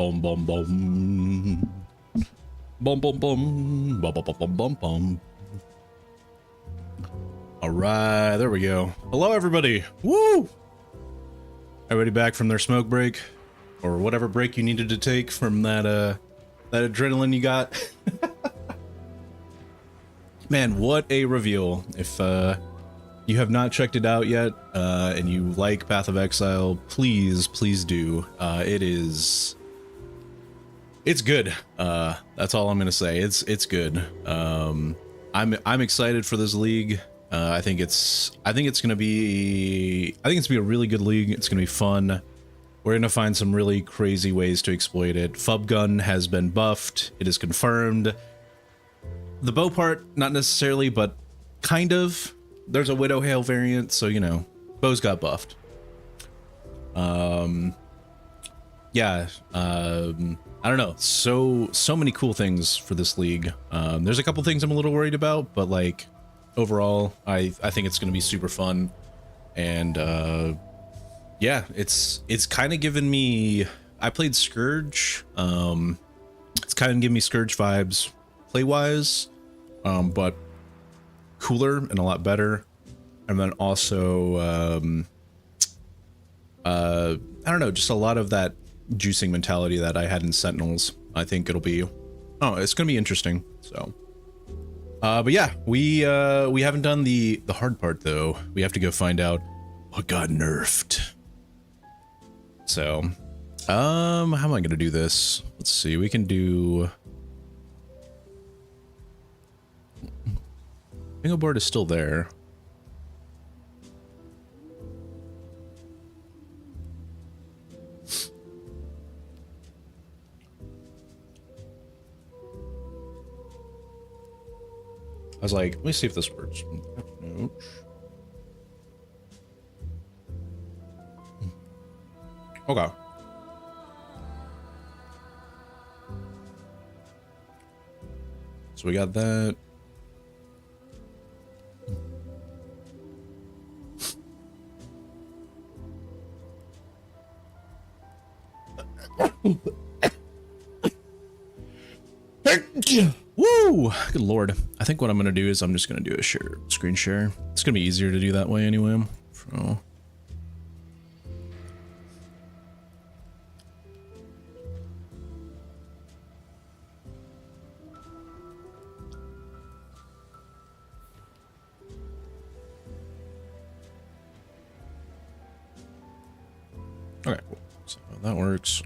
Boom, boom, boom. Boom, boom, boom. Boom, boom, boom, boom, boom. All right, there we go. Hello, everybody. Woo! Everybody back from their smoke break, or whatever break you needed to take from that that adrenaline you got. Man, what a reveal! If you have not checked it out yet, and you like Path of Exile, please do. It's good. That's all I'm gonna say. It's good. I'm excited for this league. I think it's gonna be a really good league. It's gonna be fun. We're gonna find some really crazy ways to exploit it. FUB gun has been buffed. It is confirmed. The bow part, not necessarily, but kind of. There's a Widow Hail variant, so you know, bows got buffed. Yeah. I don't know. So many cool things for this league. There's a couple things I'm a little worried about, but like overall, I think it's gonna be super fun. And yeah, it's kind of given me. I played Scourge. It's kind of giving me Scourge vibes, play wise, but cooler and a lot better. And then also, I don't know, just a lot of that juicing mentality that I had in Sentinels. I think it'll be, it's gonna be interesting. So, but yeah, we haven't done the hard part though. We have to go find out what got nerfed. So, how am I gonna do this? Let's see. We can do. Bingo board is still there. I was like, let me see if this works. Okay. So we got that. Woo! Good lord. I think what I'm gonna do is I'm just gonna do a screen share. It's gonna be easier to do that way anyway. So. Okay, cool. So that works.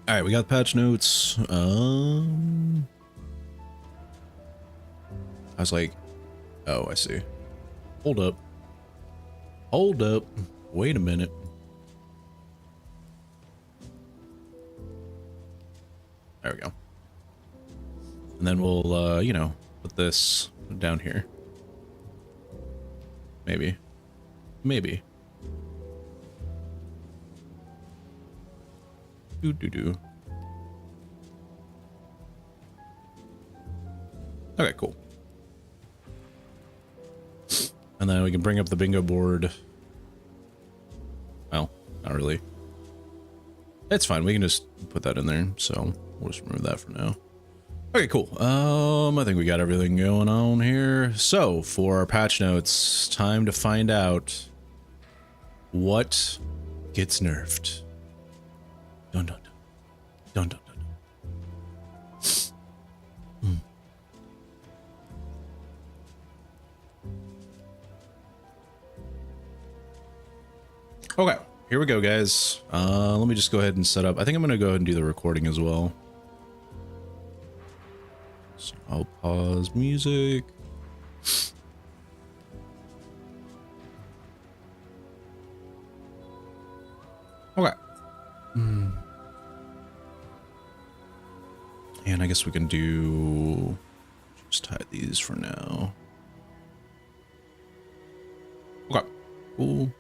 All right, we got patch notes. I was like, oh, I see. Hold up. Hold up. Wait a minute. There we go. And then we'll, you know, put this down here. Maybe. Maybe. Do. Okay, cool. And then we can bring up the bingo board. Well, not really. It's fine. We can just put that in there. So we'll just remove that for now. Okay, cool. I think we got everything going on here. So for our patch notes, time to find out what gets nerfed. Dun dun dun. Dun dun dun dun. Okay, here we go, guys. Let me just go ahead and set up. I think I'm gonna go ahead and do the recording as well. So I'll pause music. Okay. And I guess we can do, just hide these for now. Okay, cool.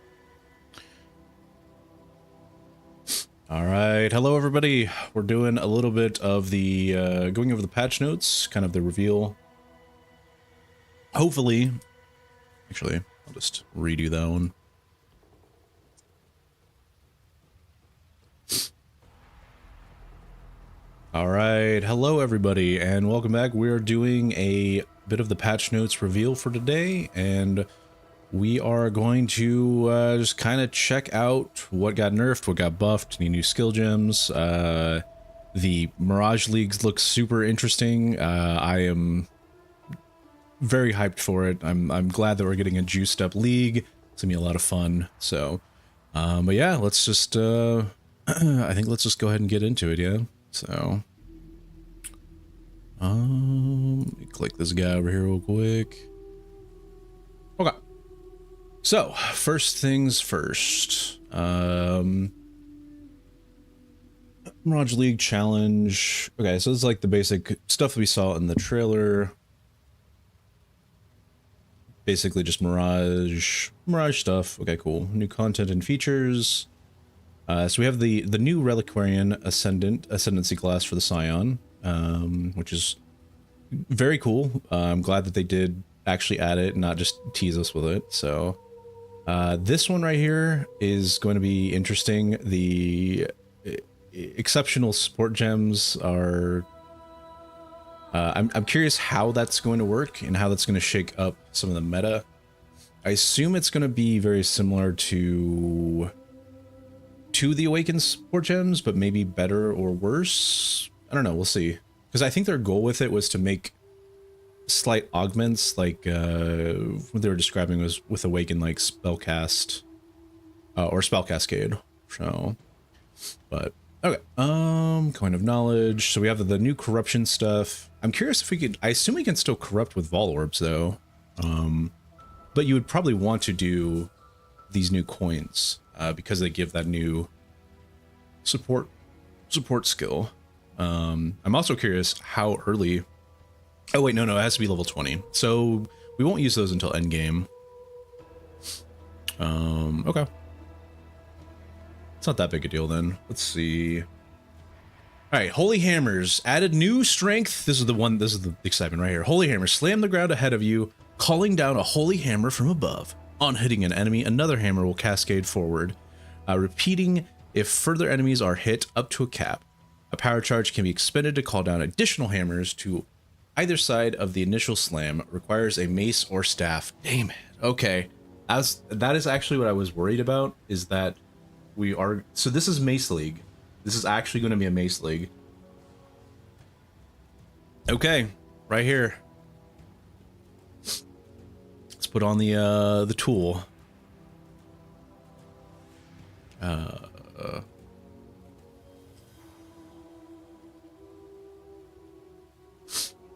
All right, hello everybody. We're doing a little bit of the going over the patch notes, kind of the reveal. Hopefully, actually, I'll just redo that one. All right, hello everybody, and welcome back. We are doing a bit of the patch notes reveal for today, and we are going to just kind of check out what got nerfed, what got buffed, any new skill gems. The Mirage Leagues look super interesting. I am very hyped for it. I'm glad that we're getting a juiced up league. It's gonna be a lot of fun. So, but yeah, let's just I think let's just go ahead and get into it. Yeah. So, let me click this guy over here real quick. Okay. So, first things first. Mirage League challenge. Okay, so it's like the basic stuff we saw in the trailer. Basically just Mirage stuff. Okay, cool. New content and features. So we have the new Reliquarian Ascendancy class for the Scion, which is very cool. I'm glad that they did actually add it and not just tease us with it. So this one right here is going to be interesting. The exceptional support gems are I'm curious how that's going to work and how that's going to shake up some of the meta. I assume it's going to be very similar to the Awakened support gems, but maybe better or worse. I don't know, we'll see. Because I think their goal with it was to make slight augments, like what they were describing was with Awaken, like spellcast or spell cascade. So, but okay. Coin of knowledge. So we have the new corruption stuff. I'm curious if we could. I assume we can still corrupt with Vol Orbs though. But you would probably want to do these new coins because they give that new support skill. I'm also curious how early. Oh wait, no, it has to be level 20. So we won't use those until end game. Okay. It's not that big a deal then. Let's see. All right, Holy Hammers added new strength. This is the excitement right here. Holy Hammer, slam the ground ahead of you, calling down a holy hammer from above. On hitting an enemy, another hammer will cascade forward, repeating if further enemies are hit up to a cap. A power charge can be expended to call down additional hammers to either side of the initial slam. Requires a mace or staff. Damn it. Okay. That is actually what I was worried about, is that we are... So this is Mace League. This is actually going to be a Mace League. Okay. Right here. Let's put on the tool.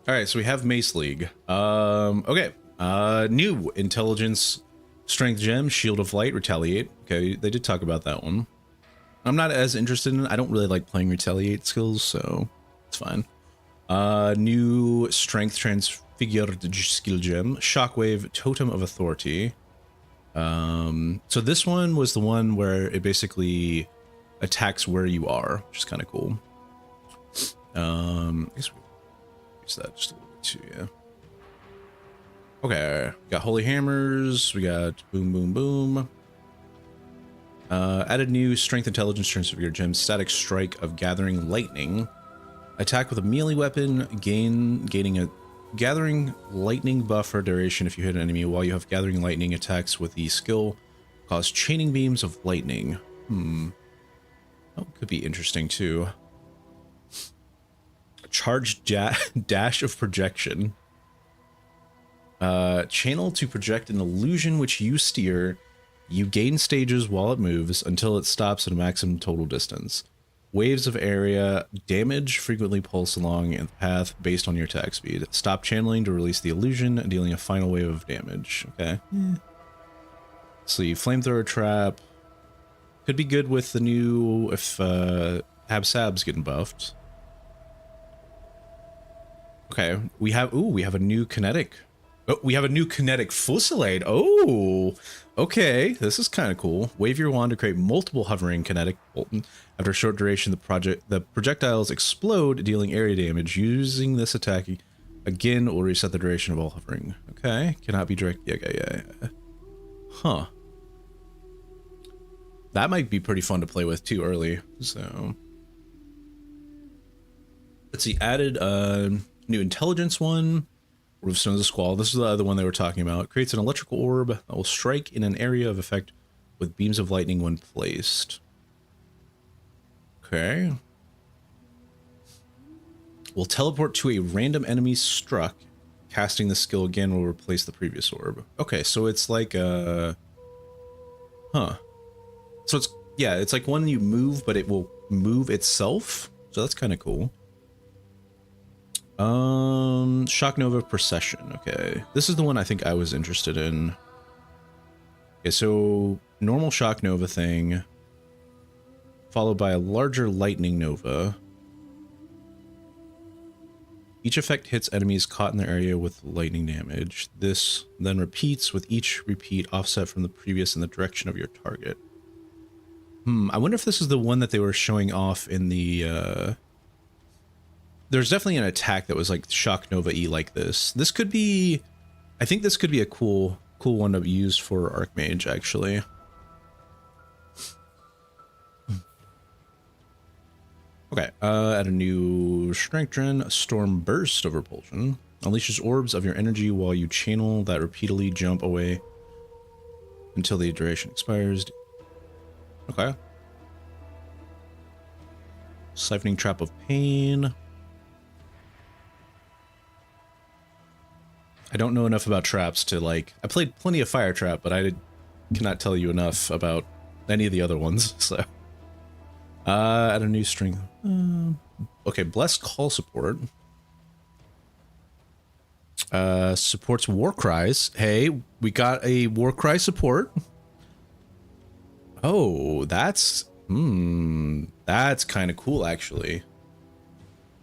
All right, so we have Mace League. Okay. New intelligence strength gem, Shield of Light, Retaliate. Okay, they did talk about that one. I'm not as interested in it. I don't really like playing Retaliate skills, so it's fine. New strength transfigured skill gem, Shockwave, Totem of Authority. So this one was the one where it basically attacks where you are, which is kind of cool. I guess we use that just a little bit too, yeah. Okay, we got Holy Hammers, we got Boom Boom Boom. Added new Strength Intelligence Transfigure Gem, Static Strike of Gathering Lightning. Attack with a melee weapon, gaining a Gathering Lightning buff for duration if you hit an enemy while you have Gathering Lightning. Attacks with the skill cause chaining beams of lightning. That could be interesting too. Charge dash of projection. Channel to project an illusion which you steer. You gain stages while it moves until it stops at a maximum total distance. Waves of area damage frequently pulse along the path based on your attack speed. Stop channeling to release the illusion, dealing a final wave of damage. Okay. See, flamethrower trap. Could be good with the new, if Habsab's getting buffed. Okay, we have a new kinetic Oh, we have a new kinetic fusillade. Oh, okay. This is kind of cool. Wave your wand to create multiple hovering kinetic bolt. After a short duration, the projectiles explode, dealing area damage. Using this attack again will reset the duration of all hovering. Okay, cannot be direct. Yeah. Huh. That might be pretty fun to play with too early. So let's see. Added new intelligence one. Roofstones of Squall. This is the other one they were talking about. It creates an electrical orb that will strike in an area of effect with beams of lightning when placed. Okay. Will teleport to a random enemy struck. Casting the skill again will replace the previous orb. Okay, so it's like a... Huh. So it's... Yeah, it's like when you move, but it will move itself. So that's kind of cool. Shock Nova Procession. Okay, this is the one I think I was interested in. Okay, so normal Shock Nova thing, followed by a larger Lightning Nova. Each effect hits enemies caught in the area with lightning damage. This then repeats with each repeat offset from the previous in the direction of your target. I wonder if this is the one that they were showing off in the, there's definitely an attack that was like Shock Nova-y like this. This could be, I think this could be a cool one to use for Archmage, actually. Okay, add a new Strength Gen, Storm Burst of Repulsion. Unleashes orbs of your energy while you channel that repeatedly jump away until the duration expires. Okay. Siphoning Trap of Pain. I don't know enough about traps to like... I played plenty of Fire Trap, but I cannot tell you enough about any of the other ones, so... add a new string. Okay, Blessed Call Support. Supports War Cries. Hey, we got a War Cry support. Oh, that's... that's kind of cool, actually.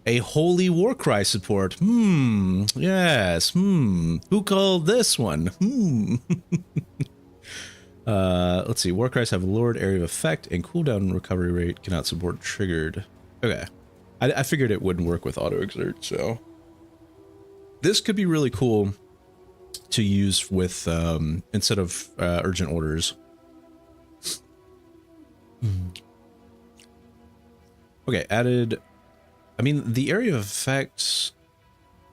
A Holy War Cry support. Yes. Who called this one? Let's see. War Cries have lowered area of effect and cooldown recovery rate. Cannot support triggered. Okay. I figured it wouldn't work with auto exert, so this could be really cool to use with instead of urgent orders. Okay, added. I mean, the area of effect,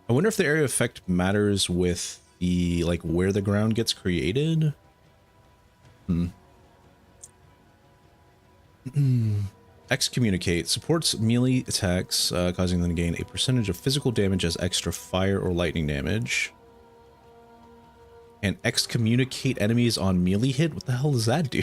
I wonder if the area of effect matters with the, like, where the ground gets created. Excommunicate supports melee attacks, causing them to gain a percentage of physical damage as extra fire or lightning damage. And excommunicate enemies on melee hit? What the hell does that do?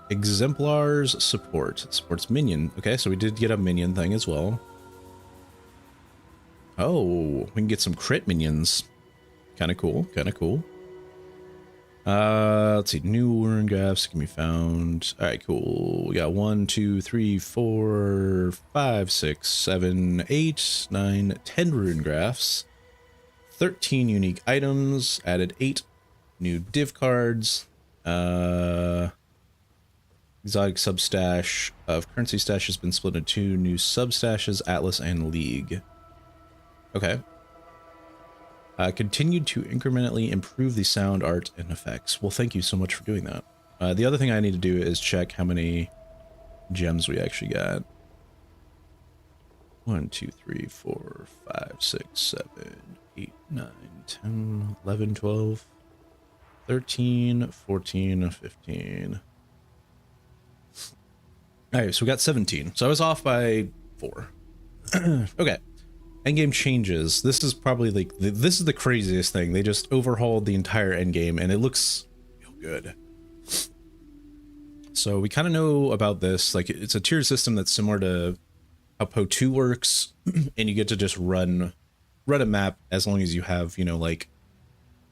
Exemplars support. It supports minion. Okay, so we did get a minion thing as well. Oh, we can get some crit minions. Kind of cool, kind of cool. Let's see, new rune graphs can be found. All right, cool. We got 1, 2, 3, 4, 5, 6, 7, 8, 9, 10 rune graphs. 13 unique items. Added 8 new div cards. Exotic substash of currency stash has been split into 2 new substashes, Atlas and League. Okay. Continued to incrementally improve the sound, art, and effects. Well, thank you so much for doing that. The other thing I need to do is check how many gems we actually got. 1, 2, 3, 4, 5, 6, 7, 8, 9, 10, 11, 12, 13, 14, 15. Alright, so we got 17. So I was off by 4. Okay. Endgame changes. This is probably like, this is the craziest thing. They just overhauled the entire endgame and it looks real good. So we kind of know about this. Like, it's a tier system that's similar to how PoE works, and you get to just run a map as long as you have, you know, like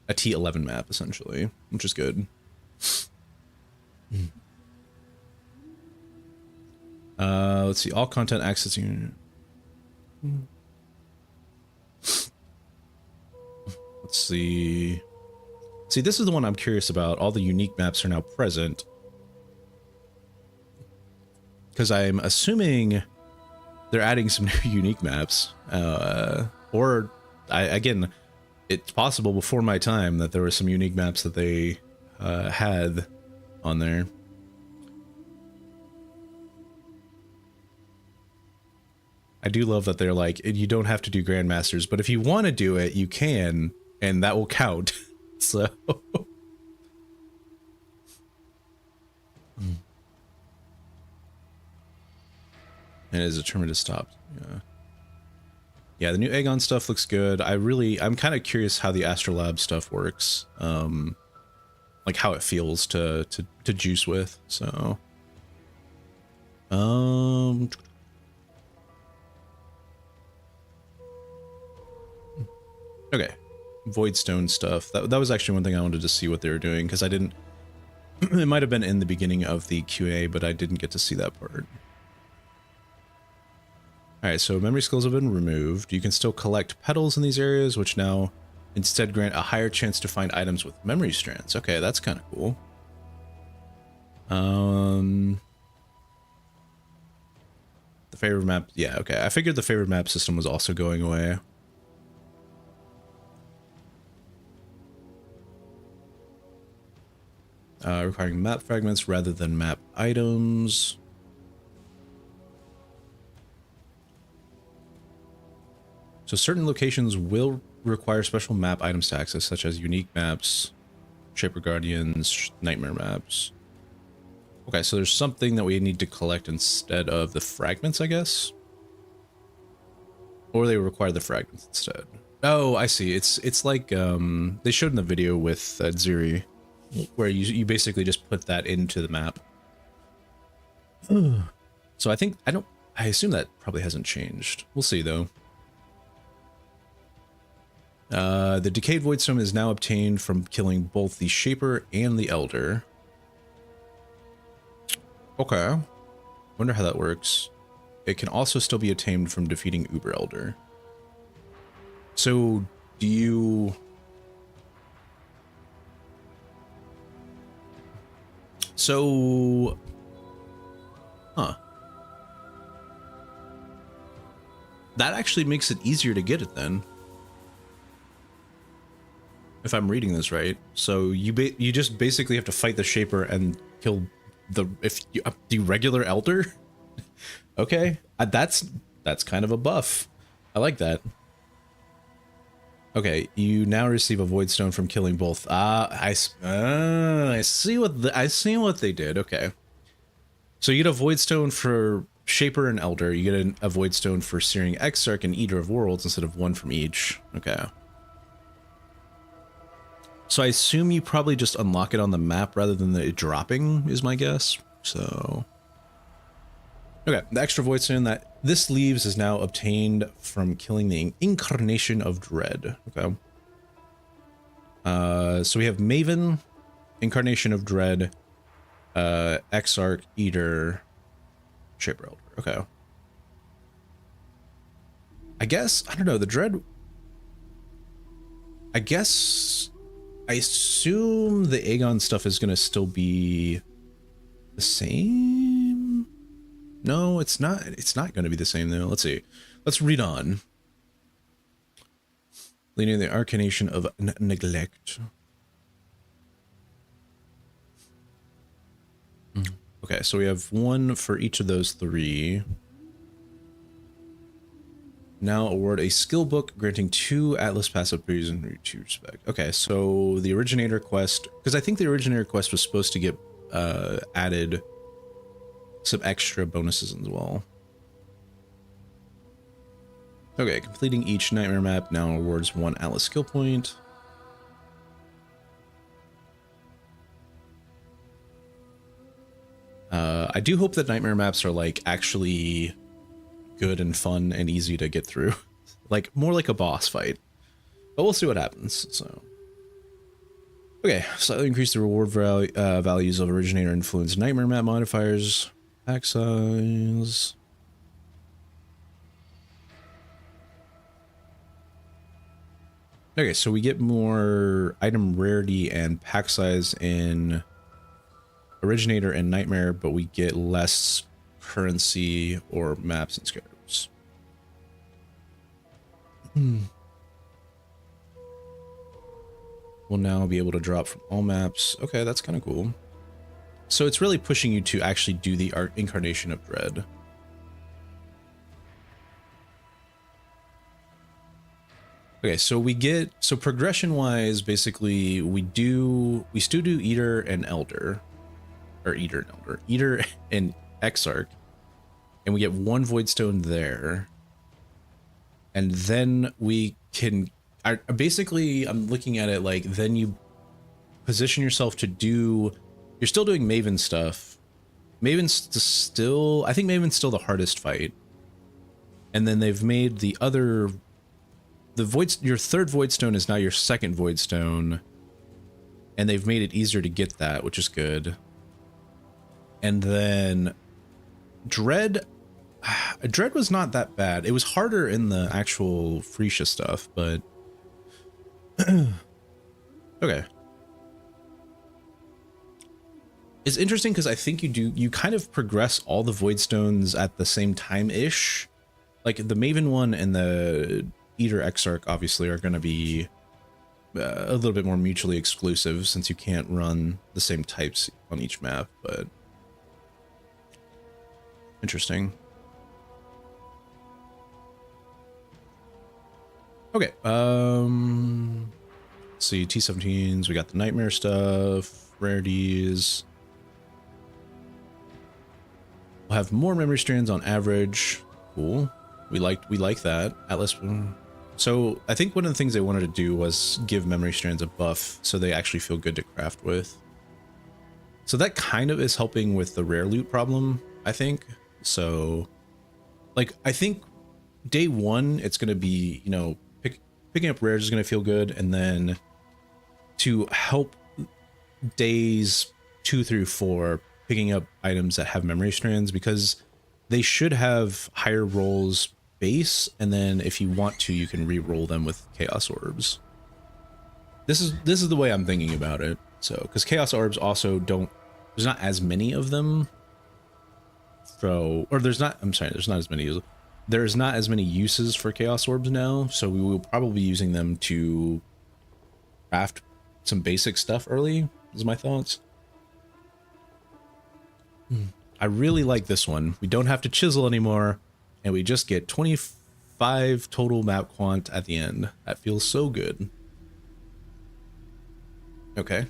a T11 map essentially, which is good. Let's see, all content accessing. Let's see. See, this is the one I'm curious about. All the unique maps are now present. Because I'm assuming they're adding some new unique maps. Again, it's possible before my time that there were some unique maps that they had on there. I do love that they're like, you don't have to do Grandmasters, but if you want to do it, you can, and that will count. So... And it is determined to stop. Yeah. Yeah, the new Aegon stuff looks good. I'm kind of curious how the Astrolab stuff works. Like how it feels to juice with. So okay. Voidstone stuff. That was actually one thing I wanted to see what they were doing, because I didn't it might have been in the beginning of the QA, but I didn't get to see that part. Alright, so memory skills have been removed. You can still collect petals in these areas, which now instead grant a higher chance to find items with memory strands. Okay, that's kind of cool. The favorite map, yeah, okay. I figured the favorite map system was also going away. Requiring map fragments rather than map items. So certain locations will require special map items to access, such as unique maps, Shaper Guardians, Nightmare maps. Okay, so there's something that we need to collect instead of the fragments, I guess? Or they require the fragments instead. Oh, I see. It's like they showed in the video with Ziri, where you basically just put that into the map. So I assume that probably hasn't changed. We'll see though. The Decayed Voidstone is now obtained from killing both the Shaper and the Elder. Okay. Wonder how that works. It can also still be obtained from defeating Uber Elder. So, do you... So... Huh. That actually makes it easier to get it then. If I'm reading this right. So you just basically have to fight the Shaper and kill the regular Elder. Okay, that's kind of a buff. I like that. Okay, you now receive a Voidstone from killing both. I see what they did. Okay, so you get a Voidstone for Shaper and Elder. You get a Voidstone for Searing Exarch and Eater of Worlds instead of one from each. Okay. So I assume you probably just unlock it on the map rather than it dropping, is my guess. So, okay, the extra Voidstone that this leaves is now obtained from killing the Incarnation of Dread. Okay. So we have Maven, Incarnation of Dread, Exarch, Eater, Shaper Elder. Okay. I guess, I don't know, the Dread... I assume the Aegon stuff is going to still be the same? No, it's not. It's not going to be the same, though. Let's see. Let's read on. Leading the Arcanation of Neglect. Okay, so we have one for each of those three. Now award a skill book granting 2 Atlas passive abilities and 2 respect. Okay, so the Originator quest, because I think the Originator quest was supposed to get added some extra bonuses as well. Okay, completing each Nightmare map now awards 1 Atlas skill point. I do hope that Nightmare maps are like actually good and fun and easy to get through. Like more like a boss fight. But we'll see what happens. So okay, slightly increase the reward values of Originator influenced Nightmare map modifiers. Pack size. Okay, so we get more item rarity and pack size in Originator and Nightmare, but we get less currency or maps and scarabs. We'll now be able to drop from all maps. Okay, that's kind of cool. So it's really pushing you to actually do the Incarnation of Dread. Okay, so progression wise, basically we still do Eater and Elder, or Eater and Elder, Eater and Exarch, and we get one Voidstone there, and then we can, basically I'm looking at it like, then you position yourself to do, you're still doing Maven stuff. Maven's still, I think Maven's still the hardest fight, and then they've made the other, your third Voidstone is now your second Voidstone, and they've made it easier to get that, which is good. And then Dread was not that bad. It was harder in the actual Freesia stuff, but okay. It's interesting because I think you kind of progress all the Voidstones at the same time-ish. Like the Maven one and the Eater Exarch obviously are going to be a little bit more mutually exclusive since you can't run the same types on each map, but interesting. Okay, let's see, T17s, we got the Nightmare stuff, rarities. We'll have more memory strands on average. Cool. We like that. Atlas. So I think one of the things they wanted to do was give memory strands a buff so they actually feel good to craft with. So that kind of is helping with the rare loot problem, I think. So like, I think day one, it's going to be, you know, picking up rares is going to feel good. And then to help days 2 through 4, picking up items that have memory strands, because they should have higher rolls base, and then if you want to, you can re-roll them with Chaos Orbs. This is the way I'm thinking about it. So, because Chaos Orbs also there's not as many of them. So, or there's not as many. There's not as many uses for Chaos Orbs now, so we will probably be using them to craft some basic stuff early, is my thoughts. I really like this one. We don't have to chisel anymore, and we just get 25 total map quant at the end. That feels so good. Okay,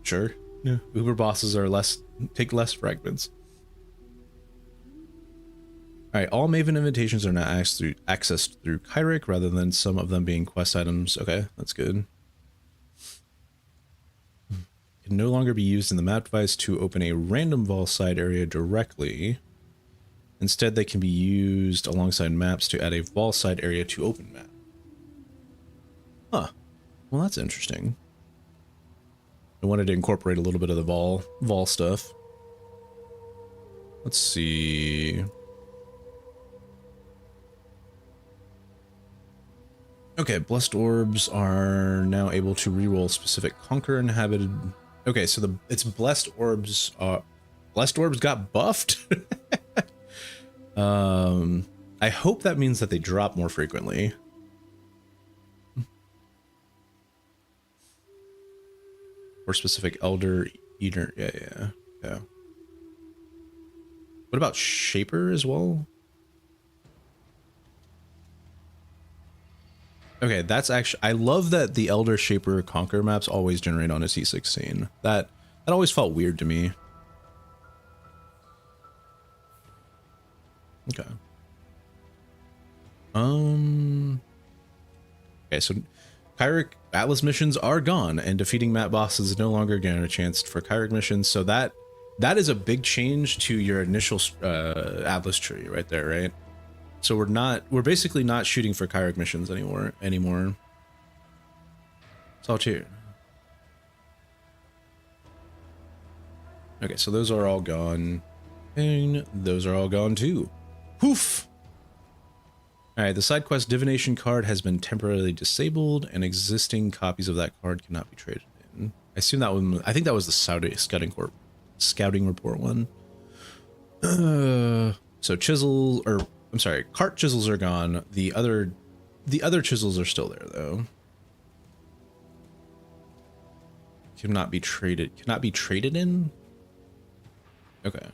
sure. Yeah. Uber bosses are take less fragments. All right, all Maven invitations are now accessed through Kyric rather than some of them being quest items. Okay, that's good. Can no longer be used in the map device to open a random Vol side area directly. Instead, they can be used alongside maps to add a Vol side area to open map. Huh. Well, that's interesting. I wanted to incorporate a little bit of the Vol stuff. Let's see. Okay, Blessed Orbs are now able to reroll specific Conquer inhabited. Okay, so it's Blessed Orbs. Blessed Orbs got buffed. I hope that means that they drop more frequently. Or specific Elder Eater. Yeah. What about Shaper as well? Okay, that's actually, I love that the Elder Shaper Conquer maps always generate on a C16. That always felt weird to me. Okay. Okay, so Kyric Atlas missions are gone, and defeating map bosses is no longer getting a chance for Kyric missions. So that is a big change to your initial Atlas tree right there, right? So we're basically not shooting for Kyric missions anymore. It's all here. Okay, so those are all gone. And those are all gone too. Poof! Alright, the side quest divination card has been temporarily disabled, and existing copies of that card cannot be traded in. I assume that one, I think that was the scouting report one. So chisel, or I'm sorry, cart chisels are gone. The other chisels are still there though. Cannot be traded in? Okay.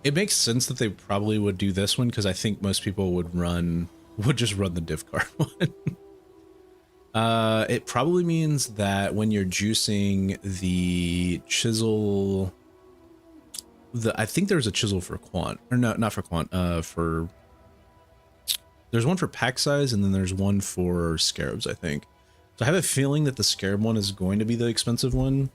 It makes sense that they probably would do this one because I think most people would just run the div card one. It probably means that when you're juicing the chisel, I think there's a chisel for quant, or no, not for quant, there's one for pack size and then there's one for scarabs, I think. So I have a feeling that the scarab one is going to be the expensive one.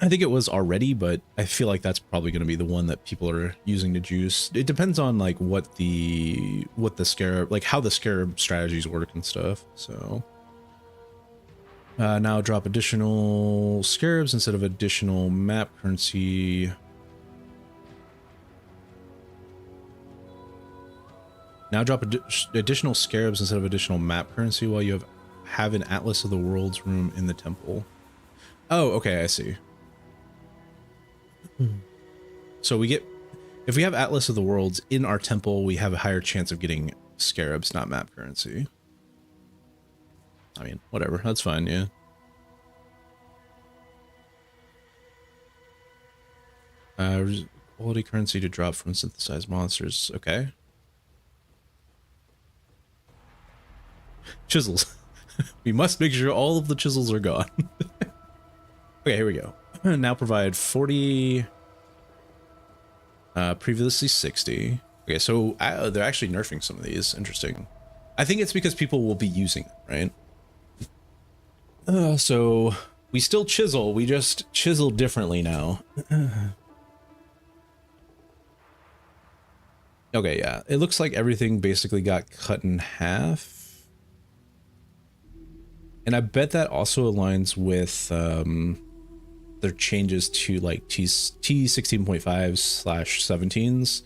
I think it was already, but I feel like that's probably going to be the one that people are using to juice. It depends on like what the scarab, like how the scarab strategies work and stuff. So now drop additional scarabs instead of additional map currency. Now drop additional scarabs instead of additional map currency while you have an Atlas of the Worlds room in the temple. Oh, okay, I see. So we get, if we have Atlas of the Worlds in our temple, we have a higher chance of getting scarabs, not map currency. I mean, whatever, that's fine, yeah. Quality currency to drop from synthesized monsters, okay. Chisels. We must make sure all of the chisels are gone. Okay, here we go. Now provide 40, previously 60. Okay, so they're actually nerfing some of these. Interesting. I think it's because people will be using them, right? So we still chisel, we just chisel differently now. Okay, yeah, it looks like everything basically got cut in half. And I bet that also aligns with their changes to like T16.5/17s.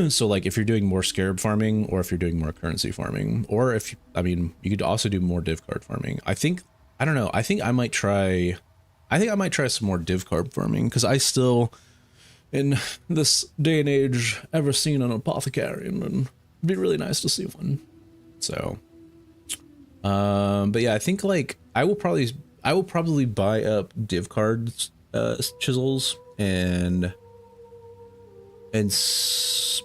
So like if you're doing more scarab farming, or if you're doing more currency farming, or if, I mean, you could also do more div card farming. I don't know, I think I might try some more div card farming, because I still, in this day and age, ever seen an apothecary, and it'd be really nice to see one. So but yeah, I think like I will probably buy up div cards, chisels, and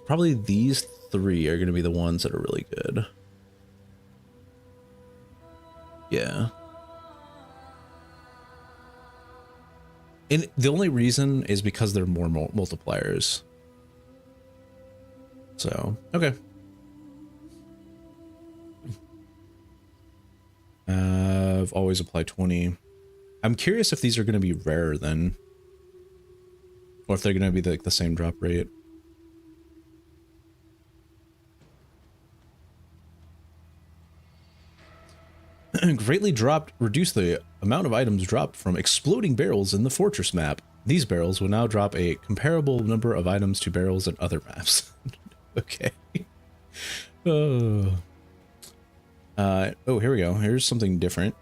probably these three are going to be the ones that are really good. Yeah. And the only reason is because they're more multipliers. So, okay. I've always applied 20. I'm curious if these are going to be rarer then, or if they're going to be like the same drop rate. Greatly reduce the amount of items dropped from exploding barrels in the fortress map. These barrels will now drop a comparable number of items to barrels in other maps. Okay. Oh, here we go. Here's something different.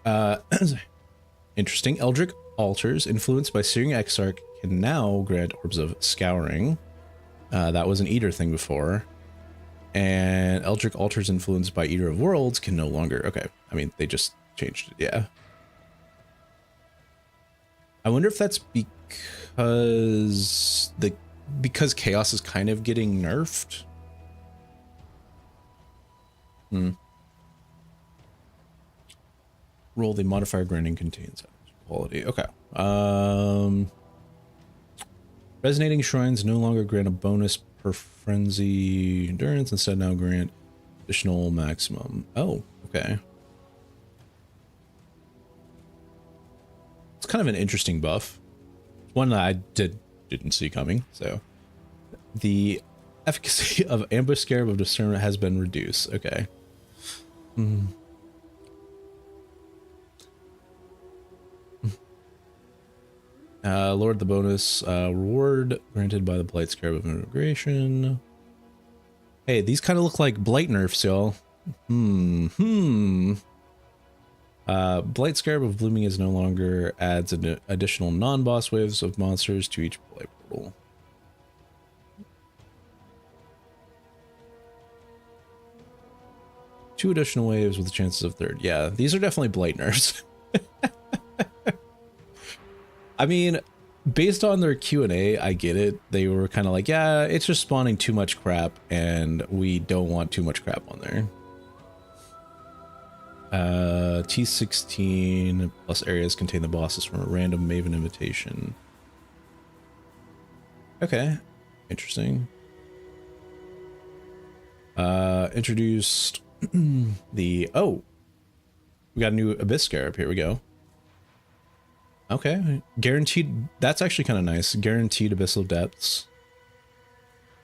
Interesting. Eldritch altars influenced by Searing Exarch can now grant orbs of scouring. That was an eater thing before. And Eldritch altars influenced by Eater of Worlds can no longer. Okay. I mean, they just changed it. Yeah. I wonder if that's because chaos is kind of getting nerfed. Roll the modifier granting contains quality. Okay. Resonating shrines no longer grant a bonus per frenzy endurance, instead now grant additional maximum. Oh, okay. It's kind of an interesting buff. One that I didn't see coming. So the efficacy of ambush scarab of discernment has been reduced. Okay. Lowered the bonus reward granted by the Blight Scarab of integration. Hey, these kind of look like Blight nerfs, y'all. Blight Scarab of Blooming is no longer adds an additional non-boss waves of monsters to each Blight portal. Two additional waves with the chances of third. Yeah, these are definitely Blight nerfs. I mean, based on their Q&A, I get it. They were kind of like, yeah, it's just spawning too much crap, and we don't want too much crap on there. T16 plus areas contain the bosses from a random Maven invitation. Okay, interesting. Introduced the, oh, we got a new Abyss Scarab. Here we go. Okay, guaranteed. That's actually kind of nice. Guaranteed abyssal depths.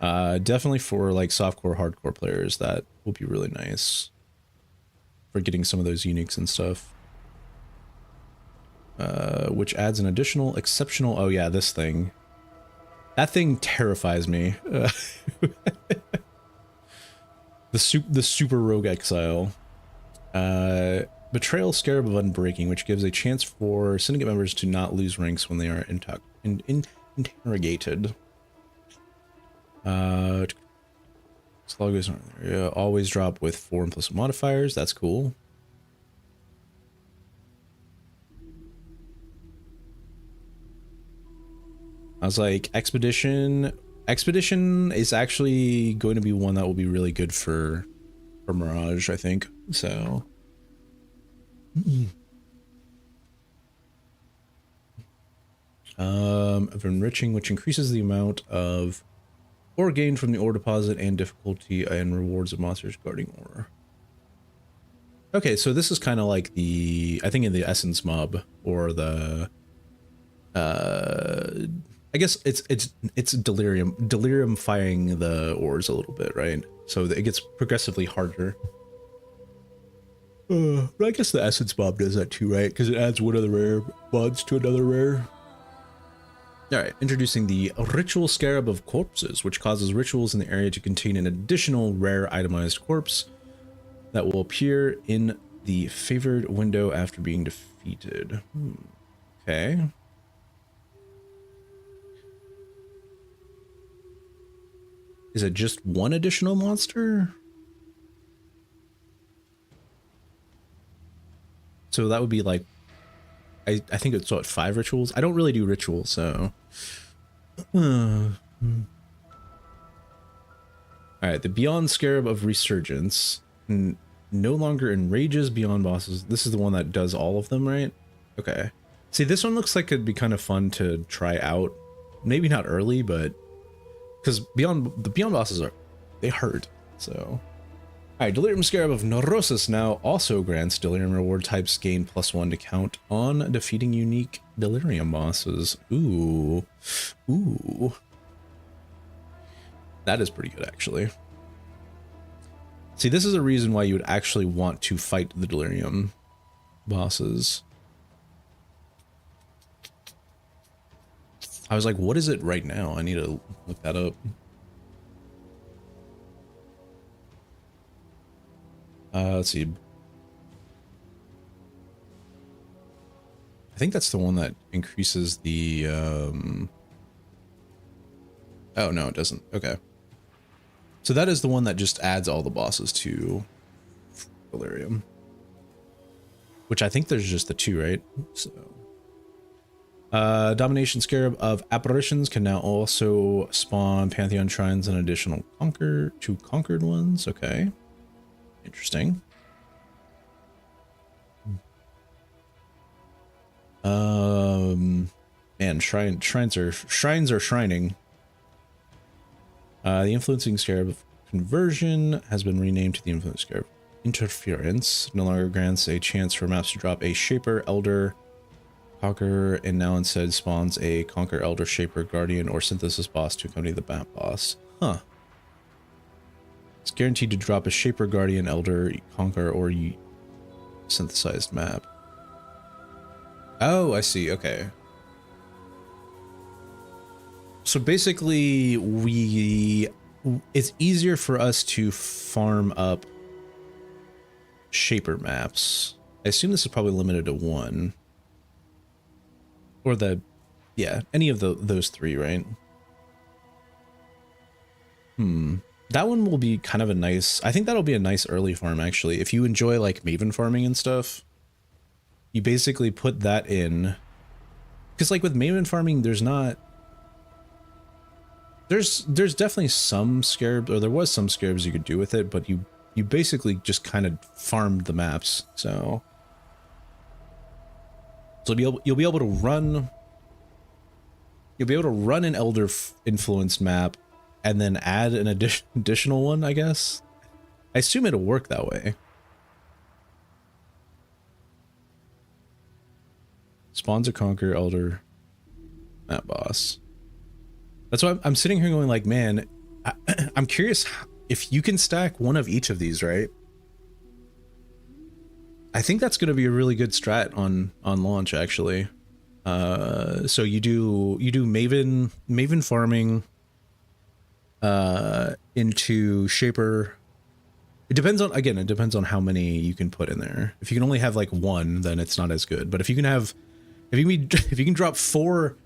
Definitely for like softcore, hardcore players, that will be really nice for getting some of those uniques and stuff. Which adds an additional exceptional. Oh yeah, this thing. That thing terrifies me. The super rogue exile. Betrayal Scarab of Unbreaking, which gives a chance for syndicate members to not lose ranks when they are interrogated. Always drop with 4 implicit modifiers. That's cool. I was like, Expedition is actually going to be one that will be really good for Mirage, I think. So of enriching, which increases the amount of ore gained from the ore deposit and difficulty and rewards of monsters guarding ore. Okay, so this is kind of like the, I think in the essence mob, or the I guess it's deliriumifying the ores a little bit, right? So it gets progressively harder. But I guess the essence mob does that too, right? Because it adds one of the rare mods to another rare. Alright, introducing the Ritual Scarab of Corpses, which causes rituals in the area to contain an additional rare itemized corpse that will appear in the favored window after being defeated. Okay. Is it just one additional monster? So that would be like, I think it's what, 5 rituals? I don't really do rituals, so. Alright, the Beyond Scarab of Resurgence. No longer enrages beyond bosses. This is the one that does all of them, right? Okay. See, this one looks like it'd be kind of fun to try out. Maybe not early, but because the beyond bosses they hurt. So, alright, Delirium Scarab of Neurosis now also grants Delirium reward types gain +1 to count on defeating unique Delirium bosses. Ooh, that is pretty good, actually. See, this is a reason why you would actually want to fight the Delirium bosses. I was like, what is it right now? I need to look that up. Let's see. I think that's the one that increases the, oh, no, it doesn't. Okay. So that is the one that just adds all the bosses to Delirium. Which I think there's just the 2, right? So. Domination Scarab of Apparitions can now also spawn Pantheon Shrines and additional 2 conquered ones. Okay. Interesting. Man, shrines are shrining. The Influencing Scarab of Conversion has been renamed to the Influencing Scarab Interference. No longer grants a chance for maps to drop a Shaper, Elder, Conqueror, and now instead spawns a Conquer, Elder, Shaper, Guardian, or Synthesis boss to accompany the Bat boss. Huh. It's guaranteed to drop a Shaper, Guardian, Elder, Conquer, or synthesized map. Oh, I see. Okay. So basically, it's easier for us to farm up shaper maps. I assume this is probably limited to one. Or yeah, any of those three, right? That one will be kind of a nice, I think that'll be a nice early farm, actually. If you enjoy, like, Maven farming and stuff, you basically put that in. Because, like, with Maven farming, there's definitely some scarabs, or there was some scarabs you could do with it, but you basically just kind of farmed the maps, so you'll be able to run an Elder influenced map and then add an additional one, I guess. I assume it'll work that way. Spawns a Conquer Elder map boss. That's why I'm sitting here going like, man, I'm curious if you can stack one of each of these, right? I think that's going to be a really good strat on launch, actually. So you do Maven farming into Shaper. It depends on how many you can put in there. If you can only have like one, then it's not as good. But if you can drop 4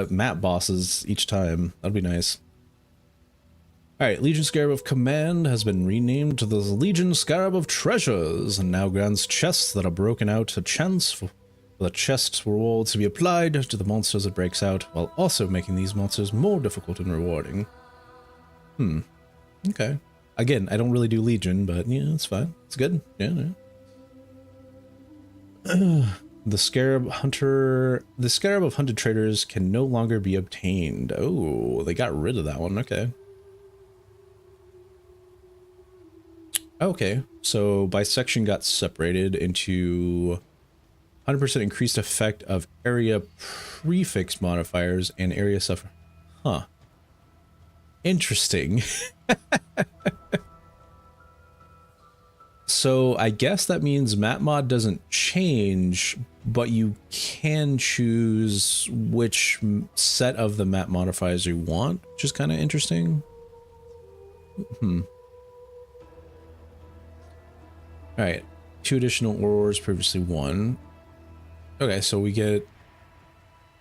map bosses each time, that'd be nice. Alright, Legion Scarab of Command has been renamed to the Legion Scarab of Treasures, and now grants chests that are broken out to chance for the chest rewards to be applied to the monsters it breaks out, while also making these monsters more difficult and rewarding. Okay. Again, I don't really do Legion, but yeah, it's fine. It's good. Yeah. The Scarab of Hunted Traders can no longer be obtained. Oh, they got rid of that one. Okay. Okay, so Bisection got separated into 100% increased effect of area prefix modifiers and area suffer. Huh. Interesting. So I guess that means map mod doesn't change, but you can choose which set of the map modifiers you want, which is kind of interesting. Alright, 2 additional ores, previously 1. Okay, so we get,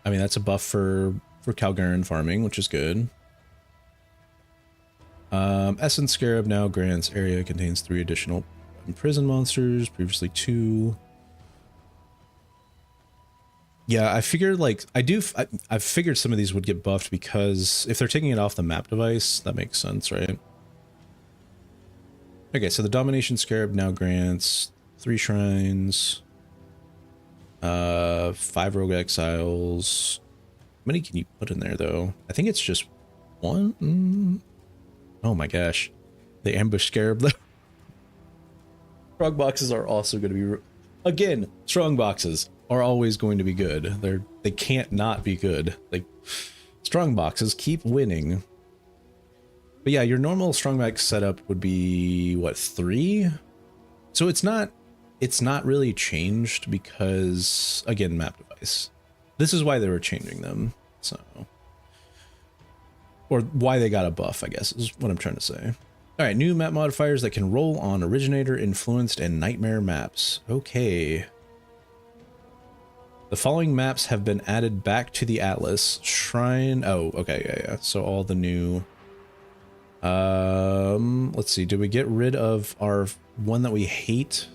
I mean, that's a buff for Calgarian farming, which is good. Essence Scarab now grants area contains 3 additional prison monsters, previously 2. Yeah, I figured, like, I figured some of these would get buffed because if they're taking it off the map device, that makes sense, right? Okay, so the Domination Scarab now grants 3 shrines, 5 rogue exiles. How many can you put in there, though? I think it's just 1. Oh my gosh, the Ambush Scarab, though. Strong boxes are also going to be, again, strong boxes are always going to be good. They can't not be good. Like, strong boxes keep winning. But yeah, your normal strongback setup would be what, 3? So it's not really changed because, again, map device. This is why they were changing them. So, or why they got a buff, I guess, is what I'm trying to say. All right, new map modifiers that can roll on Originator, Influenced, and Nightmare maps. Okay. The following maps have been added back to the Atlas. Shrine. Oh, okay, yeah. So all the new. Let's see. Did we get rid of our one that we hate?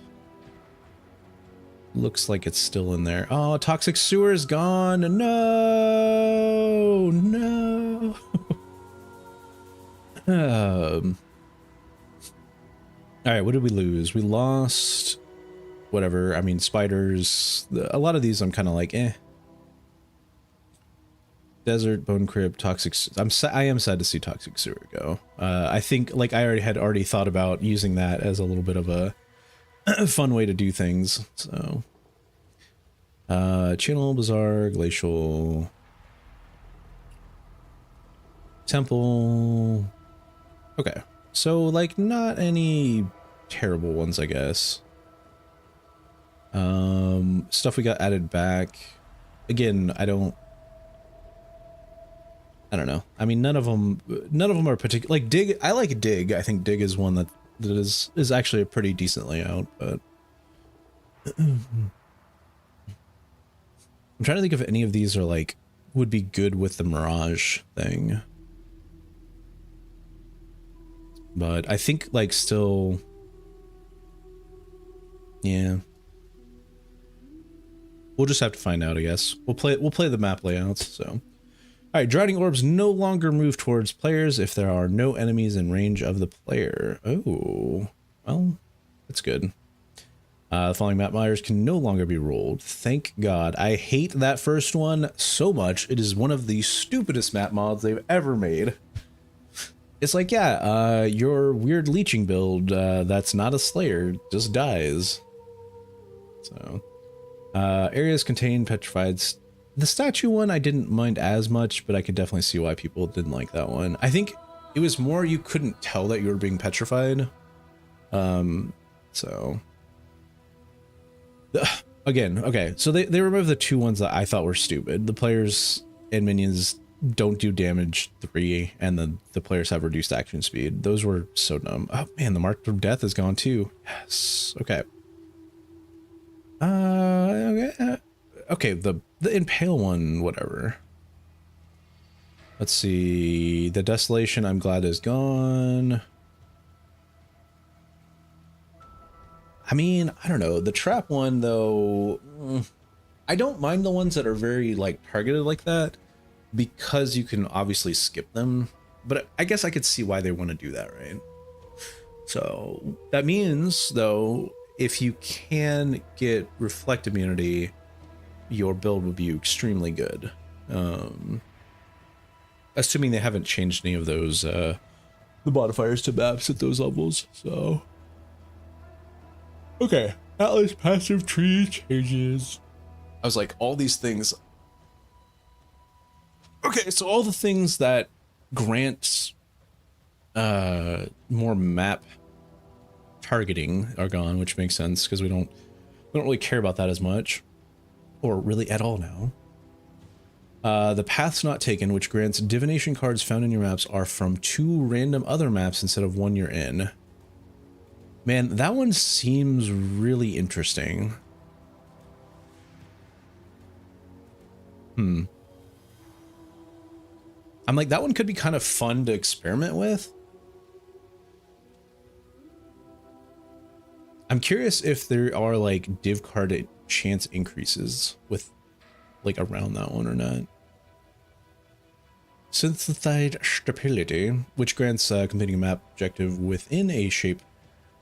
Looks like it's still in there. Oh, Toxic Sewer is gone. No, no. All right, what did we lose? We lost whatever. I mean, spiders. A lot of these I'm kind of like, eh. Desert, Bone Crypt, Toxic. I am sad to see Toxic Sewer go. I think, like, I already thought about using that as a little bit of a fun way to do things. So, Channel, Bazaar, Glacial, Temple. Okay, so like not any terrible ones, I guess. Stuff we got added back. Again, I don't I don't know. I mean, none of them are particular. Like Dig, I like Dig. I think Dig is one that is actually a pretty decent layout. But I'm trying to think if any of these are like would be good with the Mirage thing. But I think like still, yeah. We'll just have to find out, I guess. We'll play the map layouts. So, all right, drowning orbs no longer move towards players if there are no enemies in range of the player. Oh, well, that's good. The following map miles can no longer be rolled. Thank God. I hate that first one so much. It is one of the stupidest map mods they've ever made. It's like, yeah, your weird leeching build that's not a Slayer just dies. So, areas contain petrified. The statue one I didn't mind as much, but I could definitely see why people didn't like that one. I think it was more you couldn't tell that you were being petrified. So again, okay, so they removed the two ones that I thought were stupid. The players and minions don't do damage 3, and the players have reduced action speed. Those were so dumb. Oh man, the mark of death is gone too. Yes. Okay. Okay, the impale one, whatever. Let's see. The desolation, I'm glad, is gone. I mean, I don't know. The trap one, though, I don't mind the ones that are very like targeted like that, because you can obviously skip them. But I guess I could see why they want to do that, right? So that means, though, if you can get reflect immunity, your build would be extremely good. Assuming they haven't changed any of those the modifiers to maps at those levels. So okay, Atlas passive tree changes. I was like, all these things. Okay, so all the things that grants more map targeting are gone, which makes sense because we don't really care about that as much, or really at all now. The path's not taken, which grants divination cards found in your maps are from 2 random other maps instead of 1 you're in. Man, that one seems really interesting. I'm like, that one could be kind of fun to experiment with. I'm curious if there are like div card chance increases with like around that one or not. Synthesized stability, which grants completing a map objective within a shape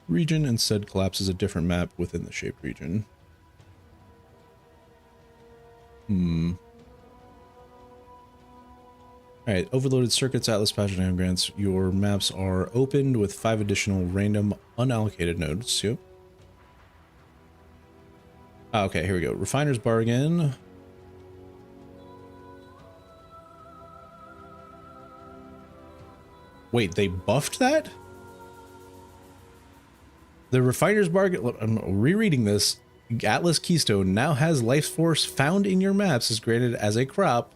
region, instead collapses a different map within the shape region. Alright, overloaded circuits, Atlas Patronymium grants your maps are opened with 5 additional random unallocated nodes. Yep. Okay, here we go. Refiner's Bargain. Wait, they buffed that? The Refiner's Bargain, I'm rereading this. Atlas Keystone now has life force found in your maps is granted as a crop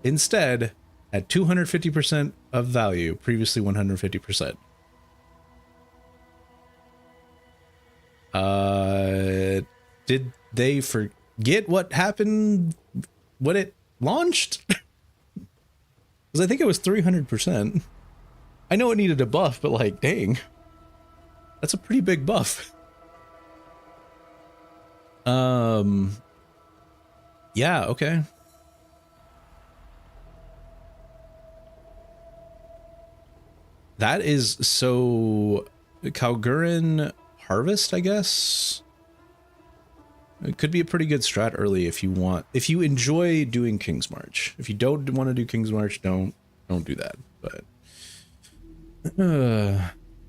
instead at 250% of value, previously 150%. Did they forget what happened when it launched? Because I think it was 300%. I know it needed a buff, but like, dang. That's a pretty big buff. Yeah, okay. That is so Kalgurin Harvest, I guess. It could be a pretty good strat early if you want, if you enjoy doing King's March. If you don't want to do King's March, don't do that. But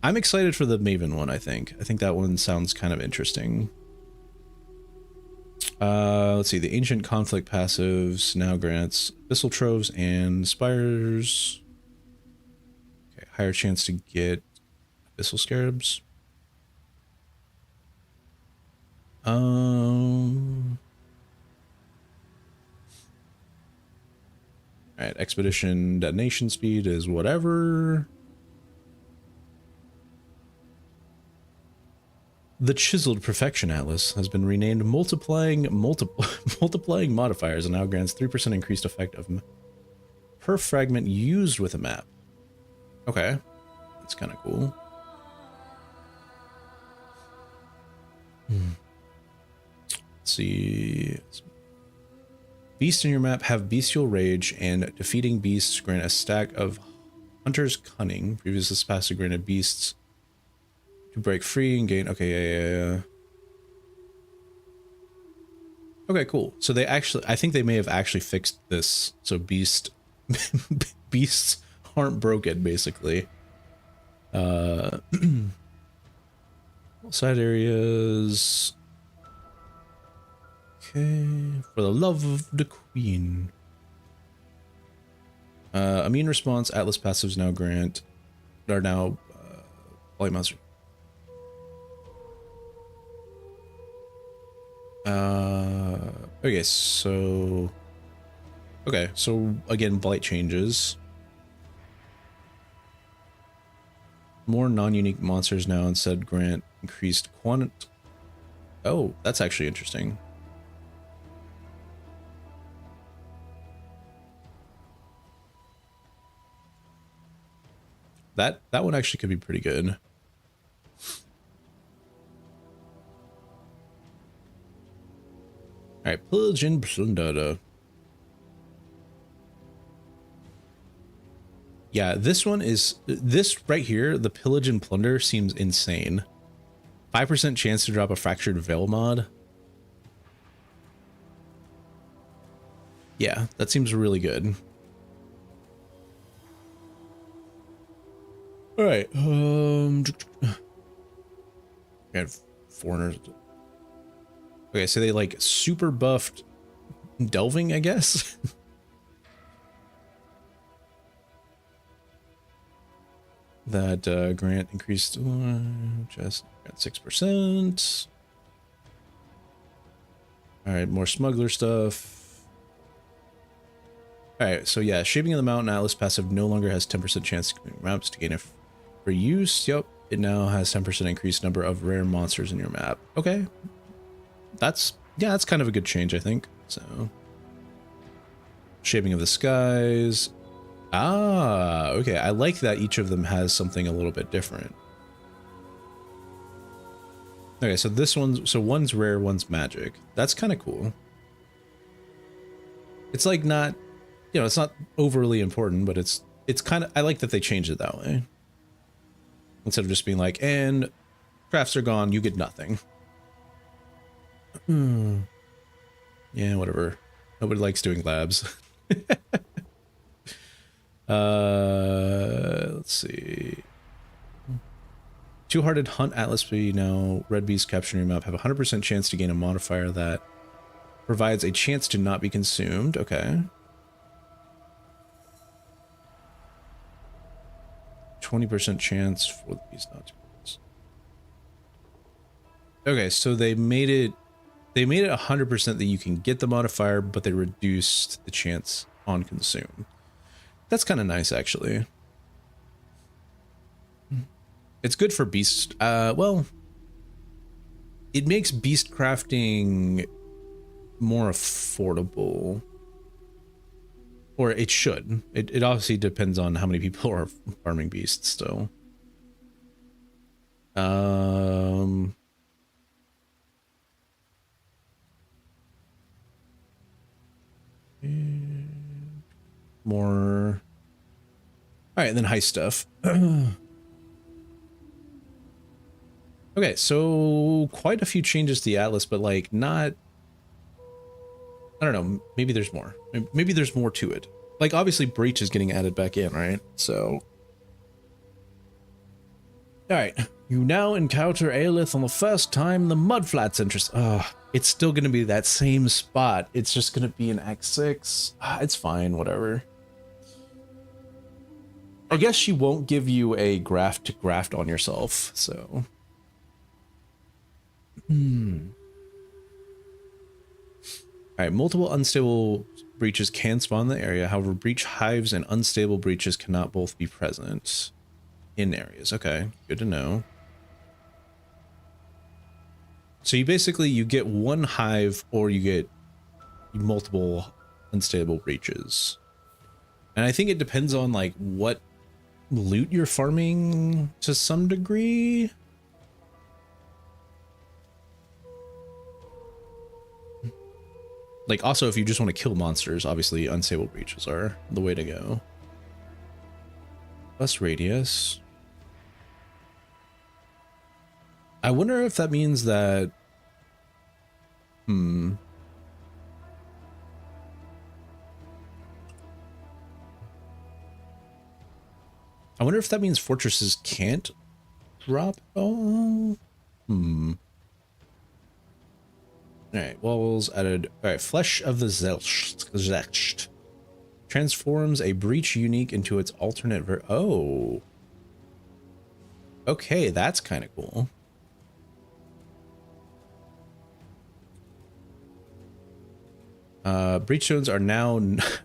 I'm excited for the Maven one, I think. I think that one sounds kind of interesting. Let's see, the Ancient Conflict passives now grants Abyssal Troves and Spires. Okay, higher chance to get Abyssal Scarabs. Alright, All right, expedition detonation speed is whatever. The Chiseled Perfection Atlas has been renamed multiplying modifiers and now grants 3% increased effect of per fragment used with a map. Okay, that's kind of cool. Let's see. Beasts in your map have bestial rage, and defeating beasts grant a stack of Hunter's Cunning. Previous this passive granted beasts to break free and gain. Okay, yeah. Okay, cool. So they actually, I think they may have actually fixed this. So beasts aren't broken, basically. Side areas. Okay, for the love of the queen. Immune response, Atlas passives now grant, are now Blight Monster. Okay, so again, Blight changes. More non-unique monsters now instead grant increased quantity. Oh, that's actually interesting. That one actually could be pretty good. All right, Pillage and Plunder. Yeah, this one is, this right here, the Pillage and Plunder seems insane. 5% chance to drop a Fractured Veil mod. Yeah, that seems really good. All right, got foreigners. Okay, so they like super buffed delving, I guess. That grant increased just got 6%. All right, more smuggler stuff. All right, so yeah, Shaping of the Mountain Atlas passive no longer has 10% chance to complete maps to gain it for use. Yep, it now has 10% increased number of rare monsters in your map. Okay, that's, yeah, that's kind of a good change, I think. So, Shaping of the Skies. Ah, okay. I like that each of them has something a little bit different. Okay, so this one's, so one's rare, one's magic. That's kind of cool. It's like not, you know, it's not overly important, but it's kind of, I like that they changed it that way. Instead of just being like, and crafts are gone, you get nothing. Yeah, whatever. Nobody likes doing labs. Let's see. Two-Hearted Hunt Atlas B now red beast capturing your map have a 100% chance to gain a modifier that provides a chance to not be consumed. Okay. 20% chance for the beast not to be consumed. Okay, so they made it 100% that you can get the modifier, but they reduced the chance on consume. That's kind of nice, actually. It's good for beast. Well, it makes beast crafting more affordable, or it should. It obviously depends on how many people are farming beasts still. More. All right, and then heist stuff. Okay, so quite a few changes to the Atlas, but like not, I don't know, maybe there's more. Maybe there's more to it. Like obviously Breach is getting added back in, right? So. All right, you now encounter Aelith on the first time the Mudflats interest. It's still going to be that same spot. It's just going to be an X6. It's fine, whatever. I guess she won't give you a graft to graft on yourself, so. All right, multiple unstable breaches can spawn in the area. However, breach hives and unstable breaches cannot both be present in areas. Okay, good to know. So you basically, you get one hive or you get multiple unstable breaches. And I think it depends on like what loot you're farming to some degree. Like also if you just want to kill monsters, obviously unstable breaches are the way to go. Plus radius. I wonder if that means that I wonder if that means fortresses can't drop at all. Alright, walls added. Alright, Flesh of the Zechst transforms a breach unique into its alternate oh. Okay, that's kind of cool. Breach stones are now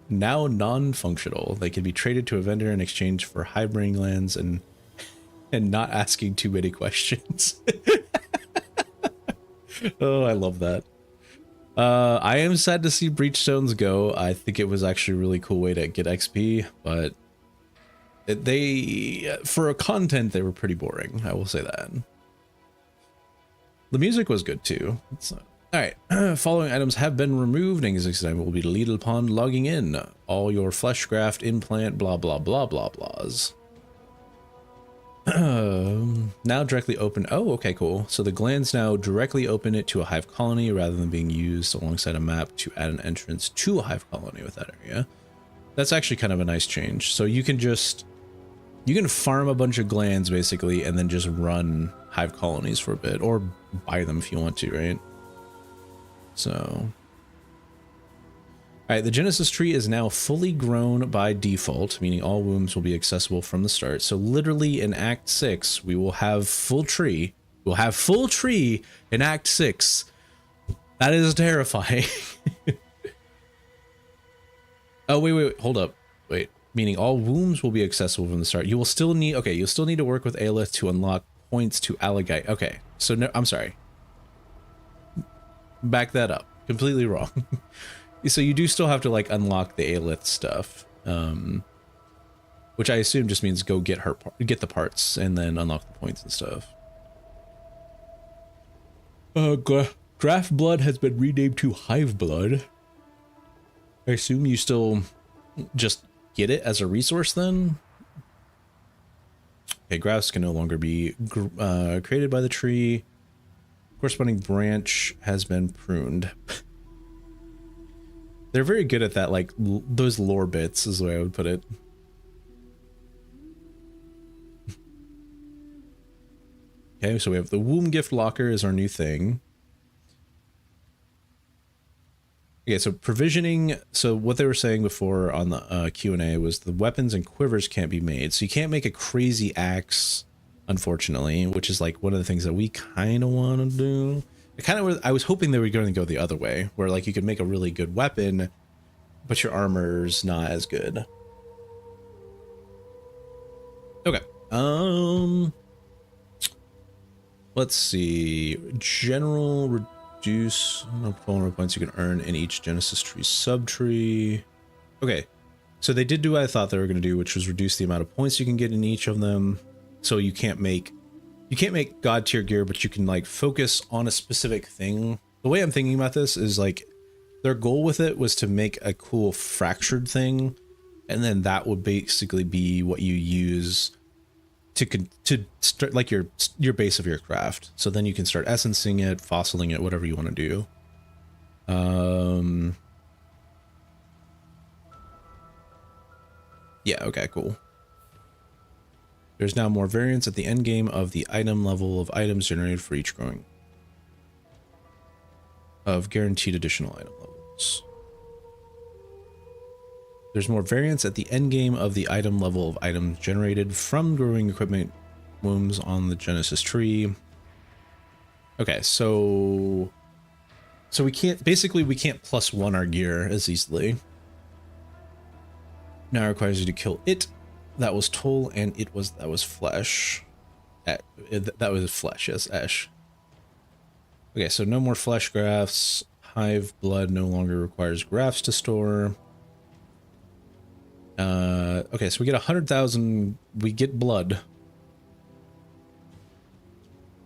non-functional. They can be traded to a vendor in exchange for high brain lands and not asking too many questions. Oh, I love that. I am sad to see breach stones go. I think it was actually a really cool way to get XP, but for a content, they were pretty boring. I will say that. The music was good too. Alright, following items have been removed and this time will be deleted upon logging in. All your flesh graft, implant, blah blah blah blah blahs. Now directly open. Oh, okay, cool. So the glands now directly open it to a hive colony rather than being used alongside a map to add an entrance to a hive colony with that area. That's actually kind of a nice change. So you can farm a bunch of glands basically and then just run hive colonies for a bit or buy them if you want to, right? So, all right, the Genesis tree is now fully grown by default, meaning all wombs will be accessible from the start. So literally in Act 6, we will have full tree. We'll have full tree in Act 6. That is terrifying. Oh, wait, hold up. Wait, meaning all wombs will be accessible from the start. You will still need, okay, you'll still need to work with Aelith to unlock points to Alligite. Okay, so no, I'm sorry. Back that up. Completely wrong. So you do still have to like unlock the Aelith stuff, which I assume just means go get the parts and then unlock the points and stuff. Draft blood has been renamed to hive blood. I assume you still just get it as a resource then. Okay, grass can no longer be created by the tree. Corresponding branch has been pruned. They're very good at that, like those lore bits is the way I would put it. Okay, so we have the womb gift locker is our new thing. Okay, so provisioning. So what they were saying before on the Q&A was the weapons and quivers can't be made. So you can't make a crazy axe, unfortunately, which is like one of the things that we kind of want to do. I was hoping they were going to go the other way, where like you could make a really good weapon, but your armor's not as good. Okay. Let's see. General reduce vulnerable points you can earn in each Genesis tree subtree. Okay. So they did do what I thought they were going to do, which was reduce the amount of points you can get in each of them. So you can't make god tier gear, but you can like focus on a specific thing. The way I'm thinking about this is like their goal with it was to make a cool fractured thing, and then that would basically be what you use to start like your base of your craft. So then you can start essencing it, fossiling it, whatever you want to do. Yeah, okay, cool. There's now more variance at the end game of the item level of items generated for each growing of guaranteed additional item levels. There's more variance at the end game of the item level of items generated from growing equipment wombs on the Genesis tree. Okay, so we can't +1 our gear as easily. Now it requires you to kill it. That was Toll, and that was flesh. That was flesh, yes, Ash. Okay, so no more flesh grafts. Hive blood no longer requires grafts to store. Okay, so we get 100,000. We get blood.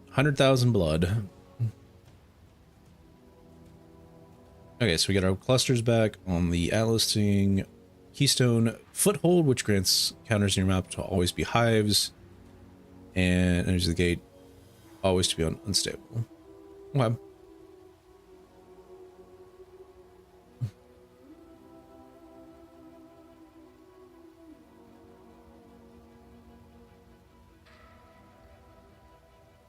100,000 blood. Okay, so we get our clusters back on the Atlas thing. Keystone Foothold, which grants counters in your map to always be hives. And Energy of the Gate, always to be unstable. Okay.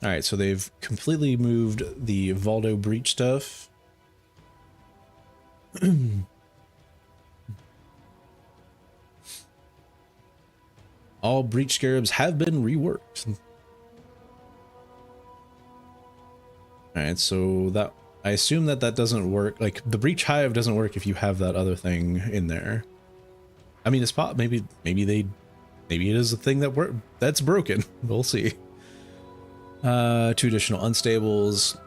Alright, so they've completely moved the Valdo breach stuff. All breach scarabs have been reworked. Alright, so that I assume that doesn't work. Like, the breach hive doesn't work if you have that other thing in there. I mean, it's maybe it is a thing that's broken. We'll see. 2 additional unstables.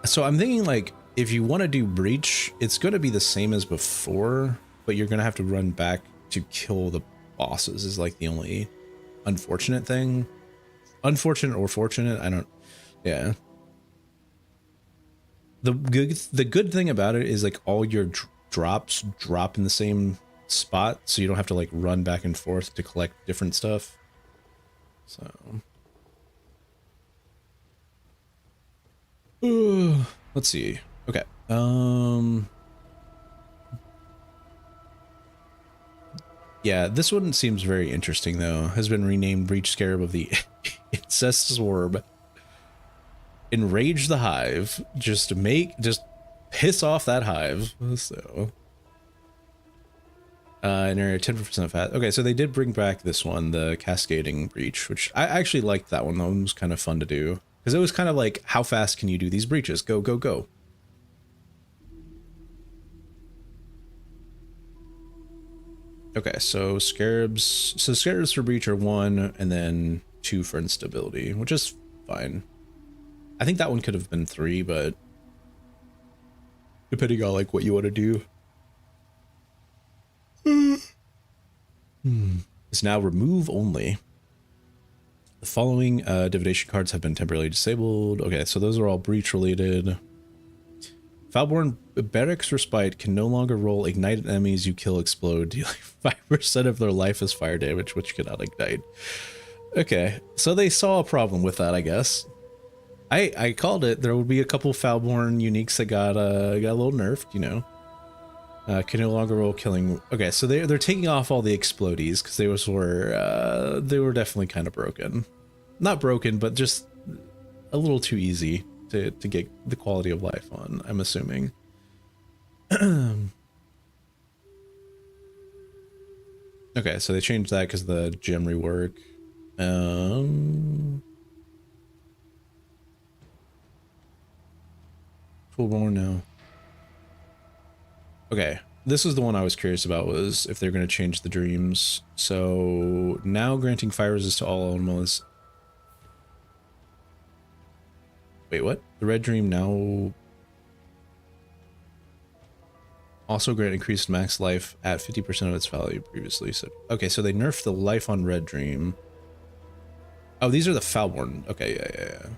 So I'm thinking, like, if you want to do breach, it's going to be the same as before, but you're going to have to run back to kill the bosses is like the only unfortunate thing. Unfortunate or fortunate, I don't. Yeah. The good thing about it is, like, all your drops drop in the same spot, so you don't have to, like, run back and forth to collect different stuff. So let's see. Okay. Yeah, this one seems very interesting though. Has been renamed Breach Scarab of the Incest Orb. Enrage the hive. Just piss off that hive. So an area 10% fat. Okay, so they did bring back this one, the Cascading Breach, which I actually liked that one. That one was kind of fun to do. Because it was kind of like, how fast can you do these breaches? Go, go, go. Okay, so scarabs for breach are 1, and then 2 for instability, which is fine. I think that one could have been 3, but depending on, like, what you want to do. It's now remove only. The following divination cards have been temporarily disabled. Okay, so those are all breach related. Foulborn Barracks Respite can no longer roll ignited enemies you kill explode, dealing 5% of their life as fire damage, which cannot ignite. Okay, so they saw a problem with that, I guess. I called it. There would be a couple Foulborn uniques that got a little nerfed, you know. Can no longer roll killing. Okay, so they're taking off all the explodies because they were definitely kind of broken. Not broken, but just a little too easy to get the quality of life on, I'm assuming. Okay, so they changed that because of the gem rework. Fullborn now. Okay, this was the one I was curious about, was if they're going to change the dreams. So now granting fire resist to all animals. Wait, what? The red dream now also grant increased max life at 50% of its value previously. So okay, so they nerfed the life on red dream. Oh, these are the Foulborn. Okay, yeah.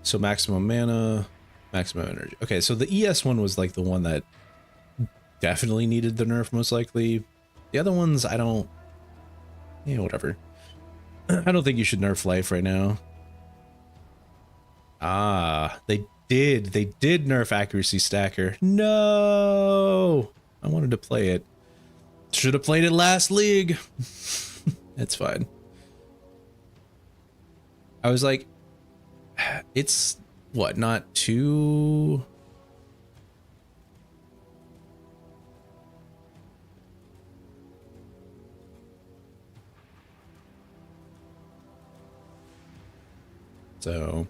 So maximum mana, maximum energy. Okay, so the ES one was like the one that definitely needed the nerf, most likely. The other ones, I don't. Yeah, whatever. I don't think you should nerf life right now. Ah, they did nerf accuracy stacker. No, I wanted to play it. Should have played it last league. It's fine. I was like, it's what, not too. So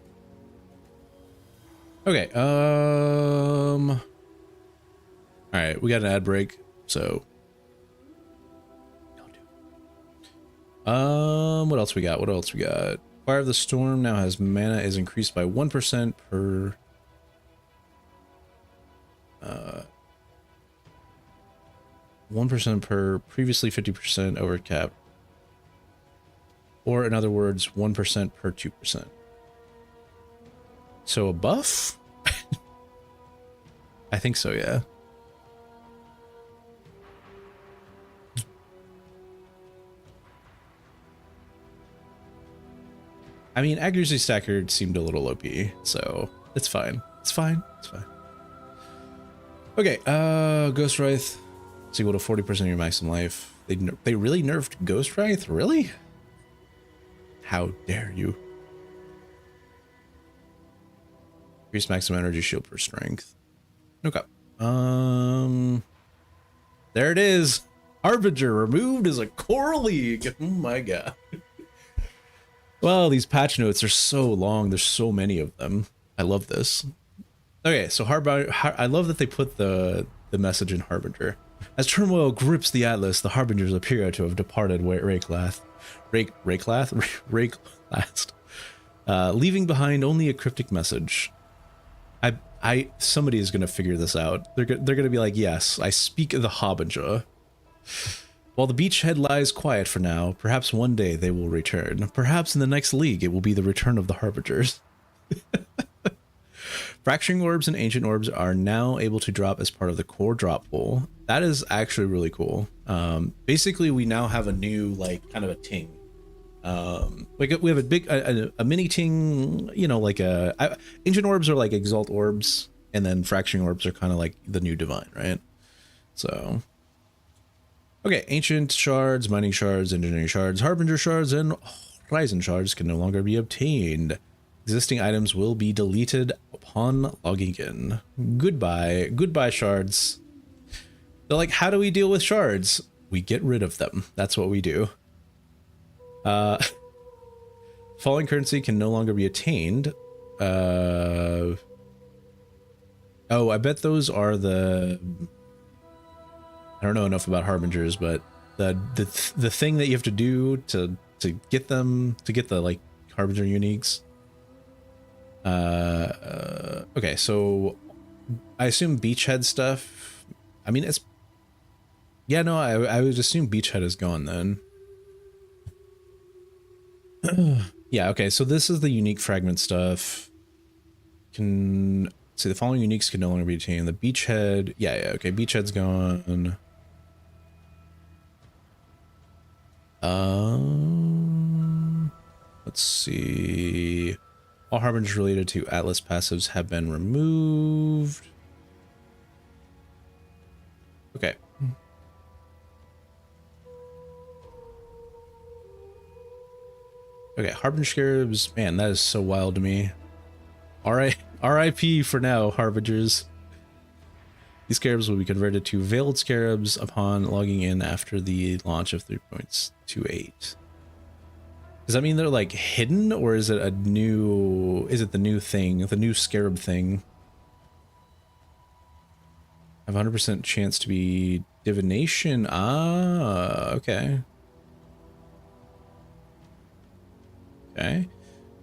okay, all right, we got an ad break, so What else we got? What else we got? Fire of the Storm now has mana is increased by 1% per 1% per previously 50% over cap. Or in other words, 1% per 2%. So a buff? I think so, yeah. I mean, accuracy stacker seemed a little OP, so it's fine. It's fine. It's fine. Okay, Ghost Wraith. It's equal to 40% of your maximum life. They really nerfed Ghost Wraith? Really? How dare you? Increase maximum energy shield per strength. Okay. There it is. Harbinger removed as a core league. Oh my god. Well, these patch notes are so long. There's so many of them. I love this. Okay, so I love that they put the message in Harbinger. As turmoil grips the Atlas, the Harbingers appear to have departed Rayclast, leaving behind only a cryptic message. Somebody is gonna figure this out. They're gonna be like, yes, I speak of the Harbinger. While the beachhead lies quiet for now, perhaps one day they will return. Perhaps in the next league it will be the return of the Harbingers. Fracturing orbs and ancient orbs are now able to drop as part of the core drop pool. That is actually really cool. Basically, we now have a new, like, kind of a ting. Like we have a big, a mini ting, you know, like ancient orbs are like exalt orbs, and then fracturing orbs are kind of like the new divine, right? So, okay, ancient shards, mining shards, engineering shards, harbinger shards, and horizon shards can no longer be obtained. Existing items will be deleted upon logging in. Goodbye. Goodbye, shards. They're like, how do we deal with shards? We get rid of them. That's what we do. Falling currency can no longer be attained. Oh, I bet those are the... I don't know enough about harbingers, but the thing that you have to do to get them, to get the, like, harbinger uniques. Okay, so I assume beachhead stuff. I mean, it's, yeah, no, I would assume beachhead is gone then. Yeah, okay, so this is the unique fragment stuff. Can see the following uniques can no longer be attained. The beachhead, yeah, okay, beachhead's gone. Let's see. All harbingers related to Atlas passives have been removed. Okay. Okay, Harbinger Scarabs, man, that is so wild to me. RIP for now, Harbingers. These Scarabs will be converted to Veiled Scarabs upon logging in after the launch of 3.28. Does that mean they're like hidden, or is it a new, is it the new thing, the new scarab thing? I have 100% chance to be divination. Ah, okay. Okay.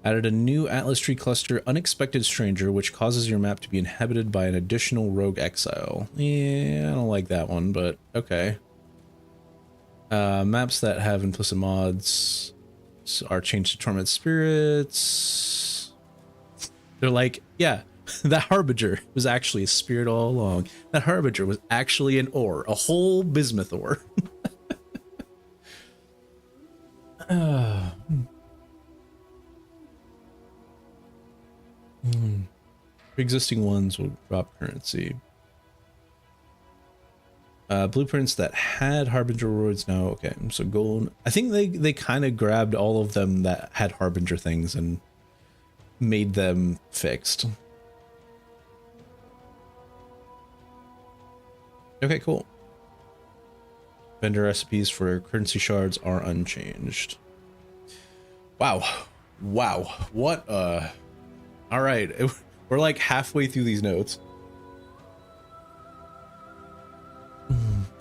Added a new Atlas Tree cluster, Unexpected Stranger, which causes your map to be inhabited by an additional rogue exile. Yeah, I don't like that one, but okay. Maps that have implicit mods are changed to Torment Spirits. They're like, yeah, that Harbinger was actually a spirit all along. That Harbinger was actually an ore, a whole bismuth ore. Existing ones will drop currency. Blueprints that had Harbinger rewards now. Okay, so gold. I think they kind of grabbed all of them that had Harbinger things and made them fixed. Okay, cool. Vendor recipes for currency shards are unchanged. Wow. Wow. What all right. We're like halfway through these notes.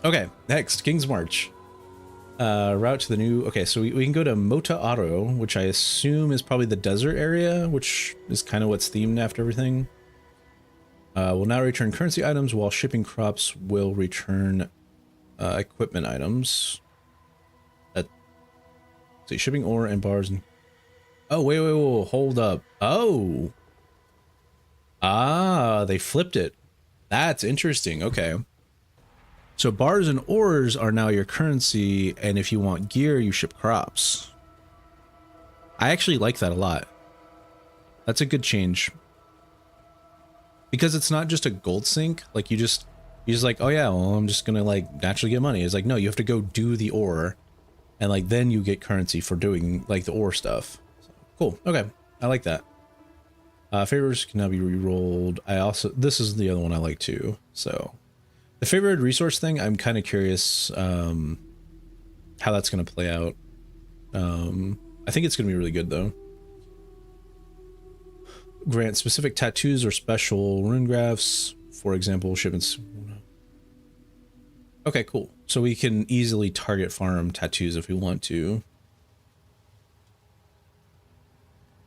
Okay, next, King's March. Route to the new. Okay, so we can go to Mota Aro, which I assume is probably the desert area, which is kind of what's themed after everything. Will now return currency items, while shipping crops will return equipment items. See, shipping ore and bars. And oh, wait, hold up. Oh, they flipped it. That's interesting. Okay. So bars and ores are now your currency, and if you want gear, you ship crops. I actually like that a lot. That's a good change. Because it's not just a gold sink, like you're just like, oh yeah, well, I'm just gonna like naturally get money. It's like, no, you have to go do the ore, and like then you get currency for doing like the ore stuff. So, cool. Okay, I like that. Favors can now be re-rolled. This is the other one I like too. So the favored resource thing, I'm kind of curious how that's gonna play out. I think it's gonna be really good though. Grant specific tattoos or special rune graphs, for example, shipments. Okay, cool. So we can easily target farm tattoos if we want to.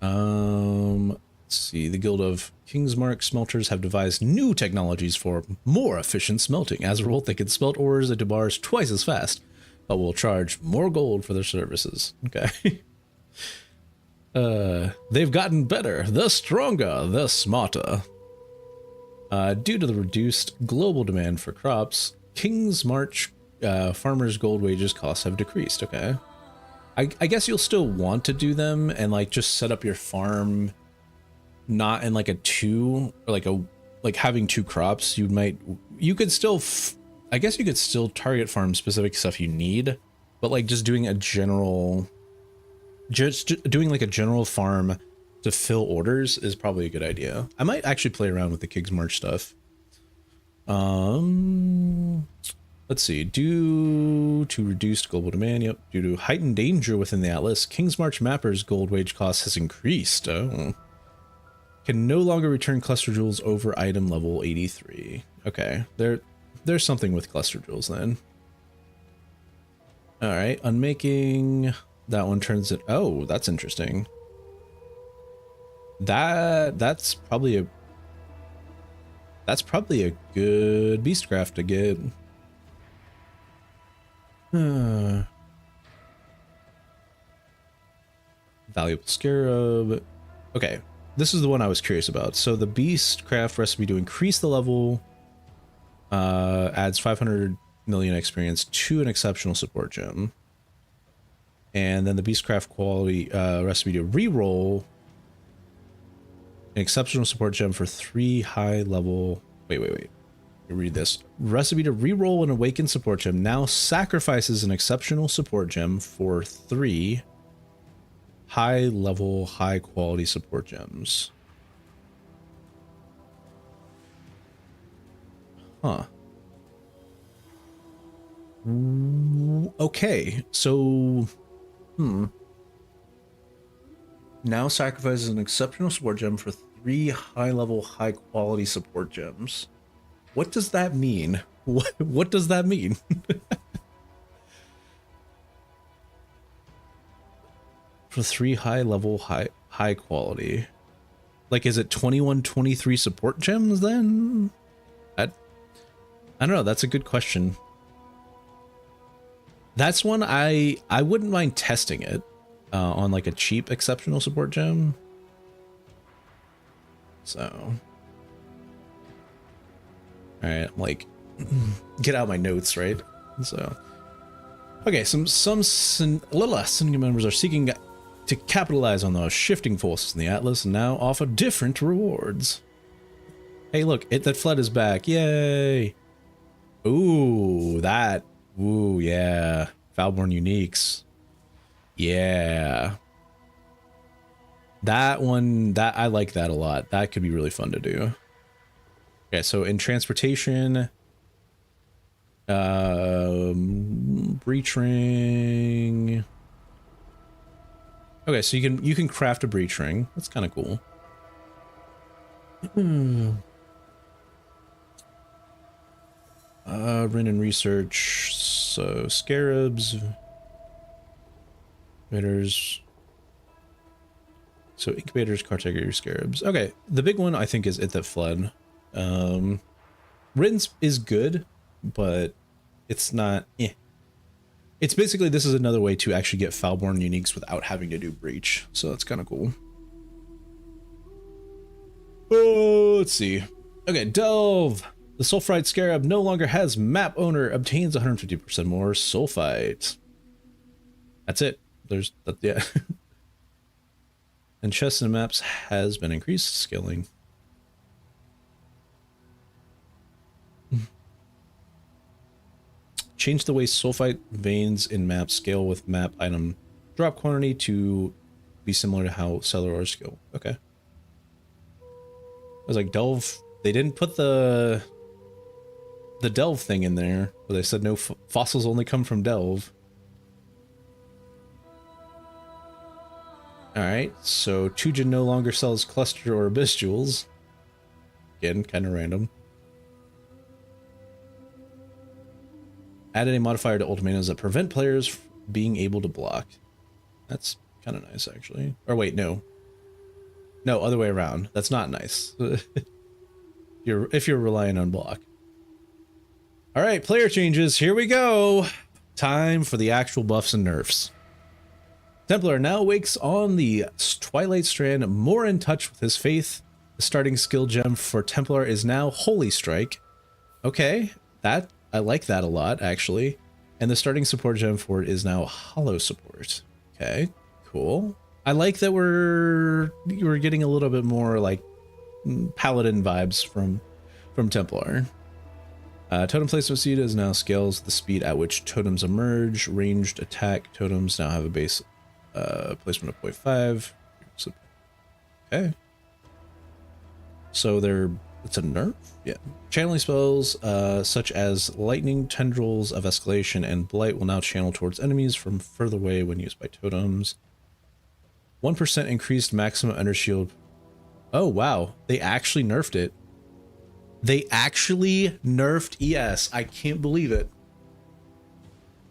Let's see. The Guild of Kingsmark Smelters have devised new technologies for more efficient smelting. As a result, they can smelt ores into bars twice as fast, but will charge more gold for their services. Okay. They've gotten better, the stronger, the smarter. Due to the reduced global demand for crops, King's March farmers' gold wages costs have decreased. Okay. I guess you'll still want to do them and like just set up your farm not in like a two, or like having two crops. You could still, I guess you could still target farm specific stuff you need, but like just doing a general, doing like a general farm to fill orders is probably a good idea. I might actually play around with the King's March stuff. Let's see. Due to reduced global demand, yep. Due to heightened danger within the Atlas, King's March Mapper's gold wage cost has increased. Oh. Can no longer return cluster jewels over item level 83. Okay, there's something with cluster jewels then. All right, unmaking. That one turns it. Oh, that's interesting. That's probably a good beastcraft to get. Valuable scarab. Okay, this is the one I was curious about. So the beastcraft recipe to increase the level adds 500 million experience to an exceptional support gem. And then the beastcraft quality recipe to reroll an exceptional support gem for 3 high level. Wait. Let me read this. Recipe to reroll an awakened support gem now sacrifices an exceptional support gem for 3 high level, high quality support gems. Huh. Okay, so now sacrifices an exceptional support gem for 3 high level, high quality support gems. What does that mean? What does that mean? For 3 high level, high quality. Like, is it 21, 23 support gems then? I don't know. That's a good question. That's one I wouldn't mind testing it on like a cheap exceptional support gem. So, all right, I'm like, get out my notes, right? So, okay, some syndicate members are seeking to capitalize on those shifting forces in the Atlas and now offer different rewards. Hey, look, that flood is back! Yay! Ooh, yeah, Valborn Uniques. Yeah. That one, I like that a lot. That could be really fun to do. Okay, so in transportation, breach ring. Okay, so you can craft a breach ring. That's kind of cool. Rin and research. So scarabs. Incubators. So incubators, Cartagger, scarabs. Okay, the big one I think is It That Fled. Rinse is good, but it's not. It's basically, this is another way to actually get Foulborn uniques without having to do breach, so that's kind of cool. Oh, let's see. Okay, Delve. The Sulfite Scarab no longer has map owner, obtains 150% more Sulfite. That's it. There's that, yeah. And chests and maps has been increased scaling. Change the way sulfite veins in maps scale with map item drop quantity to be similar to how cellular scale. Okay. I was like, Delve, they didn't put the Delve thing in there, but they said no, fossils only come from Delve. Alright, so Tujin no longer sells cluster or abyss jewels. Again, kind of random. Added a modifier to ultimatums that prevent players being able to block. That's kind of nice, actually. Or wait, no. No, other way around. That's not nice. If you're relying on block. Alright, player changes. Here we go. Time for the actual buffs and nerfs. Templar now wakes on the Twilight Strand, more in touch with his faith. The starting skill gem for Templar is now Holy Strike. Okay, I like that a lot, actually. And the starting support gem for it is now Hollow Support. Okay, cool. I like that we're getting a little bit more like Paladin vibes from Templar. Totem placement speed is now scales the speed at which totems emerge. Ranged attack totems now have a base placement of 0.5. So, okay. So it's a nerf? Yeah. Channeling spells such as Lightning, Tendrils of Escalation, and Blight will now channel towards enemies from further away when used by totems. 1% increased maximum undershield. Oh, wow. They actually nerfed it. They actually nerfed ES. I can't believe it.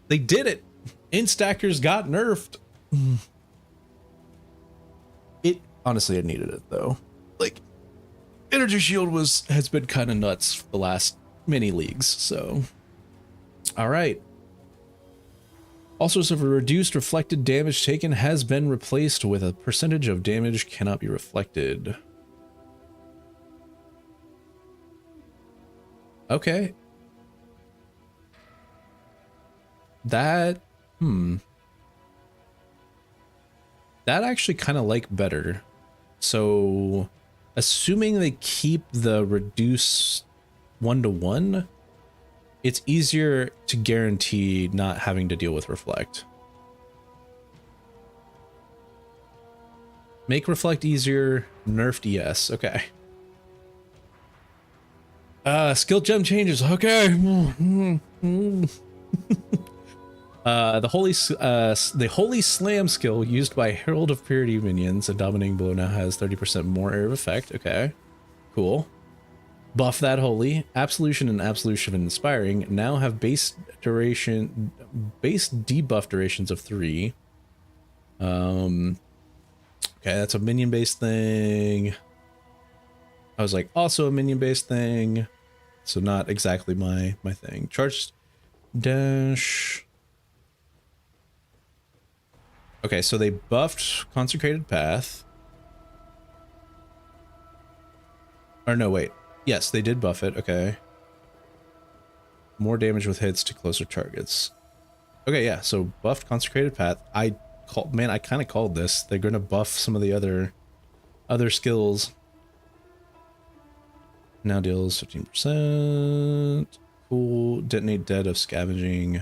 They did it. Instackers got nerfed. Honestly, I needed it though. Like, Energy Shield has been kind of nuts for the last many leagues, so. Alright. Also, so reduced reflected damage taken has been replaced with a percentage of damage cannot be reflected. Okay. That, that actually kind of like better. So, assuming they keep the reduce 1-to-1, it's easier to guarantee not having to deal with reflect. Make reflect easier, nerfed ES. Okay. Skill gem changes. Okay. The Holy Slam skill used by Herald of Purity minions and Dominating Blow now has 30% more area of effect. Okay, cool. Buff that Holy. Absolution and Absolution of Inspiring now have base debuff durations of 3. Okay, that's a minion based thing. I was like, also a minion based thing, so not exactly my thing. Charge dash. Okay, so they buffed Consecrated Path. Or no, wait. Yes, they did buff it. Okay. More damage with hits to closer targets. Okay, yeah, so buffed Consecrated Path. I kind of called this. They're going to buff some of the other skills. Now deals 15%. Cool. Detonate Dead of Scavenging.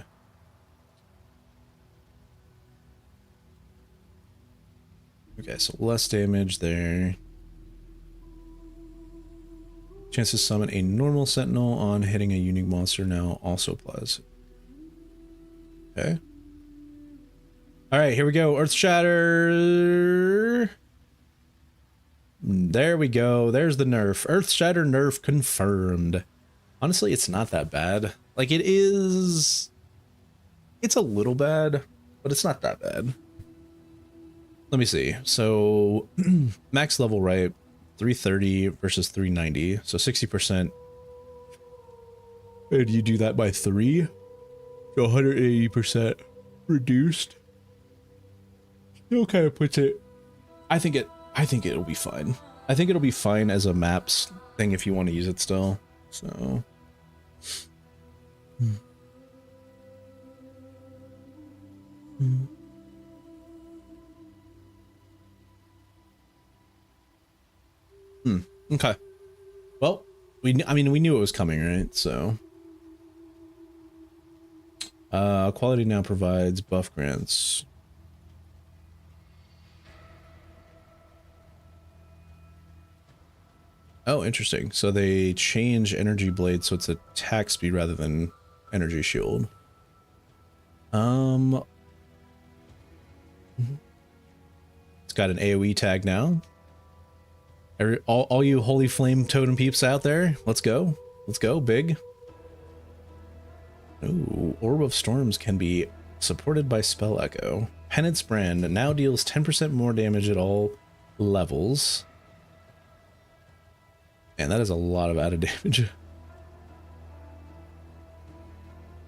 Okay, so less damage there. Chance to summon a normal sentinel on hitting a unique monster now also applies. Okay. Alright, here we go. Earth Shatter. There we go. There's the nerf. Earth Shatter nerf confirmed. Honestly, it's not that bad. Like, it is... It's a little bad, but it's not that bad. Let me see. So max level, right? 330 versus 390. So 60%. And you do that by 3. So 180% reduced. Still kind of puts it. I think it'll be fine. I think it'll be fine as a maps thing if you want to use it still. So okay. Well, I mean we knew it was coming, right? So quality now provides buff grants. Oh, interesting. So they change energy blade so it's attack speed rather than energy shield. It's got an AoE tag now. All you holy flame totem peeps out there, let's go. Let's go, big. Ooh, Orb of Storms can be supported by Spell Echo. Penance Brand now deals 10% more damage at all levels. And that is a lot of added damage.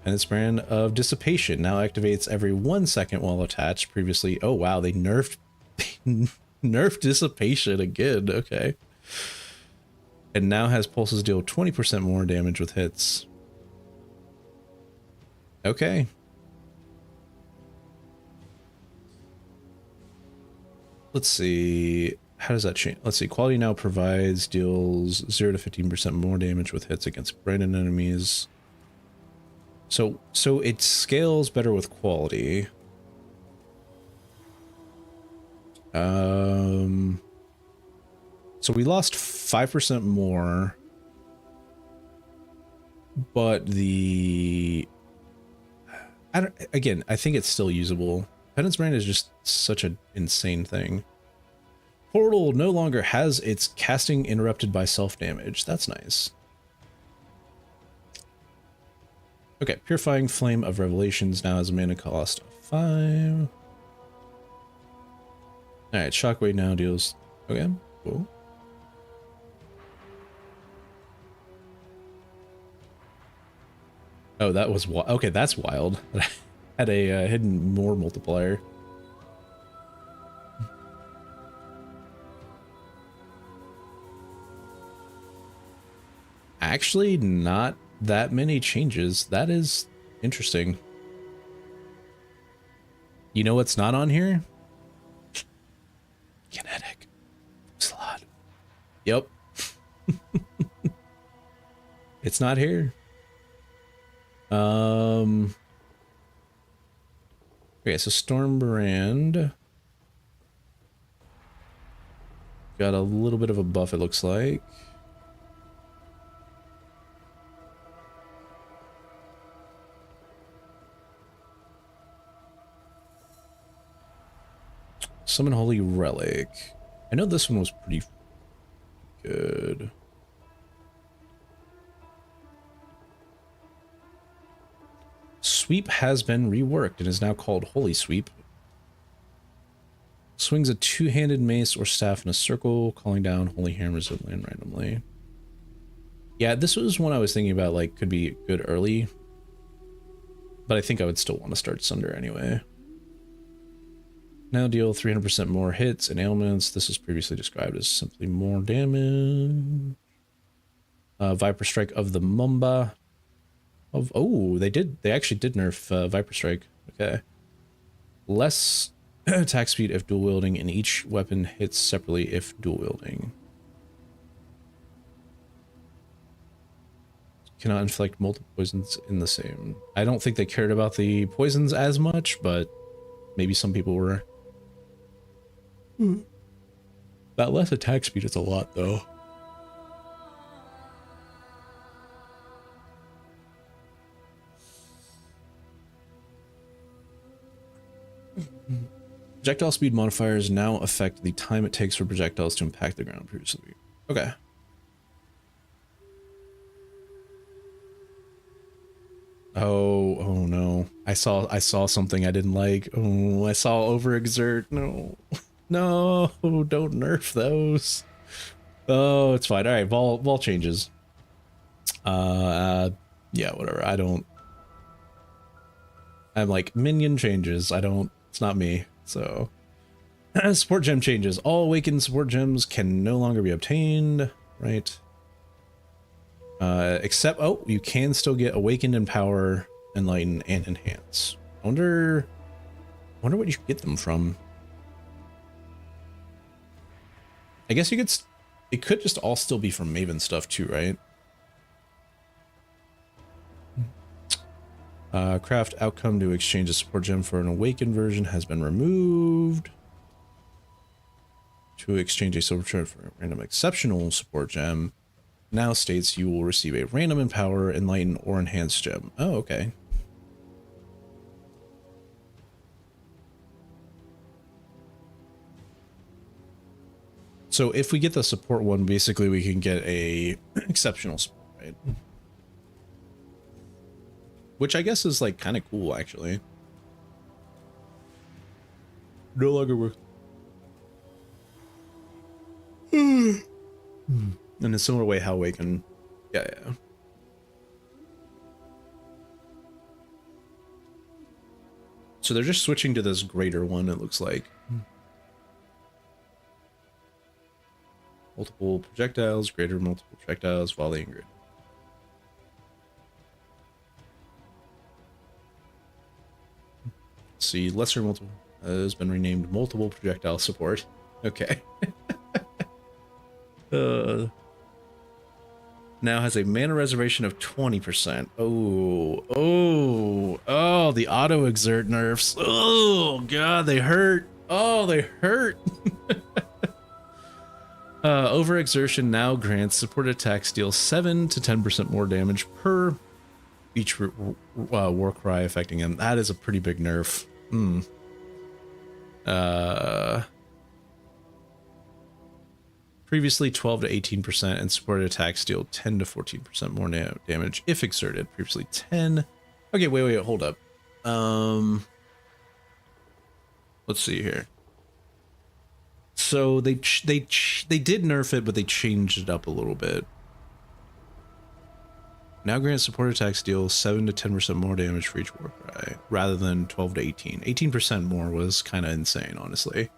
Penance Brand of Dissipation now activates every 1 second while attached. Previously, oh wow, they nerfed Dissipation again. Okay. And now has pulses deal 20% more damage with hits. Okay. Let's see. How does that change? Let's see. Quality now provides deals 0 to 15% more damage with hits against branded enemies. So it scales better with quality. So we lost 5% more, but again, I think it's still usable. Penance Brand is just such an insane thing. Portal no longer has its casting interrupted by self-damage. That's nice. Okay, Purifying Flame of Revelations now has a mana cost of 5. Alright, Shockwave now deals... Okay, cool. Oh, that was wild. Okay, that's wild. Had a hidden more multiplier. Actually, not that many changes. That is interesting. You know what's not on here? Kinetic slot. Yep. It's not here. Okay, so Stormbrand got a little bit of a buff, it looks like. Summon Holy Relic. I know this one was pretty good. Sweep has been reworked and is now called Holy Sweep. Swings a two-handed mace or staff in a circle, calling down holy hammers that land randomly. Yeah, this was one I was thinking about, like, could be good early. But I think I would still want to start Sunder anyway. Now deal 300% more hits and ailments. This was previously described as simply more damage. Viper Strike of the Mumba. Oh, they actually did nerf Viper Strike. Okay. Less attack speed if dual wielding, and each weapon hits separately if dual wielding. Cannot inflict multiple poisons in the same. I don't think they cared about the poisons as much, but maybe some people were. That less attack speed is a lot, though. Projectile speed modifiers now affect the time it takes for projectiles to impact the ground previously. Okay. Oh no. I saw something I didn't like. Oh, I saw overexert. No. No, don't nerf those. Oh, it's fine. All right, vol changes. Yeah, whatever. I'm like minion changes. It's not me. So support gem changes. All awakened support gems can no longer be obtained, right? Except, oh, you can still get awakened, empower, enlighten, and enhance. Wonder what you get them from. I guess it could just all still be from Maven stuff too, right? Craft outcome to exchange a support gem for an awakened version has been removed. To exchange a silver gem for a random exceptional support gem now states you will receive a random empower, enlighten, or enhance gem. Oh, okay. So if we get the support one, basically we can get a exceptional support, right? Which I guess is like kind of cool, actually. No longer works. In a similar way, how Awaken. Yeah. So they're just switching to this greater one, it looks like. Multiple projectiles, greater multiple projectiles, volley, and grid. See, lesser multiple has been renamed multiple projectile support. Okay. Now has a mana reservation of 20%. Oh, the auto exert nerfs. Oh god, they hurt. Oh, they hurt. Overexertion now grants support attacks deal 7 to 10% more damage per each war cry affecting him. That is a pretty big nerf. Previously 12 to 18% and supported attacks deal 10 to 14% more damage if exerted. Previously 10. Okay, wait, hold up. Let's see here. So they did nerf it, but they changed it up a little bit. Now grant support attacks deal 7 to 10% more damage for each war cry, rather than 12 to 18. 18% more was kind of insane, honestly.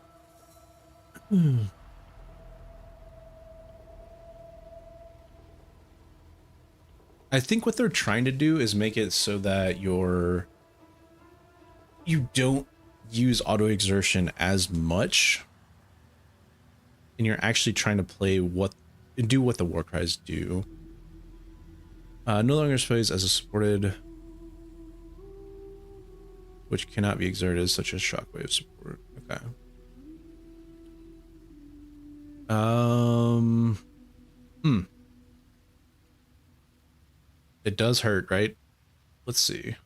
I think what they're trying to do is make it so that you don't use auto exertion as much, and you're actually trying to do what the war cries do. No longer plays as a supported, which cannot be exerted, such as shockwave support. Okay. It does hurt, right? Let's see.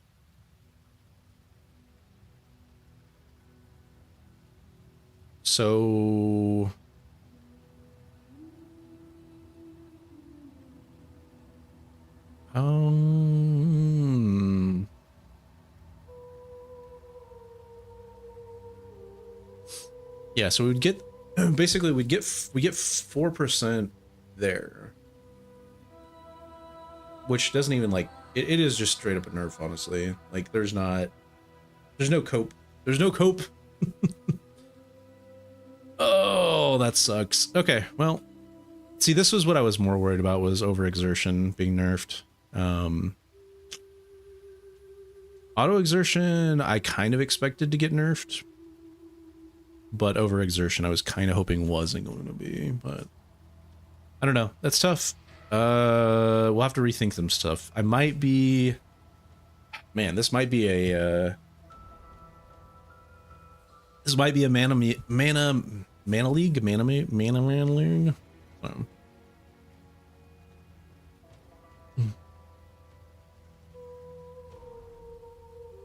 So yeah, so we'd get basically we get 4% there, which doesn't even like it is just straight up a nerf, honestly. Like there's no cope. There's no cope. Oh, that sucks. Okay, well, see, this was what I was more worried about, was overexertion being nerfed. Auto exertion I kind of expected to get nerfed, but overexertion I was kind of hoping wasn't going to be. But I don't know, that's tough. We'll have to rethink some stuff. I might be, man, this might be a mana league.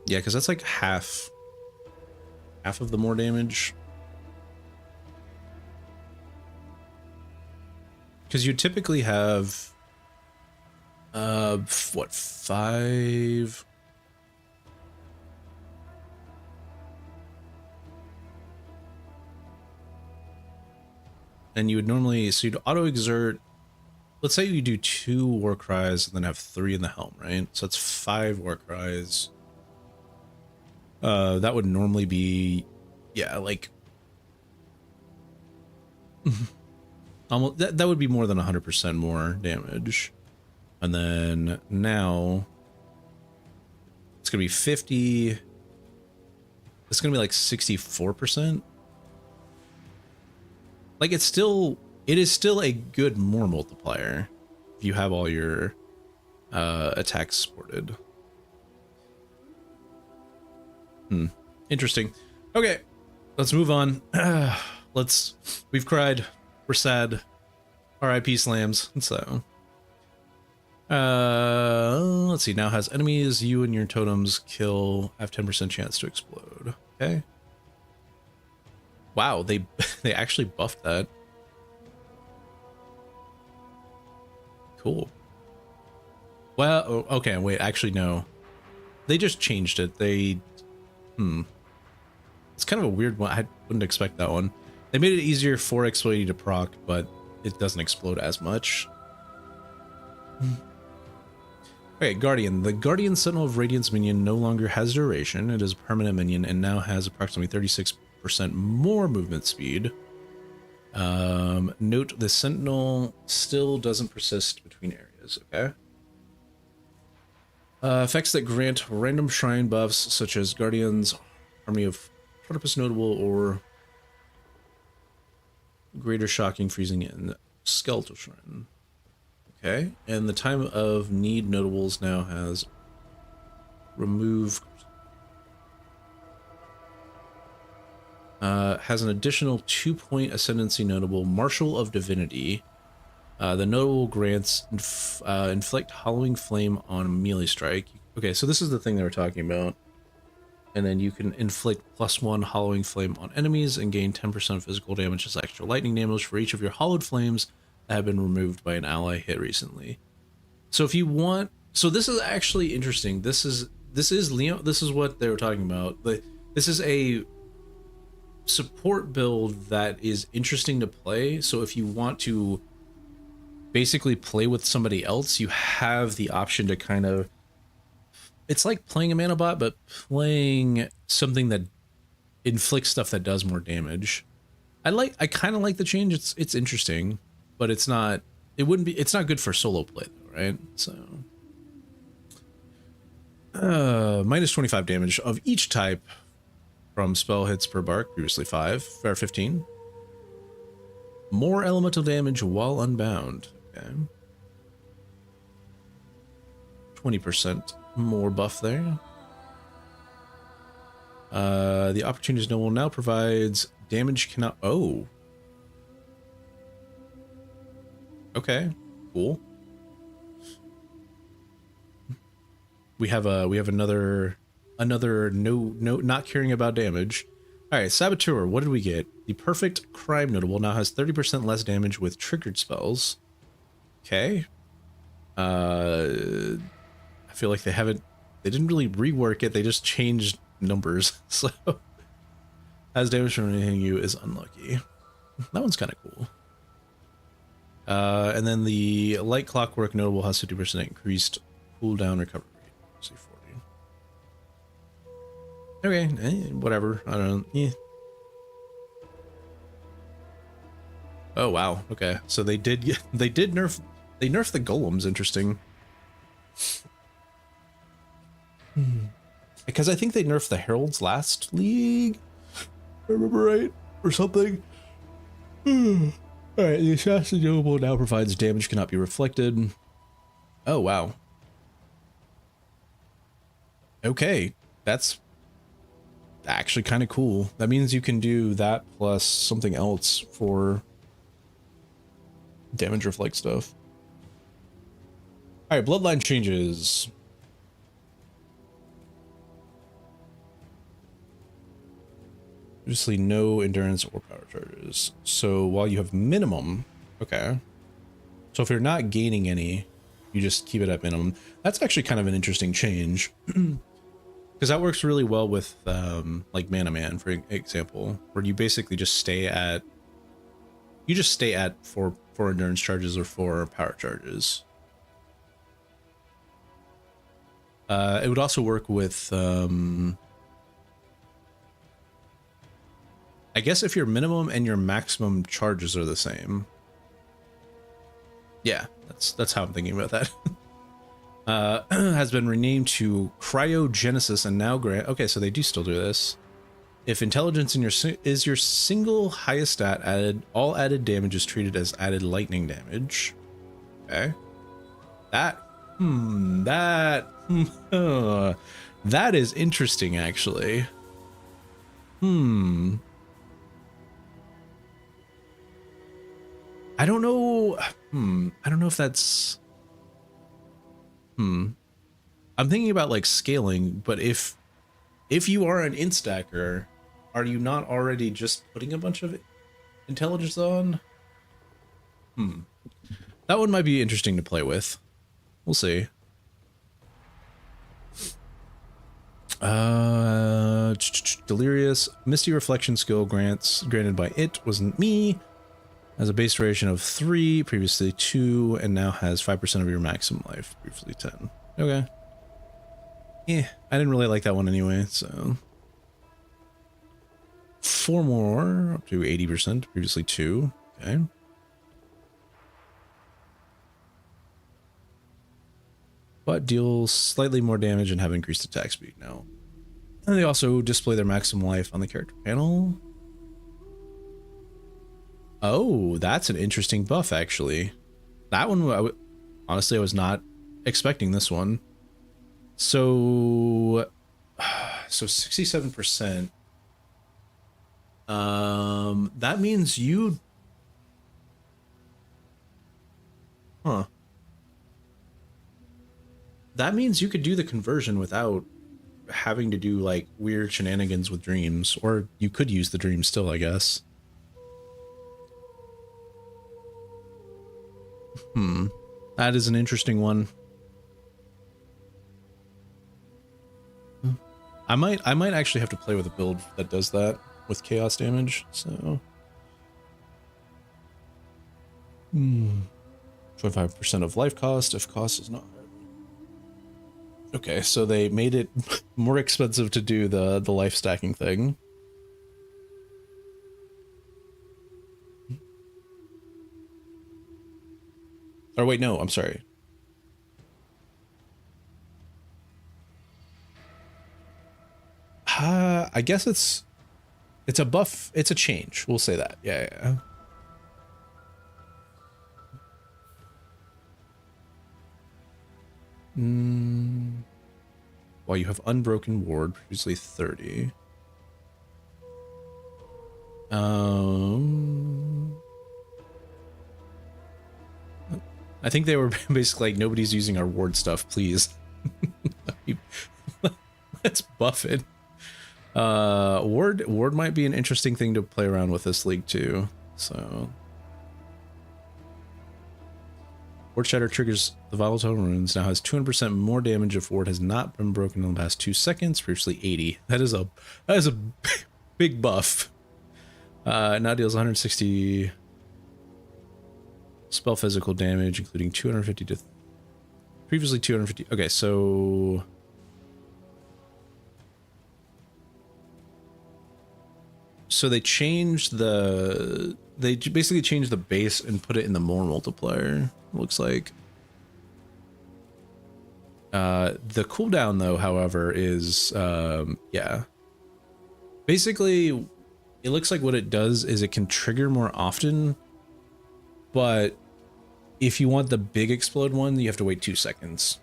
Yeah, because that's like half of the more damage. Because you typically have what, 5? and you would normally, so you'd auto exert. Let's say you do 2 war cries and then have 3 in the helm, right? So that's 5 war cries. That would normally be, yeah, like almost that would be more than 100% more damage. And then now it's gonna be 50. It's gonna be like 64%. Like it is still a good more multiplier if you have all your attacks supported. Interesting. Okay, let's move on. We've cried, we're sad. RIP slams. So let's see, now has enemies you and your totems kill have 10% chance to explode. Okay. Wow, they actually buffed that. Cool. Well, okay, wait, actually no. They just changed it. It's kind of a weird one. I wouldn't expect that one. They made it easier for exploding to proc, but it doesn't explode as much. Okay, Guardian. The Guardian Sentinel of Radiance minion no longer has duration. It is a permanent minion and now has approximately 36% more movement speed. Note the Sentinel still doesn't persist between areas, okay? Effects that grant random shrine buffs, such as Guardian's Army of Protopus Notable or Greater Shocking, Freezing, and Skeletal Shrine. Okay, and the Time of Need Notables now has removed. Has an additional 2-point Ascendancy Notable, Marshal of Divinity. The notable grants inflict Hollowing Flame on melee strike. Okay, so this is the thing they were talking about. And then you can inflict +1 Hollowing Flame on enemies and gain 10% physical damage as extra lightning damage for each of your hollowed flames that have been removed by an ally hit recently. So if you want, so this is actually interesting. This is Leo. This is what they were talking about. This is a support build that is interesting to play. So if you want to basically play with somebody else, you have the option to kind of, it's like playing a mana bot, but playing something that inflicts stuff that does more damage. I kind of like the change. It's interesting, but it's not good for solo play though, right? So minus 25 damage of each type from spell hits per bark, previously 5, or 15. More elemental damage while unbound. Okay. 20% more buff there. The Opportunist Noble now provides damage cannot. Oh. Okay. Cool. We have another no not caring about damage. All right, Saboteur. What did we get? The Perfect Crime Notable now has 30% less damage with triggered spells. Okay. I feel like they didn't really rework it. They just changed numbers. So has damage from anything you is unlucky. That one's kind of cool. And then the Light Clockwork Notable has 50% increased cooldown recovery rate. See 40. Okay, whatever. I don't know. Oh wow. Okay, so they nerf the golems. Interesting. Because I think they nerfed the heralds last league. If I remember right, or something. All right, the assassin noble now provides damage cannot be reflected. Oh wow. Okay, that's actually kind of cool. That means you can do that plus something else for damage reflect stuff. All right, bloodline changes. Obviously no endurance or power charges. So while you have minimum, okay. So if you're not gaining any, you just keep it at minimum. That's actually kind of an interesting change. Because that works really well with like Manaman, for example, where you basically just stay at You just stay at four endurance charges or 4 power charges. It would also work with, I guess if your minimum and your maximum charges are the same. Yeah, that's how I'm thinking about that. Has been renamed to Cryogenesis and now grant. Okay, so they do still do this. If intelligence in is your single highest stat, all added damage is treated as added lightning damage. Okay. That is interesting, actually. I don't know. I don't know if that's. I'm thinking about like scaling, but if you are an instacker, are you not already just putting a bunch of intelligence on? That one might be interesting to play with. We'll see. Delirious Misty Reflection skill granted by it wasn't me. Has a base duration of 3, previously 2, and now has 5% of your maximum life, previously 10. Okay. Yeah, I didn't really like that one anyway, so. 4 more, up to 80%, previously 2. Okay. But deals slightly more damage and have increased attack speed now. And they also display their maximum life on the character panel. Oh, that's an interesting buff, actually. That one, honestly, I was not expecting this one. So 67%. That means you... Huh. That means you could do the conversion without having to do, like, weird shenanigans with dreams. Or you could use the dream still, I guess. That is an interesting one. I might actually have to play with a build that does that with chaos damage, so 25% of life cost if cost is not. Okay, so they made it more expensive to do the life stacking thing. Or wait, no, I'm sorry. I guess it's a buff. It's a change. We'll say that. Yeah. While you have Unbroken Ward, previously 30. I think they were basically like, nobody's using our ward stuff, please. Let's buff it. Ward might be an interesting thing to play around with this league too. So Ward Shatter triggers the volatile runes, now has 200% more damage if ward has not been broken in the past 2 seconds, previously 80. That is a big buff. Now deals 160 spell physical damage, including 250 to previously 250. Okay, so they changed they basically changed the base and put it in the more multiplier, looks like. The cooldown though, however, is yeah. Basically, it looks like what it does is it can trigger more often, but if you want the big explode one, you have to wait 2 seconds.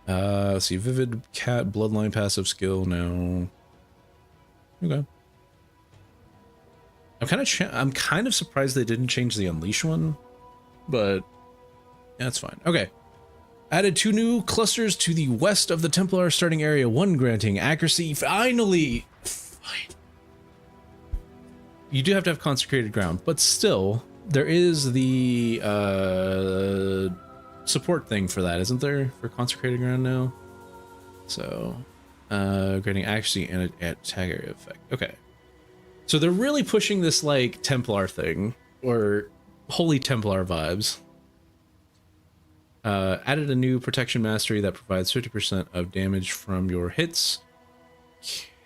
Let's see, Vivid Cat Bloodline passive skill now. Okay. I'm kind of surprised they didn't change the Unleash one, but yeah, that's fine. Okay. Added 2 new clusters to the west of the Templar starting area, 1 granting accuracy. Finally! Fine. You do have to have consecrated ground, but still, there is the support thing for that, isn't there? For consecrated ground now. So Granting accuracy and attack area effect. Okay. So they're really pushing this like Templar thing, or Holy Templar vibes. Added a new protection mastery that provides 50% of damage from your hits.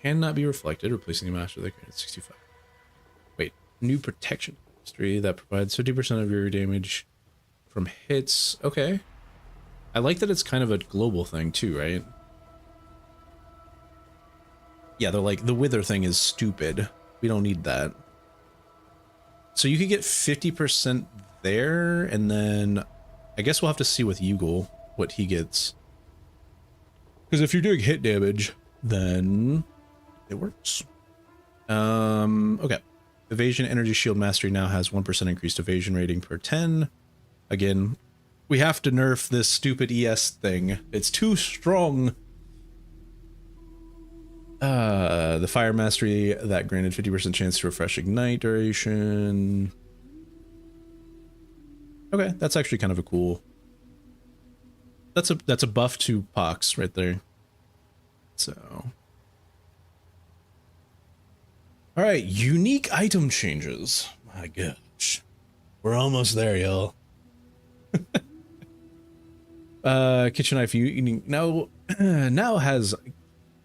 Cannot be reflected, replacing the master that granted 65. Wait, new protection mastery that provides 50% of your damage from hits. Okay. I like that it's kind of a global thing too, right? Yeah, they're like, the wither thing is stupid. We don't need that. So you could get 50% there, and then I guess we'll have to see with Yugal what he gets. Because if you're doing hit damage, then it works. Okay. Evasion Energy Shield Mastery now has 1% increased evasion rating per 10. Again, we have to nerf this stupid ES thing. It's too strong. The Fire Mastery that granted 50% chance to refresh Ignite duration. Okay, that's actually kind of a cool. That's a buff to Pox right there. So. All right, unique item changes. My gosh, we're almost there, y'all. Kitchen knife now has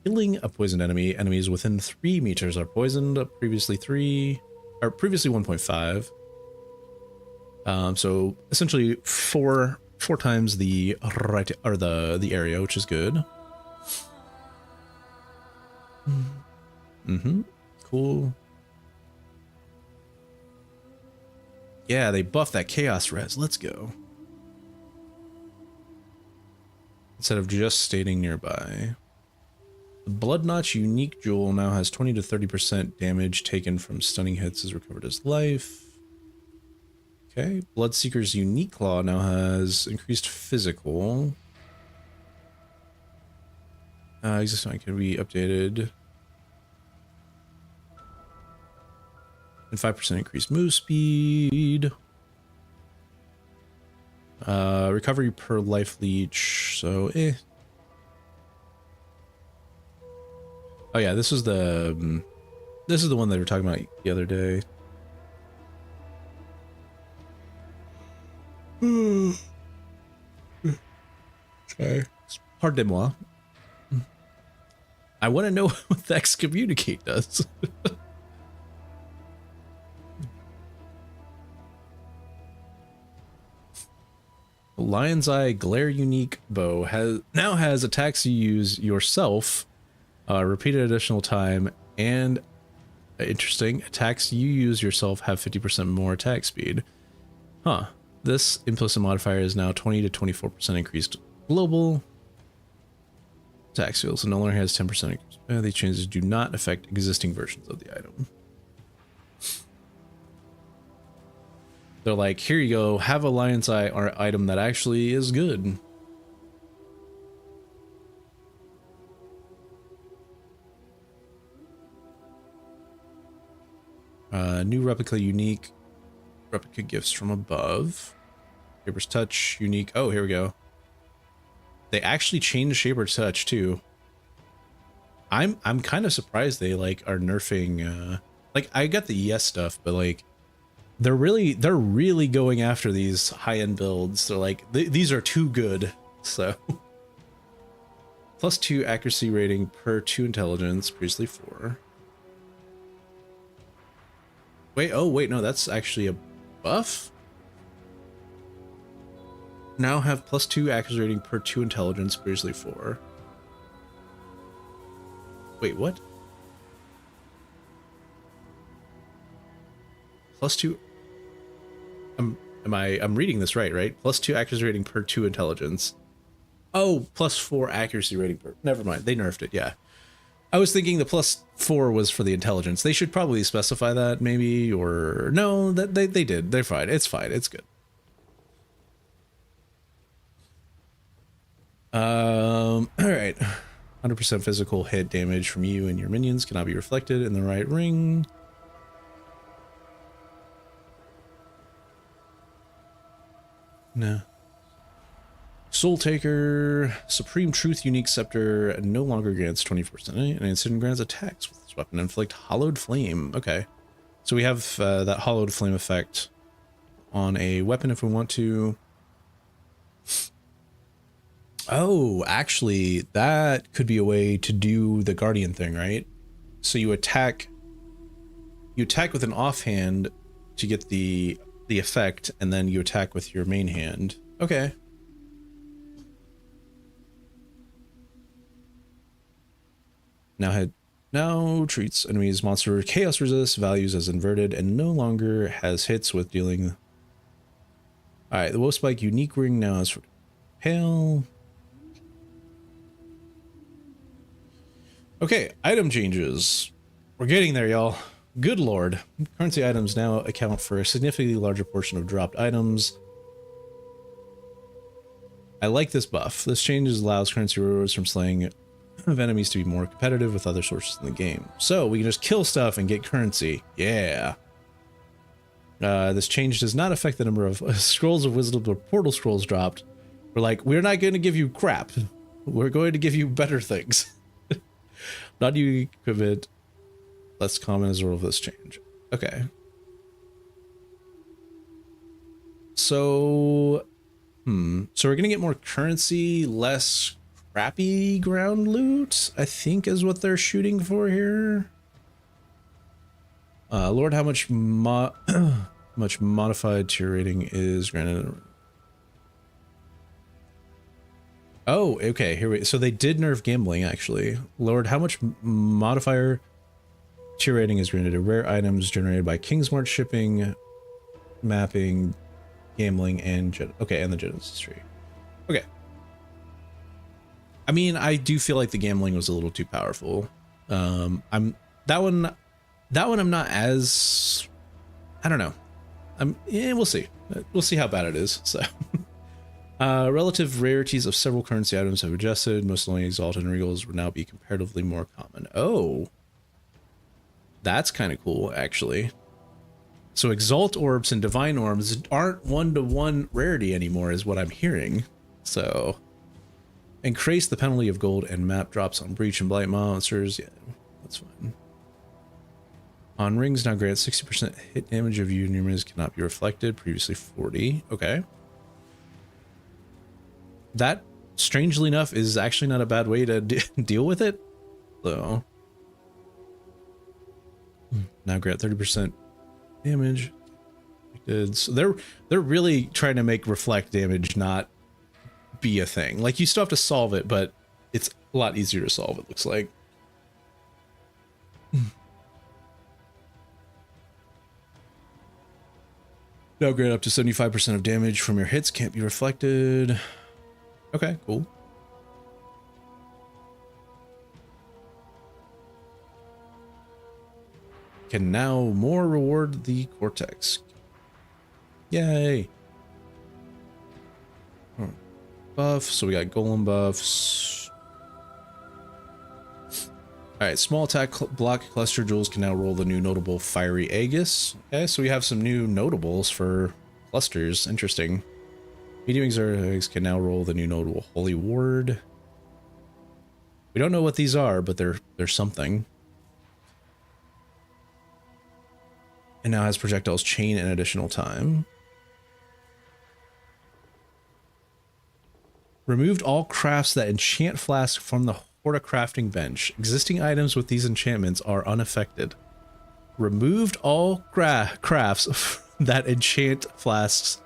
killing a poisoned enemy. Enemies within 3 meters are poisoned. Previously 1.5. So essentially four times the right or the area, which is good. Cool. Yeah, they buffed that chaos res. Let's go. Instead of just stating nearby. The Blood Notch unique jewel now has 20 to 30% damage taken from stunning hits is recovered as life. Okay. Bloodseeker's unique claw now has increased physical. Existing can be updated. And 5% increased move speed. Recovery per life leech, so Oh yeah, this is the one they were talking about the other day. Okay. Pardon-moi. I want to know what the excommunicate does. Lion's Eye Glare unique bow now has attacks you use yourself repeated additional time, and interesting, attacks you use yourself have 50% more attack speed. Huh. This implicit modifier is now 20 to 24% increased global attack skill, so no longer has 10% increase. These changes do not affect existing versions of the item. They're like, here you go, have a Lion's Eye item that actually is good. New replica unique. Replica gifts from above. Shaper's Touch unique. Oh, here we go. They actually changed Shaper's Touch too. I'm kind of surprised they like are nerfing like I got the ES stuff, but like they're really going after these high-end builds. They're like these are too good. So +2 accuracy rating per 2 intelligence, previously 4. Wait, oh wait, no, that's actually a buff? Now have +2 accuracy rating per 2 intelligence, previously 4. Wait, what? +2. I'm reading this right? +2 accuracy rating per 2 intelligence. Oh, +4 accuracy rating per. Never mind, they nerfed it. Yeah, I was thinking the +4 was for the intelligence. They should probably specify that, maybe, or no, that they did. They're fine. It's fine. It's good. All right. 100% physical hit damage from you and your minions cannot be reflected in the right ring. No. Soul Taker, Supreme Truth Unique Scepter no longer grants 24%, and instead grants attacks with this weapon. Inflict Hollowed Flame. Okay. So we have that Hollowed Flame effect on a weapon if we want to. Oh, actually, that could be a way to do the Guardian thing, right? So you attack with an offhand to get the effect, and then you attack with your main hand. Okay. Now treats enemies monster chaos resist values as inverted and no longer has hits with dealing. Alright, the Wolf Spike unique ring now is for Hail. Okay, item changes. We're getting there, y'all. Good lord. Currency items now account for a significantly larger portion of dropped items. I like this buff. This change allows currency rewards from slaying of enemies to be more competitive with other sources in the game. So we can just kill stuff and get currency. Yeah. This change does not affect the number of scrolls of wisdom or portal scrolls dropped. We're not going to give you crap. We're going to give you better things. Not unique equipment. Less common as a result of this change. Okay. So, so we're going to get more currency, less crappy ground loot, I think is what they're shooting for here. Lord, how much much modified tier rating is granted? Oh, okay, here we so they did nerf gambling actually. Lord, how much modifier tier rating is granted to rare items generated by Kingsmart shipping, mapping, gambling, and and the Genesis tree. Okay. I mean, I do feel like the gambling was a little too powerful. That one I'm not as, I don't know. We'll see. We'll see how bad it is. So, relative rarities of several currency items have adjusted. Most only Exalted and Regals will now be comparatively more common. Oh, that's kind of cool, actually. So Exalt Orbs and Divine Orbs aren't one-to-one rarity anymore, is what I'm hearing. So, increase the penalty of gold and map drops on Breach and Blight monsters. Yeah, that's fine. On rings now grant 60% hit damage of you and your enemies cannot be reflected. Previously 40. Okay. That, strangely enough, is actually not a bad way to deal with it. So, now grant 30% damage. So they're really trying to make reflect damage not be a thing. Like, you still have to solve it, but it's a lot easier to solve, it looks like. Now grant up to 75% of damage from your hits can't be reflected. Okay, cool. Can now more reward the Cortex. Yay. Buff, so we got golem buffs. Alright, small attack block cluster jewels can now roll the new notable Fiery Aegis. Okay, so we have some new notables for clusters. Interesting. Medium exotics can now roll the new notable Holy Ward. We don't know what these are, but they're something. And now has projectiles chain an additional time. Removed all crafts that enchant flask from the Horta crafting bench. Existing items with these enchantments are unaffected. Removed all crafts that enchant flasks.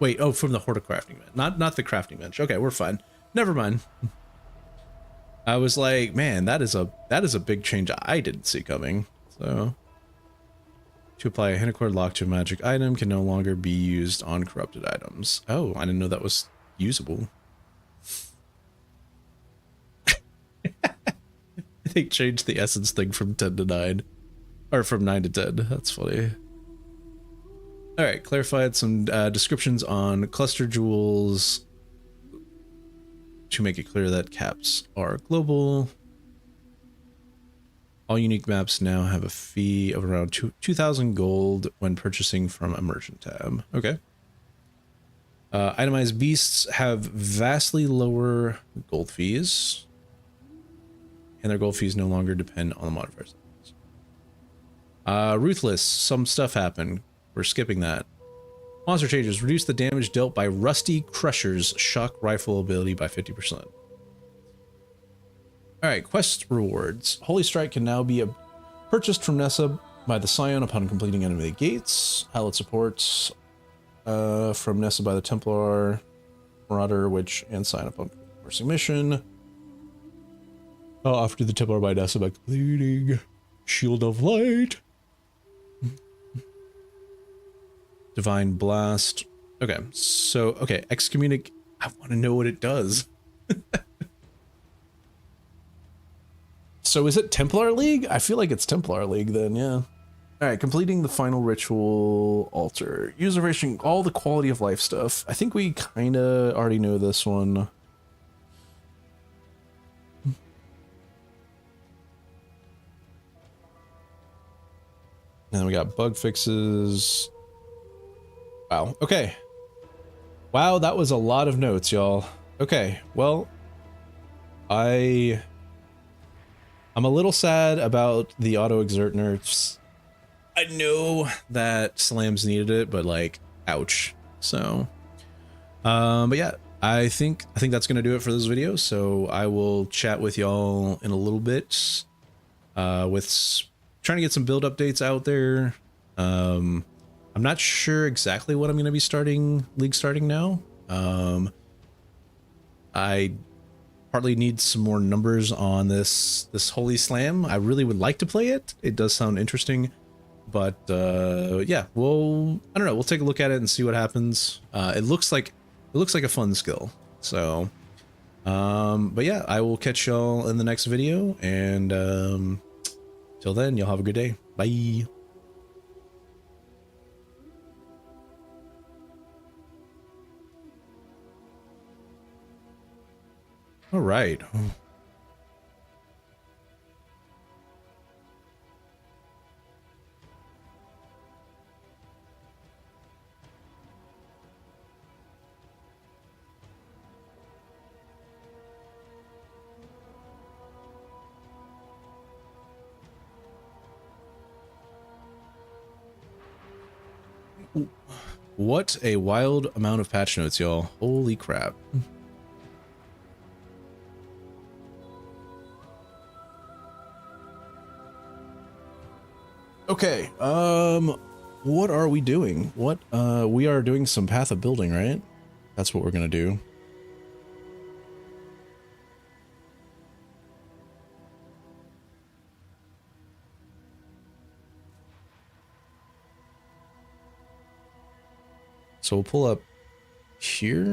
Wait, oh, from the Horta crafting bench, not the crafting bench. Okay, we're fine. Never mind. I was like, man, that is a big change I didn't see coming. So, to apply a hint accord lock to a magic item can no longer be used on corrupted items. Oh, I didn't know that was usable. They changed the essence thing from 10 to 9. Or from 9 to 10. That's funny. Alright, clarified some descriptions on cluster jewels to make it clear that caps are global. All unique maps now have a fee of around 2,000 gold when purchasing from a merchant tab. Okay. Itemized beasts have vastly lower gold fees, and their gold fees no longer depend on the modifiers. Ruthless, some stuff happened. We're skipping that. Monster changes reduce the damage dealt by Rusty Crusher's shock rifle ability by 50%. Alright, quest rewards. Holy Strike can now be purchased from Nessa by the Scion upon completing enemy gates. Hallowed supports from Nessa by the Templar, Marauder, Witch, and Scion upon completing mission. Offered to the Templar by Nessa by completing Shield of Light. Divine Blast. Okay, so, okay, Excommunic. I want to know what it does. So is it Templar League? I feel like it's Templar League then, yeah. Alright, completing the final ritual altar. Usurpation, all the quality of life stuff. I think we kind of already know this one. And then we got bug fixes. Wow, okay. Wow, that was a lot of notes, y'all. Okay, well, I'm a little sad about the auto exert nerfs. I know that slams needed it, but like, ouch. So, but yeah, I think that's gonna do it for this video. So I will chat with y'all in a little bit, with trying to get some build updates out there. I'm not sure exactly what I'm gonna be starting now. I partly need some more numbers on this Holy Slam. I really would like to play it. It does sound interesting, but yeah, I don't know. We'll take a look at it and see what happens. It looks like a fun skill. So, but yeah, I will catch y'all in the next video, and till then, y'all have a good day. Bye. All right. What a wild amount of patch notes, y'all. Holy crap. Okay, what are we doing? We are doing some Path of Building, right? That's what we're gonna do. So we'll pull up here.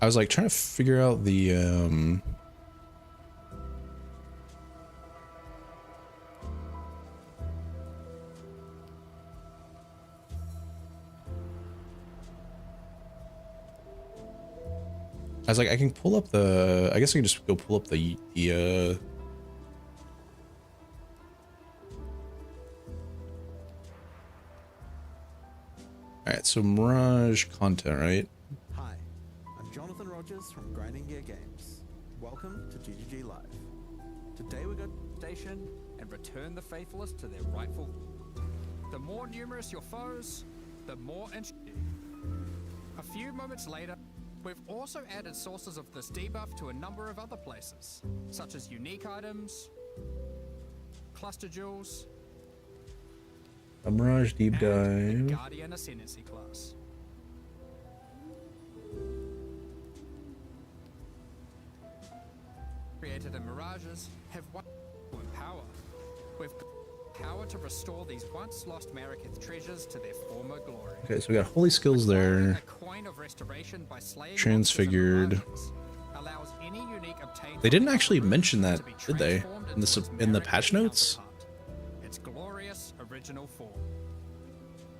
I was like trying to figure out the I was like, I can pull up the, I guess I can just go pull up the all right, so Mirage content, right? Hi, I'm Jonathan Rogers from Grinding Gear Games. Welcome to GGG Live. Today we're going to station and return the faithless to their rightful. The more numerous your foes, the more interesting. A few moments later, we've also added sources of this debuff to a number of other places, such as unique items, cluster jewels, A Mirage deep and the dive. Guardian Ascendancy class. Created in Mirages have one to empower. We've got power to restore these once lost Mariketh treasures to their former glory. Okay, so we got holy skills there. A coin of restoration by slaying Transfigured. monsters and Mirages allows any unique obtained They didn't from actually the mention that, to be did they? transformed In the into its in the Mariketh patch notes? counterpart, its glorious original form.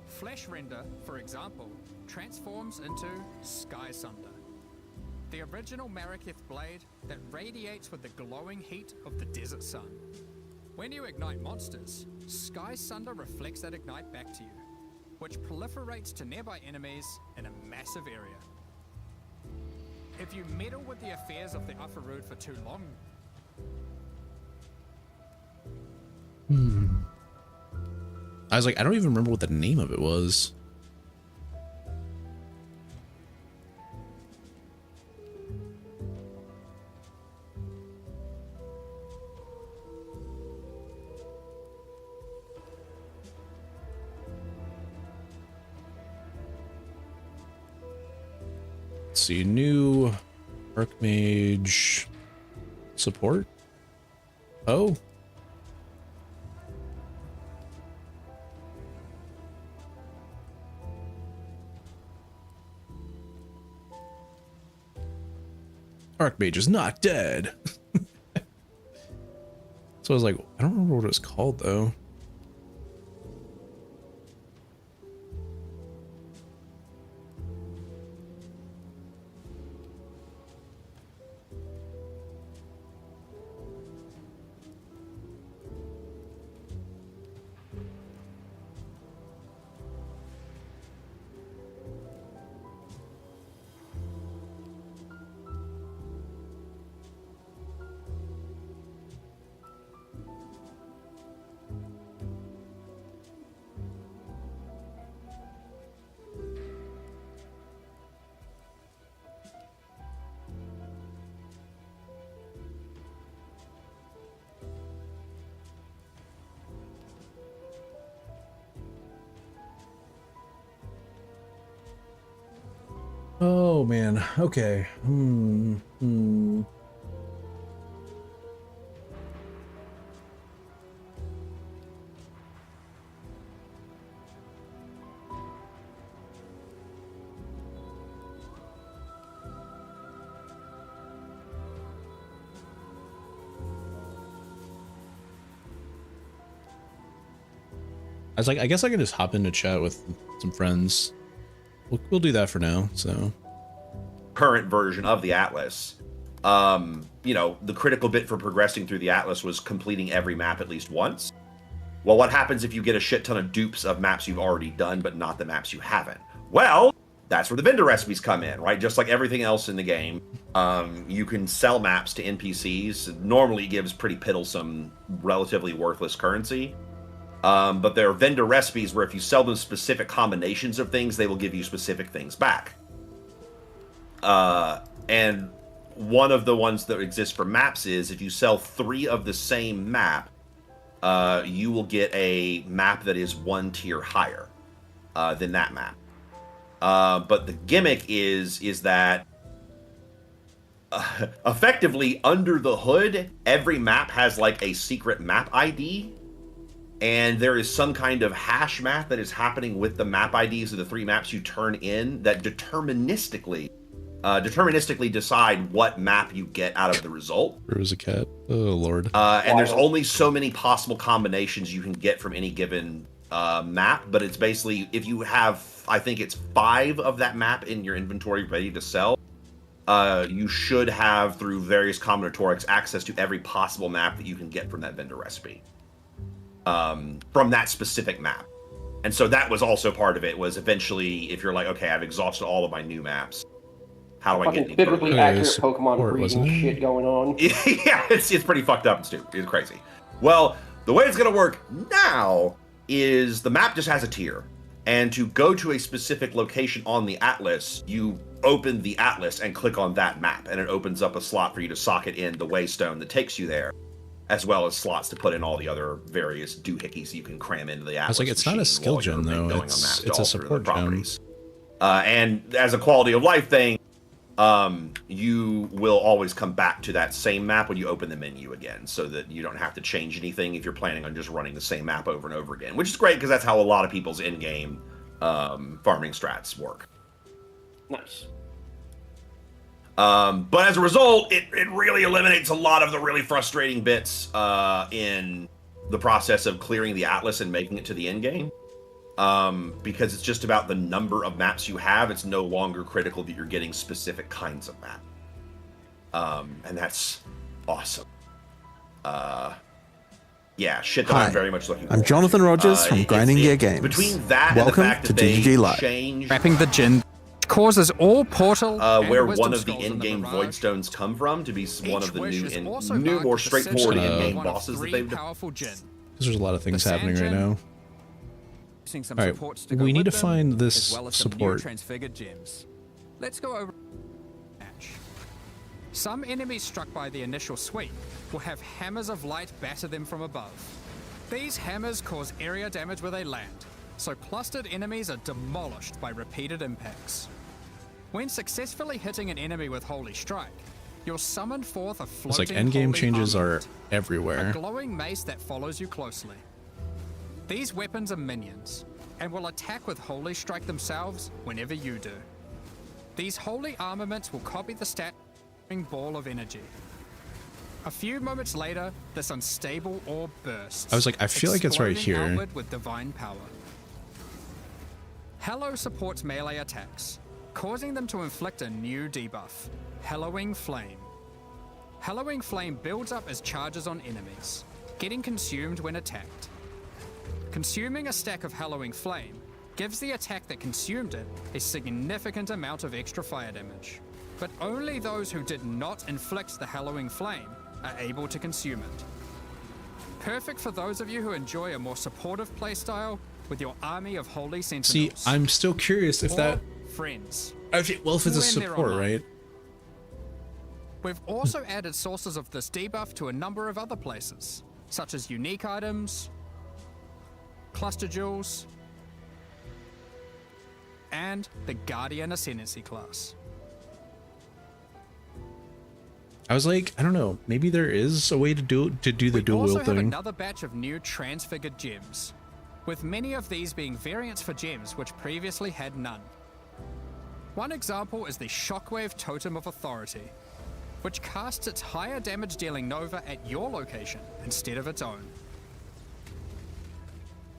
Flesh Render, for example, transforms into Sky Sunder, the original Mariketh blade that radiates with the glowing heat of the desert sun. When you ignite monsters, Sky Sunder reflects that ignite back to you, which proliferates to nearby enemies in a massive area. If you meddle with the affairs of the Upper Road for too long, I was like, I don't even remember what the name of it was. Let's see, new Archmage support. Oh. Archmage is not dead. So I was like, I don't remember what it was called though. Oh man, okay. I was like, I guess I can just hop into chat with some friends. We'll do that for now, so. Current version of the Atlas, you know, the critical bit for progressing through the Atlas was completing every map at least once. Well, what happens if you get a shit ton of dupes of maps you've already done, but not the maps you haven't? Well, that's where the vendor recipes come in, right? Just like everything else in the game, you can sell maps to NPCs. It normally gives pretty piddlesome, relatively worthless currency. But there are vendor recipes where if you sell them specific combinations of things, they will give you specific things back. And one of the ones that exist for maps is if you sell 3 of the same map, you will get a map that is 1 tier higher than that map. But the gimmick is that effectively under the hood, every map has like a secret map ID. And there is some kind of hash math that is happening with the map IDs of the 3 maps you turn in that deterministically decide what map you get out of the result. There was a cat. Oh, Lord. And there's only so many possible combinations you can get from any given map, but it's basically, if you have, I think it's 5 of that map in your inventory ready to sell, you should have, through various combinatorics, access to every possible map that you can get from that vendor recipe. From that specific map. And so that was also part of it, was eventually, if you're like, okay, I've exhausted all of my new maps, how do I get any biblically further? accurate Pokemon breeding shit going on. Yeah, it's pretty fucked up and stupid. It's crazy. Well, the way it's going to work now is the map just has a tier. And to go to a specific location on the Atlas, you open the Atlas and click on that map, and it opens up a slot for you to socket in the waystone that takes you there, as well as slots to put in all the other various doohickeys you can cram into the Atlas. I was like, it's not a skill gem though. It's a support gem. And as a quality of life thing, you will always come back to that same map when you open the menu again, so that you don't have to change anything if you're planning on just running the same map over and over again, which is great because that's how a lot of people's in-game farming strats work. Nice. But as a result, it really eliminates a lot of the really frustrating bits in the process of clearing the Atlas and making it to the end game. Because it's just about the number of maps you have. It's no longer critical that you're getting specific kinds of map. And that's awesome. yeah, shit that Hi, I'm very much looking I'm forward Jonathan to. Rogers from Grinding Gear Games. Between that Welcome and the fact to that they GGG Live. changed Wrapping the gin causes all portal and where wisdom one of the scrolls in in-game Mirage. void stones come from to be one Each of the wish new, is and also new marked more with the straightforward signature of in-game one of bosses that 3 they've powerful gin. Because there's a lot of things The happening right Sand now. Using some All right, supports to go we need with to them, find this as well as some new support. transfigured gems. Let's go over match. Some enemies struck by the initial sweep will have hammers of light batter them from above. These hammers cause area damage where they land, so clustered enemies are demolished by repeated impacts. When successfully hitting an enemy with Holy Strike, you'll summon forth a It's floating like endgame holy changes are armament, a everywhere. glowing mace that follows you closely. These weapons are minions, and will attack with Holy Strike themselves whenever you do. These holy armaments will copy the stat ball of energy. A few moments later, this unstable orb bursts. I was like, I feel like it's right exploding here. outward with divine power. Hello supports melee attacks, causing them to inflict a new debuff, Hallowing Flame. Hallowing Flame builds up as charges on enemies, getting consumed when attacked. Consuming a stack of Hallowing Flame gives the attack that consumed it a significant amount of extra fire damage, but only those who did not inflict the Hallowing Flame are able to consume it. Perfect for those of you who enjoy a more supportive playstyle with your army of holy sentinels. See, I'm still curious if or that. friends. Well, if it's a when they're support, online. right? We've also added sources of this debuff to a number of other places, such as unique items, cluster jewels, and the Guardian Ascendancy class. I was like, I don't know, maybe there is a way to do the dual We also wield have thing. another batch of new transfigured gems, with many of these being variants for gems which previously had none. One example is the Shockwave Totem of Authority, which casts its higher damage dealing Nova at your location instead of its own.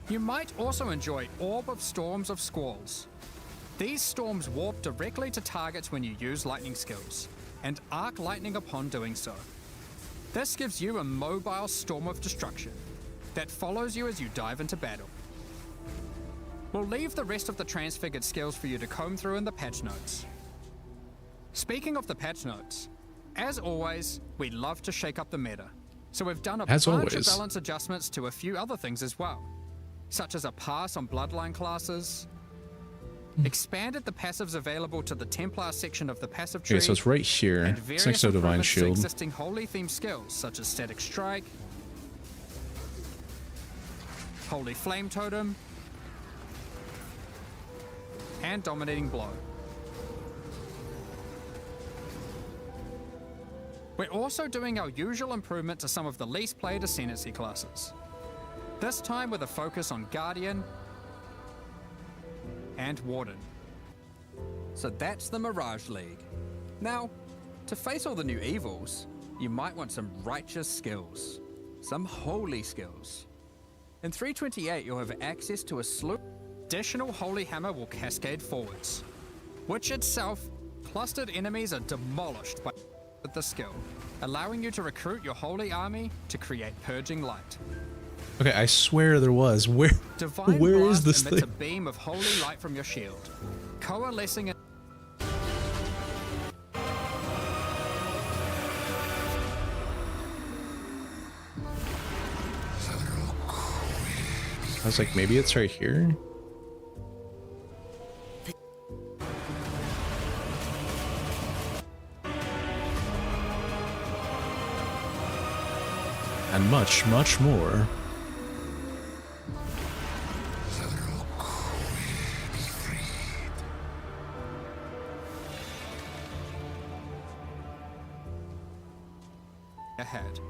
You might also enjoy Orb of Storms of Squalls. These storms warp directly to targets when you use lightning skills, and arc lightning upon doing so. This gives you a mobile storm of destruction that follows you as you dive into battle. We'll leave the rest of the transfigured skills for you to comb through in the patch notes. Speaking of the patch notes, as always, we love to shake up the meta, so we've done a bunch of balance adjustments to a few other things as well, such as a pass on bloodline classes, expanded the passives available to the Templar section of the passive tree. Okay, so it's right here. And It's various next to Divine improvements to Shield. existing holy themed skills such as Static Strike, Holy Flame Totem, and Dominating Blow. We're also doing our usual improvement to some of the least played Ascendancy classes. This time with a focus on Guardian and Warden. So that's the Mirage League. Now, to face all the new evils, you might want some righteous skills. Some holy skills. In 328, you'll have access to a slew. Additional Holy Hammer will cascade forwards, which itself, clustered enemies are demolished by the skill, allowing you to recruit your holy army to create Purging Light. Okay, I swear there was. Where Divine where Blast is this emits thing? a beam of holy light from your shield, coalescing in I was like, maybe it's right here. And much, much more. ahead,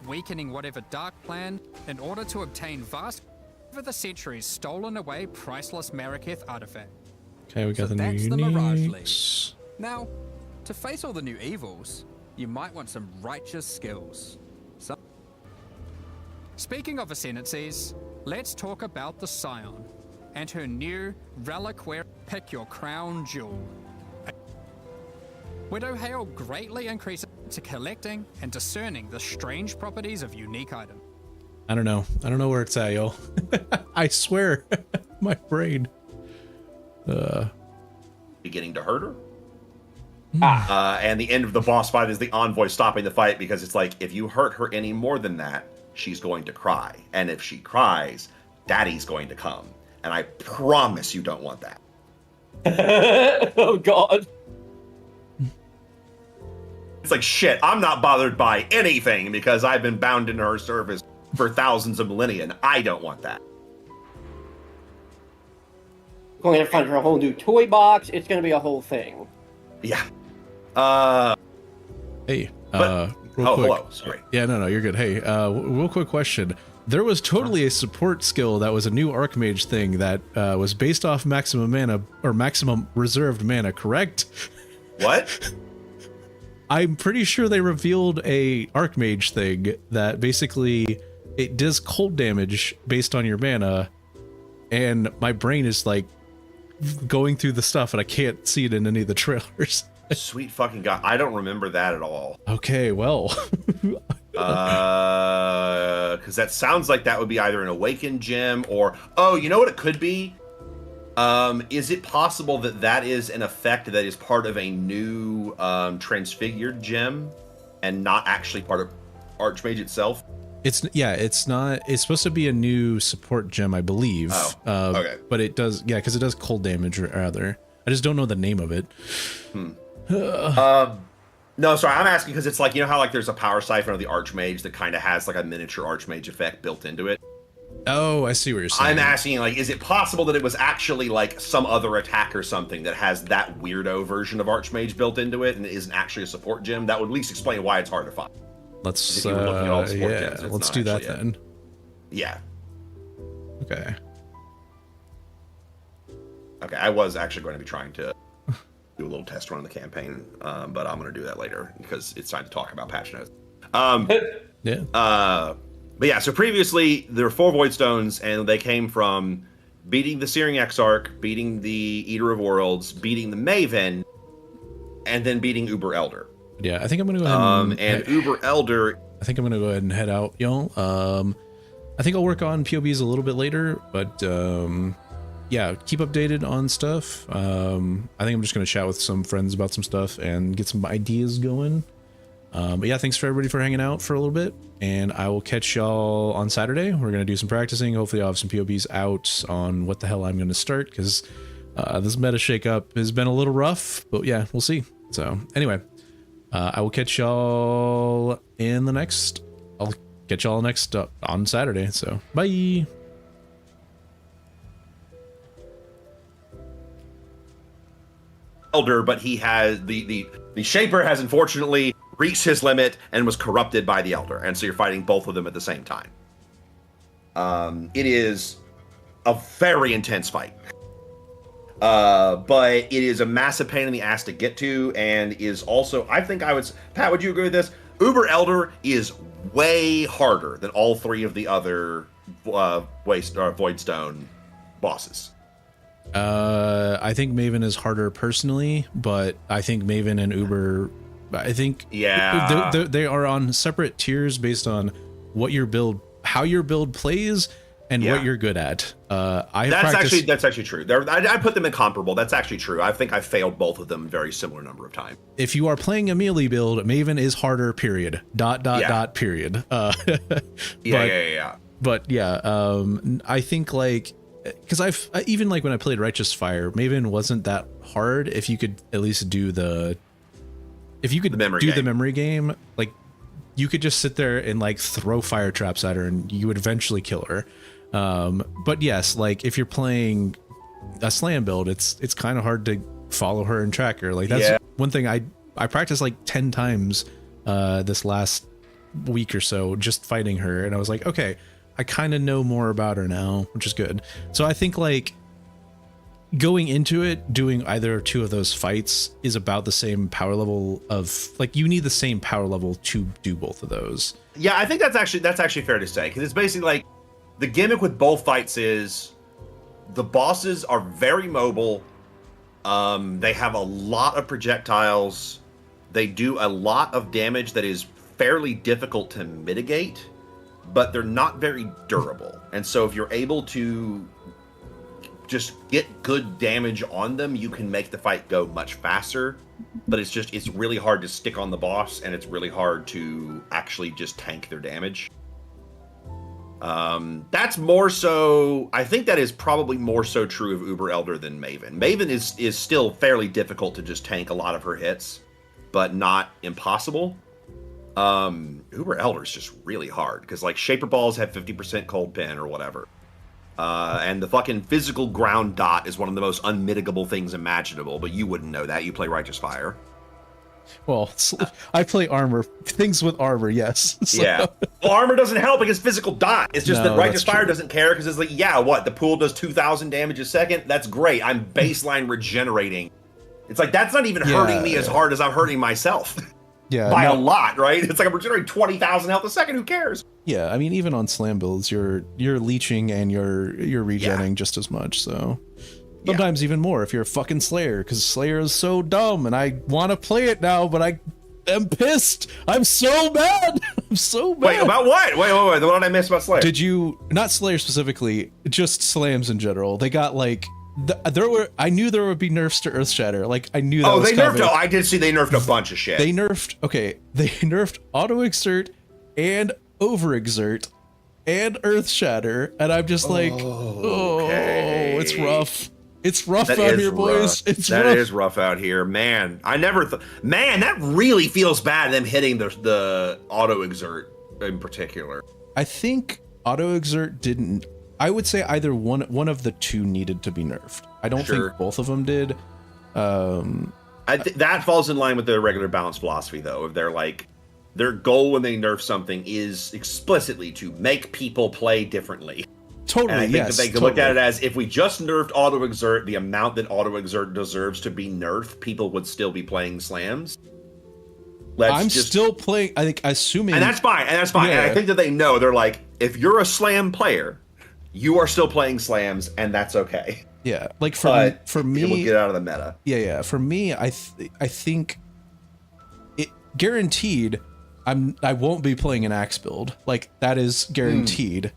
weakening whatever dark plan in order to obtain vast over the centuries stolen away priceless Maraketh artifact. Okay, we got the that's new the Mirage uniques. Now, to face all the new evils, you might want some righteous skills. Speaking of ascendancies, let's talk about the Scion and her new reliquary pick your crown jewel. Widow Hail greatly increases to collecting and discerning the strange properties of unique items. I don't know. I don't know where it's at, yo. I swear, my brain. Beginning to hurt her. And the end of the boss fight is the envoy stopping the fight because it's like, if you hurt her any more than that, she's going to cry. And if she cries, daddy's going to come. And I promise you don't want that. Oh, God. It's like, shit, I'm not bothered by anything because I've been bound into her service for thousands of millennia, and I don't want that. Going to find her a whole new toy box. It's going to be a whole thing. Yeah. Hey, But- real oh, quick. hello. Sorry. Yeah, no, you're good. Hey, real quick question. There was totally a support skill that was a new Archmage thing that was based off maximum mana or maximum reserved mana, correct? What? I'm pretty sure they revealed a Archmage thing that basically it does cold damage based on your mana, and my brain is like going through the stuff and I can't see it in any of the trailers. Sweet fucking God. I don't remember that at all. Okay, well. Because that sounds like that would be either an Awakened gem or... Oh, you know what it could be? Is it possible that that is an effect that is part of a new Transfigured gem and not actually part of Archmage itself? It's not. It's supposed to be a new support gem, I believe. Oh, okay. But it does, yeah, because it does cold damage, rather. I just don't know the name of it. No, sorry, I'm asking because it's like, you know how like there's a power siphon of the Archmage that kind of has like a miniature Archmage effect built into it? Oh, I see what you're saying. I'm asking, like, is it possible that it was actually like some other attack or something that has that weirdo version of Archmage built into it and isn't actually a support gem? That would at least explain why it's hard to find. Let's If you were looking at all the support yeah, gems, it's let's not do that actually it. then. Yeah. Okay. Okay, I was actually going to be trying to do a little test run of the campaign, but I'm going to do that later because it's time to talk about patch notes. Yeah. But yeah, so previously there were 4 Void Stones, and they came from beating the Searing Exarch, beating the Eater of Worlds, beating the Maven, and then beating Uber Elder. Yeah, I think I'm gonna go ahead And Uber Elder. I think I'm gonna go ahead and head out, y'all. I think I'll work on POBs a little bit later, but yeah, keep updated on stuff. I think I'm just gonna chat with some friends about some stuff and get some ideas going. But yeah, thanks for everybody for hanging out for a little bit, and I will catch y'all on Saturday. We're gonna do some practicing. Hopefully I'll have some POBs out on what the hell I'm gonna start, because this meta shakeup has been a little rough, but yeah, we'll see. So anyway, I will catch y'all in the next, I'll catch y'all next on Saturday. So bye. Elder, but he has the Shaper has unfortunately reached his limit and was corrupted by the Elder, and so you're fighting both of them at the same time. It is a very intense fight, but it is a massive pain in the ass to get to, and is also, I think I would, Pat, would you agree with this? Uber Elder is way harder than all 3 of the other Void Stone bosses. I think Maven is harder personally, but I think Maven and Uber, I think they are on separate tiers based on what your build, how your build plays, and what you're good at. That's actually true. I put them in comparable. That's actually true. I think I failed both of them a very similar number of times. If you are playing a melee build, Maven is harder. Period. Dot. Period. Yeah. But yeah, I think like, because even like when I played Righteous Fire, Maven wasn't that hard if you could at least do the memory game. Like you could just sit there and like throw fire traps at her and you would eventually kill her. But yes, like if you're playing a slam build, it's kind of hard to follow her and track her. Like that's one thing I practiced like 10 times this last week or so just fighting her, and I was like, okay, I kind of know more about her now, which is good. So I think like going into it, doing either or 2 of those fights is about the same power level of, like, you need the same power level to do both of those. Yeah, I think that's actually fair to say, because it's basically like the gimmick with both fights is the bosses are very mobile. They have a lot of projectiles. They do a lot of damage that is fairly difficult to mitigate. but they're not very durable. And so if you're able to just get good damage on them, you can make the fight go much faster. But it's really hard to stick on the boss, and it's really hard to actually just tank their damage. That's more so, I think that is probably more so true of Uber Elder than Maven. Maven is still fairly difficult to just tank a lot of her hits, but not impossible. Uber Elder is just really hard, because like Shaper Balls have 50% cold pin or whatever. And the fucking physical ground dot is one of the most unmitigable things imaginable, but you wouldn't know that. You play Righteous Fire. Well, I play armor. Things with armor, yes. So. Yeah. Well, armor doesn't help against physical dot. It's just that Righteous Fire true. doesn't care, because it's like, yeah, what? The pool does 2,000 damage a second? That's great. I'm baseline regenerating. It's like, that's not even hurting me as hard as I'm hurting myself. Yeah. By a lot, right? It's like I'm regenerating 20,000 health a second. Who cares? Yeah, I mean, even on slam builds, you're leeching and you're regenning just as much, so... Sometimes even more if you're a fucking Slayer, because Slayer is so dumb, and I want to play it now, but I am pissed. I'm so mad. I'm so mad. Wait, about what? Wait. What did I miss about Slayer? Did you, not Slayer specifically, just slams in general? They got like, I knew there would be nerfs to Earthshatter. Like, I knew that was coming. I did see they nerfed a bunch of shit. They nerfed Auto Exert and Overexert and Earthshatter, and I'm just like, okay. It's rough. It's rough out here, boys. That is rough out here, man. I never thought, man, that really feels bad. Them hitting the Auto Exert in particular. I think Auto Exert didn't. I would say either one of the two needed to be nerfed. I don't think both of them did. That falls in line with the regular balance philosophy, though. If they're like, their goal when they nerf something is explicitly to make people play differently. Totally, and I think that they can look at it as, if we just nerfed Auto Exert the amount that Auto Exert deserves to be nerfed, people would still be playing slams. I'm still playing, I think, assuming... And that's fine, Yeah. And I think that they know, they're like, if you're a slam player, you are still playing slams, and that's okay. Yeah, like for me... It will get out of the meta. Yeah, for me, I think it guaranteed I won't be playing an axe build. Like, that is guaranteed.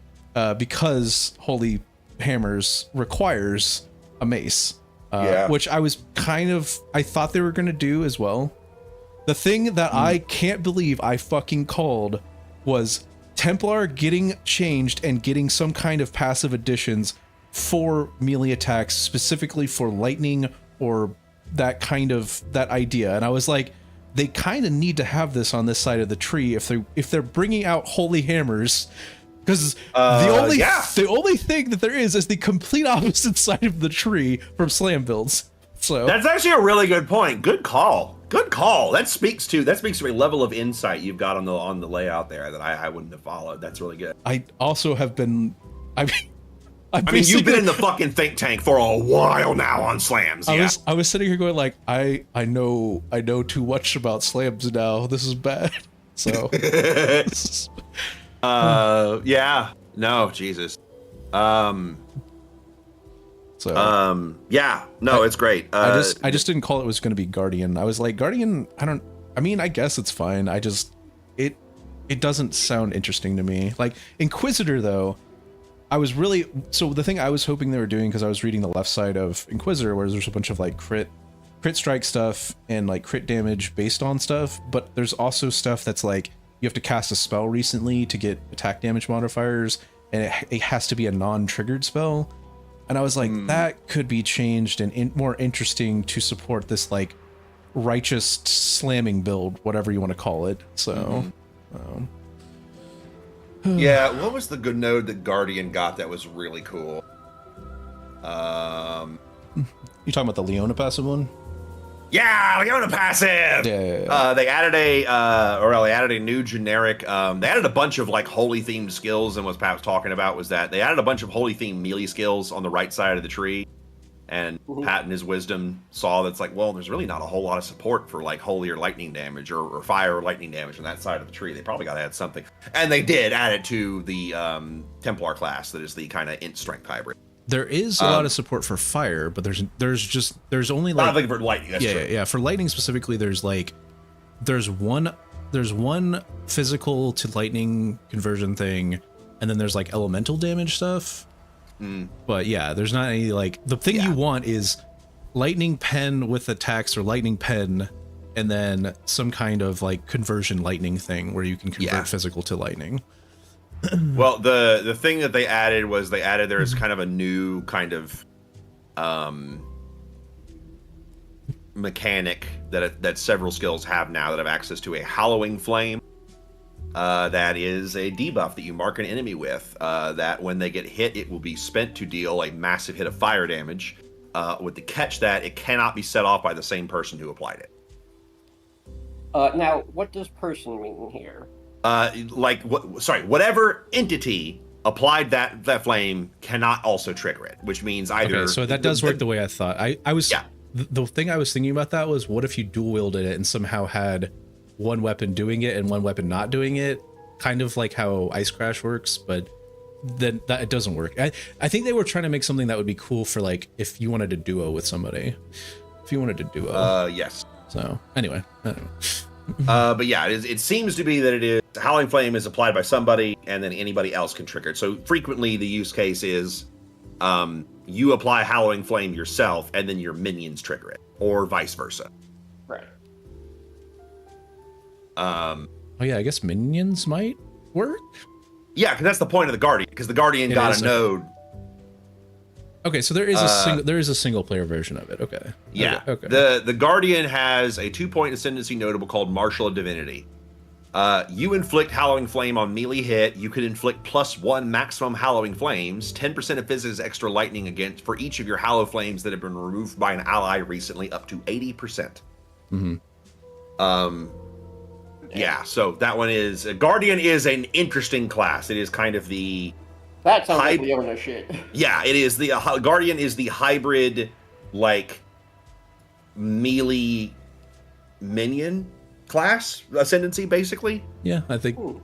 Because Holy Hammers requires a mace, which I thought they were going to do as well. The thing that I can't believe I fucking called was Templar getting changed and getting some kind of passive additions for melee attacks, specifically for lightning or that idea. And I was like, they kind of need to have this on this side of the tree if they're bringing out Holy Hammers. Because the only thing that there is the complete opposite side of the tree from slam builds. So that's actually a really good point. Good call. That speaks to a level of insight you've got on the layout there that I wouldn't have followed. That's really good. I also have been. I mean, you've been in the fucking think tank for a while now on slams. I was sitting here going like, I know too much about slams now. This is bad. So. Jesus. It's great. I just didn't call it was going to be Guardian. I was like, Guardian, I guess it's fine. It doesn't sound interesting to me. Like Inquisitor though, so the thing I was hoping they were doing, because I was reading the left side of Inquisitor where there's a bunch of like crit strike stuff and like crit damage based on stuff, but there's also stuff that's like, you have to cast a spell recently to get attack damage modifiers, and it has to be a non-triggered spell. And I was like, that could be changed and more interesting to support this like righteous slamming build, whatever you want to call it. So, yeah. What was the good node that Guardian got that was really cool? You talking about the Leona passive one? Yeah, Leona passive. Yeah. They added a new generic. They added a bunch of like holy themed skills, and what Pat was talking about was that they added a bunch of holy themed melee skills on the right side of the tree. And Pat in his wisdom saw that's like, well, there's really not a whole lot of support for like holy or lightning damage or fire or lightning damage on that side of the tree. They probably got to add something, and they did add it to the Templar class that is the kind of int strength hybrid. There is a lot of support for fire, but there's only like not like for lightning. That's true. Yeah. For lightning specifically, there's one there's one physical to lightning conversion thing, and then there's like elemental damage stuff. But yeah, there's not any like the thing you want is lightning pen with attacks or lightning pen, and then some kind of like conversion lightning thing where you can convert physical to lightning. Well, the thing that they added was there's kind of a new kind of mechanic that several skills have now that have access to a hallowing flame. That is a debuff that you mark an enemy with. That when they get hit, it will be spent to deal a massive hit of fire damage. With the catch that it cannot be set off by the same person who applied it. Now, what does person mean here? Whatever entity applied that flame cannot also trigger it, which means either. Okay, so that does work the way I thought. I was the thing I was thinking about that was what if you dual wielded it and somehow had one weapon doing it and one weapon not doing it, kind of like how Ice Crash works, but then that it doesn't work. I think they were trying to make something that would be cool for like if you wanted to duo with somebody. If you wanted to duo. Yes. So anyway, I don't know. But yeah, it seems to be that it is Howling Flame is applied by somebody, and then anybody else can trigger it. So frequently the use case is you apply Howling Flame yourself, and then your minions trigger it, or vice versa. Right. Oh yeah, I guess minions might work. Yeah, because that's the point of the Guardian. Because the Guardian got a node. Okay, so there is a single player version of it. Okay. Yeah. Okay. The Guardian has a 2-point ascendancy notable called Marshal of Divinity. You inflict Hallowing Flame on melee hit. You can inflict +1 maximum Hallowing Flames, 10% of physics extra lightning against for each of your Hallow Flames that have been removed by an ally recently, up to 80%. Yeah, so that one is Guardian is an interesting class. It is kind of the that sounds like Leona shit. Yeah, it is the Guardian is the hybrid like melee minion class ascendancy basically. Yeah, I think. Ooh.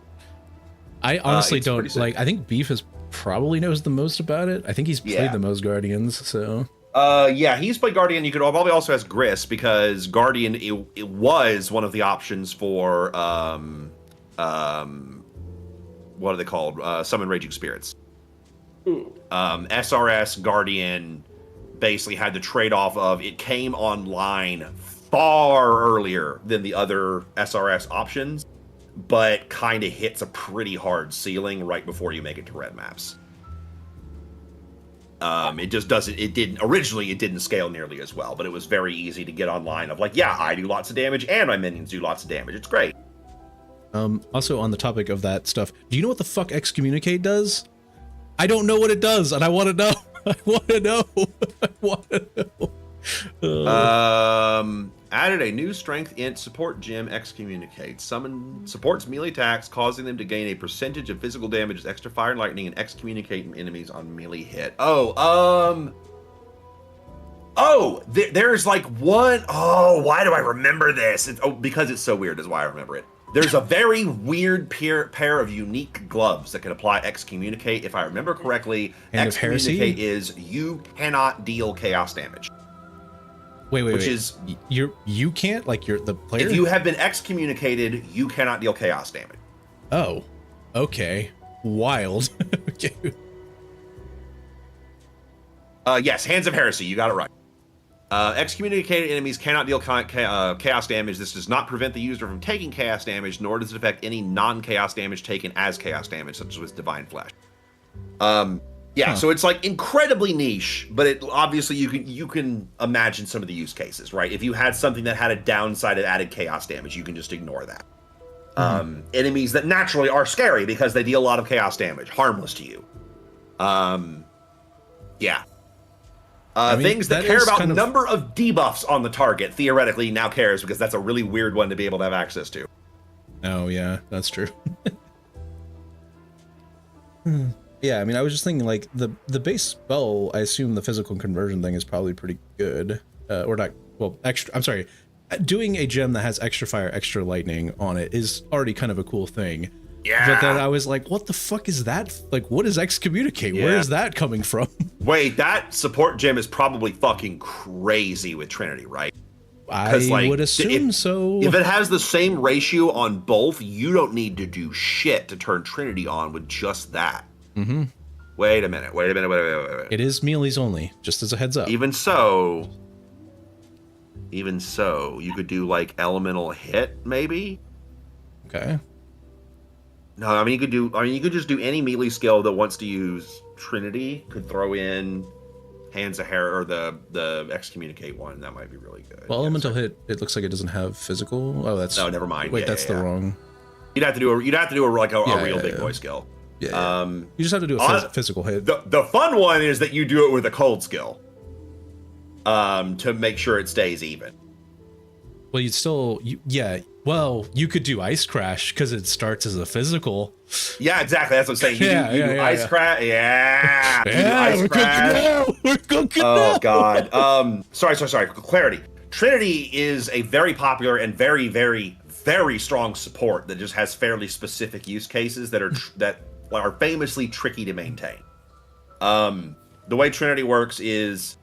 I honestly don't like. I think Beef probably knows the most about it. I think he's played the most Guardians. So. Yeah, he's played Guardian. You could probably also ask Gris because Guardian it was one of the options for what are they called? Summon Raging Spirits. SRS Guardian basically had the trade-off of it came online far earlier than the other SRS options, but kind of hits a pretty hard ceiling right before you make it to red maps. It just doesn't, it didn't scale nearly as well, but it was very easy to get online of like, yeah, I do lots of damage and my minions do lots of damage. It's great. Also on the topic of that stuff, do you know what the fuck Excommunicate does? I don't know what it does, and I want to know. I want to know. I want to know. Added a new strength int support gem, Excommunicate. Supports melee attacks, causing them to gain a percentage of physical damage as extra fire and lightning, and excommunicate enemies on melee hit. There's like one. Oh, why do I remember this? Because it's so weird is why I remember it. There's a very weird pair of unique gloves that can apply Excommunicate. If I remember correctly, Excommunicate is you cannot deal chaos damage. Wait. You can't, like, you're the player? If you have been excommunicated, you cannot deal chaos damage. Oh, okay. Wild. Okay. Yes, Hands of Heresy, you got it right. Excommunicated enemies cannot deal chaos damage. This does not prevent the user from taking chaos damage, nor does it affect any non-chaos damage taken as chaos damage, such as with Divine Flesh. So it's like incredibly niche, but it obviously you can imagine some of the use cases, right? If you had something that had a downside of added chaos damage, you can just ignore that. Enemies that naturally are scary because they deal a lot of chaos damage, harmless to you. Things that care about number of debuffs on the target theoretically now cares because that's a really weird one to be able to have access to. Oh yeah, that's true. Yeah, I mean, I was just thinking, like, the base spell, I assume the physical conversion thing is probably pretty good. Or not, well, extra, I'm sorry. Doing a gem that has extra fire, extra lightning on it is already kind of a cool thing. Yeah. But then I was like, what the fuck is that? Like, what is Excommunicate? Yeah. Where is that coming from? Wait, that support gem is probably fucking crazy with Trinity, right? I would assume so. If it has the same ratio on both, you don't need to do shit to turn Trinity on with just that. Mm-hmm. Wait a minute. It is meelees only, just as a heads up. Even so, you could do like elemental hit, maybe. Okay. No, I mean you could just do any melee skill that wants to use Trinity. Could throw in Hands of Hair or the Excommunicate one. That might be really good. Well, elemental hit. It looks like it doesn't have physical. Oh, that's no. Never mind. Wait, that's the wrong. You'd have to do a real big boy skill. Yeah. You just have to do a physical hit. The fun one is that you do it with a cold skill. To make sure it stays even. Well, Well, you could do Ice Crash because it starts as a physical. Yeah, exactly. That's what I'm saying. You do Ice Crash. Yeah. We're cooking now. Oh God. Sorry. Clarity. Trinity is a very popular and very, very, very strong support that just has fairly specific use cases that are famously tricky to maintain. The way Trinity works is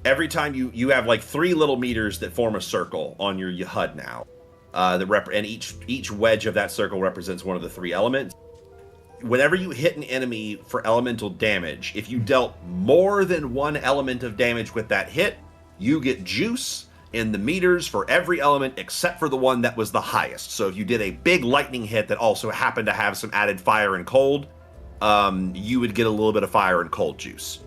every time you have like 3 little meters that form a circle on your HUD now. And each wedge of that circle represents one of the 3 elements. Whenever you hit an enemy for elemental damage, if you dealt more than 1 element of damage with that hit, you get juice in the meters for every element except for the one that was the highest. So if you did a big lightning hit that also happened to have some added fire and cold, you would get a little bit of fire and cold juice.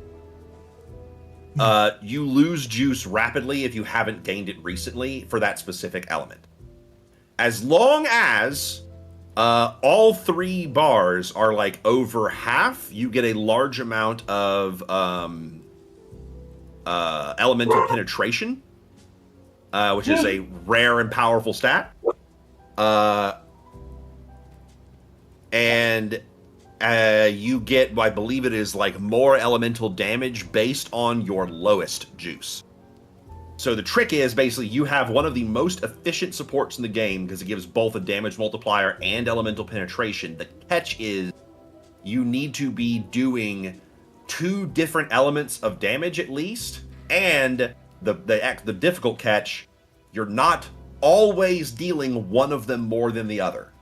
You lose juice rapidly if you haven't gained it recently for that specific element. As long as all 3 bars are like over half, you get a large amount of elemental penetration, which is a rare and powerful stat. And you get, I believe it is like more elemental damage based on your lowest juice. So the trick is basically you have one of the most efficient supports in the game because it gives both a damage multiplier and elemental penetration. The catch is you need to be doing 2 different elements of damage at least, and the difficult catch, you're not always dealing one of them more than the other.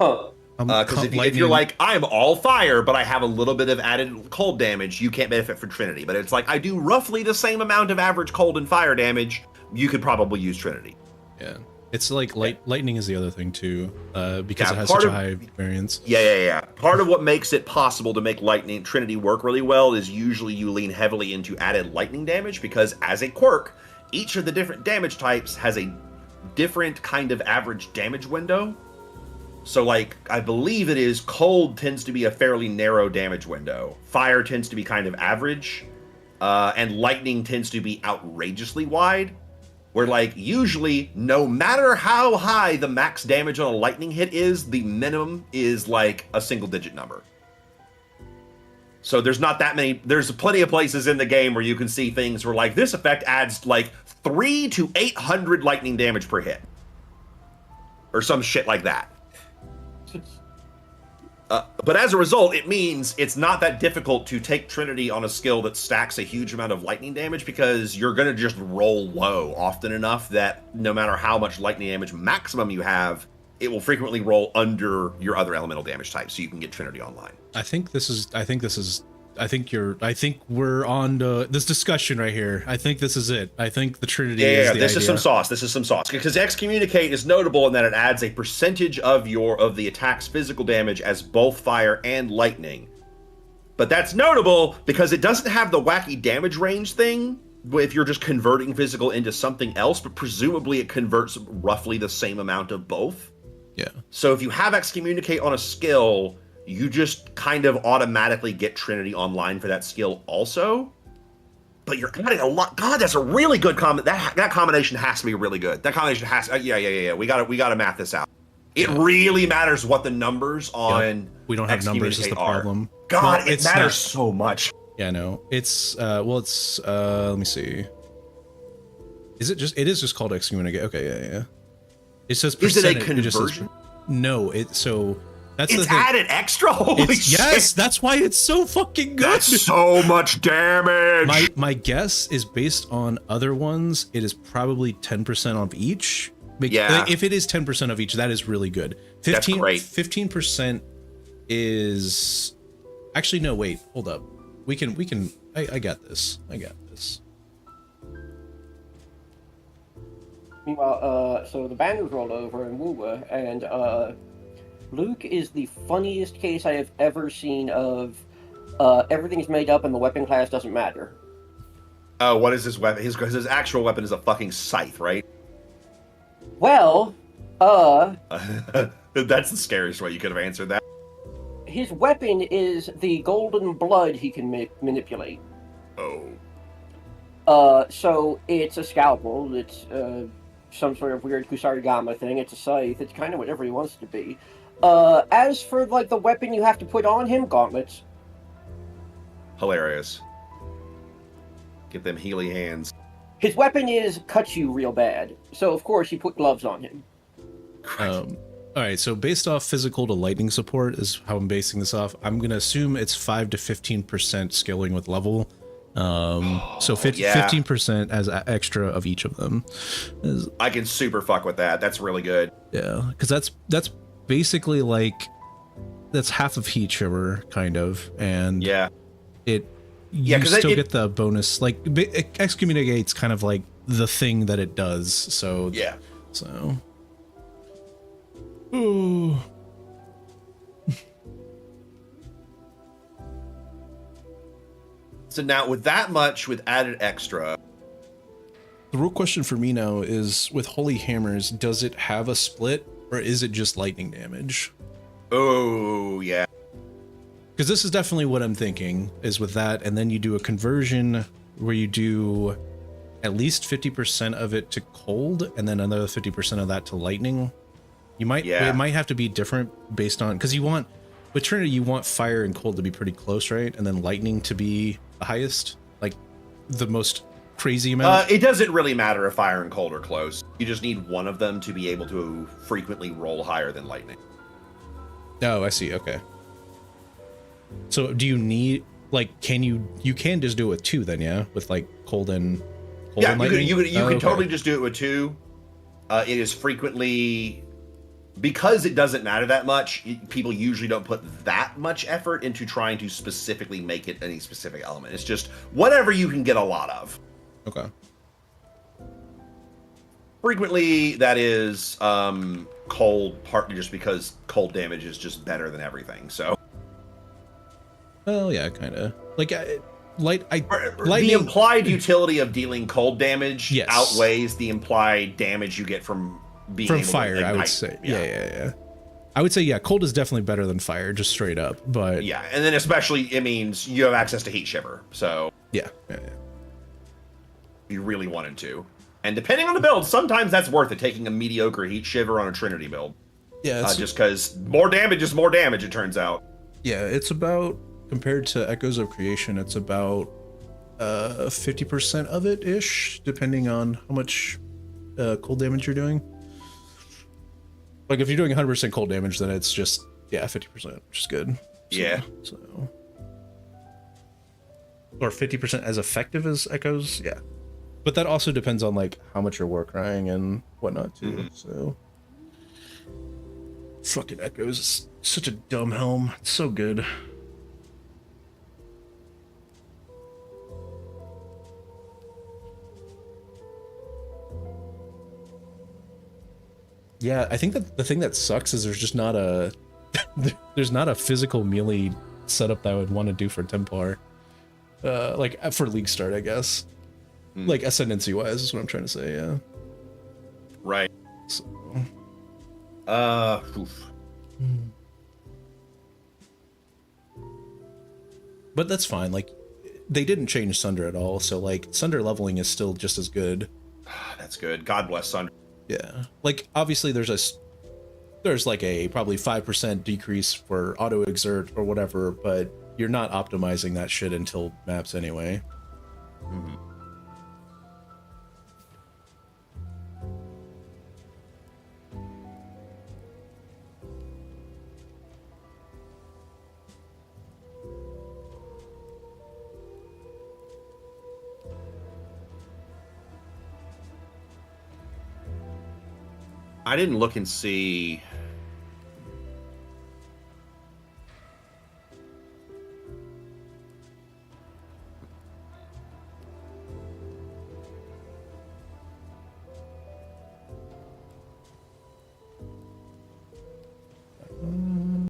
Huh. Because if you're like, I'm all fire, but I have a little bit of added cold damage, you can't benefit from Trinity. But it's like, I do roughly the same amount of average cold and fire damage, you could probably use Trinity. Yeah. It's like lightning is the other thing too, because it has such a high variance. Yeah. Part of what makes it possible to make lightning Trinity work really well is usually you lean heavily into added lightning damage, because as a quirk, each of the different damage types has a different kind of average damage window. So, like, I believe it is cold tends to be a fairly narrow damage window. Fire tends to be kind of average. And lightning tends to be outrageously wide. Where, like, usually, no matter how high the max damage on a lightning hit is, the minimum is, like, a single-digit number. So there's not that many... There's plenty of places in the game where you can see things where, like, this effect adds, like, 300 to 800 lightning damage per hit. Or some shit like that. But as a result, it means it's not that difficult to take Trinity on a skill that stacks a huge amount of lightning damage, because you're going to just roll low often enough that no matter how much lightning damage maximum you have, it will frequently roll under your other elemental damage type, so you can get Trinity online. I think we're on to this discussion right here. I think this is it. I think the Trinity is the idea. This is some sauce. Because Excommunicate is notable in that it adds a percentage of the attack's physical damage as both fire and lightning. But that's notable because it doesn't have the wacky damage range thing if you're just converting physical into something else, but presumably it converts roughly the same amount of both. Yeah. So if you have Excommunicate on a skill, you just kind of automatically get Trinity online for that skill also. But you're adding a lot. God, that's a really good that combination has to be really good. That combination has yeah. We gotta math this out. It really matters what the numbers on we don't have numbers is the problem. God, it matters so much. Yeah, no. It's let me see. It is just called Excommunicate. Okay, yeah. It says is it a percentage. conversion? No, That's It's the thing. added extra. Holy shit! Yes, that's why it's so fucking good. That's so much damage. My guess is based on other ones. It is probably 10% of each. Yeah. If it is 10% of each, that is really good. That's great. 15% is actually no. Wait, hold up. We can. I got this. Meanwhile, so the banners roll over in Wuwa, and Luke is the funniest case I have ever seen of everything's made up and the weapon class doesn't matter. Oh, what is his weapon? His actual weapon is a fucking scythe, right? Well, That's the scariest way you could have answered that. his weapon is the golden blood he can manipulate. Oh. So it's a scalpel, it's some sort of weird Kusarigama thing, it's a scythe, it's kind of whatever he wants it to be. As for, like, the weapon you have to put on him, gauntlets. Hilarious. Get them healy hands. His weapon is cut you real bad, so of course you put gloves on him. All right, so based off physical to lightning support is how I'm basing this off. I'm gonna assume it's 5 to 15% scaling with level. So 15% as extra of each of them. I can super fuck with that. That's really good. Yeah, because that's basically like that's half of heat shiver kind of, and you still get the bonus. Like excommunicate's kind of like the thing that it does. So yeah. So. Ooh. So now with that much, with added extra. The real question for me now is with Holy Hammers, does it have a split or is it just lightning damage? Oh, yeah. Because this is definitely what I'm thinking is with that. And then you do a conversion where you do at least 50% of it to cold and then another 50% of that to lightning. You might, it might have to be different based on, because you want, with Trinity, you want fire and cold to be pretty close, right? And then lightning to be the highest, like the most crazy amount. It doesn't really matter if fire and cold are close. You just need one of them to be able to frequently roll higher than lightning. Oh, I see. Okay. So do you need, like, can you can just do it with 2 then, yeah? With like cold and lightning? You can totally just do it with 2. It is frequently, because it doesn't matter that much, people usually don't put that much effort into trying to specifically make it any specific element. It's just whatever you can get a lot of. Okay. Frequently, that is cold, partly just because cold damage is just better than everything. So. Well, yeah, kind of. Like, the lightning... implied utility of dealing cold damage outweighs the implied damage you get from being from able fire. to ignite. I would say, yeah. I would say, yeah, cold is definitely better than fire, just straight up. But yeah, and then especially it means you have access to heat shiver. So yeah. You really wanted to, and depending on the build, sometimes that's worth it. Taking a mediocre heat shiver on a Trinity build. Yeah, just because more damage is more damage. It turns out. Yeah, it's about, compared to Echoes of Creation, it's about 50% of it ish, depending on how much cold damage you're doing. Like if you're doing 100% cold damage, then it's just 50%, which is good. So or 50% as effective as Echoes, but that also depends on like how much you're war crying and whatnot too. So fucking Echoes is such a dumb helm. It's so good. Yeah, I think that the thing that sucks is there's just not a there's not a physical melee setup that I would want to do for Templar. Like for League start, I guess. Like ascendancy wise is what I'm trying to say, yeah. Right. So. But that's fine. Like they didn't change Sunder at all, so like Sunder leveling is still just as good. That's good. God bless Sunder. Yeah, like obviously there's like a probably 5% decrease for auto exert or whatever, but you're not optimizing that shit until maps anyway. I didn't look and see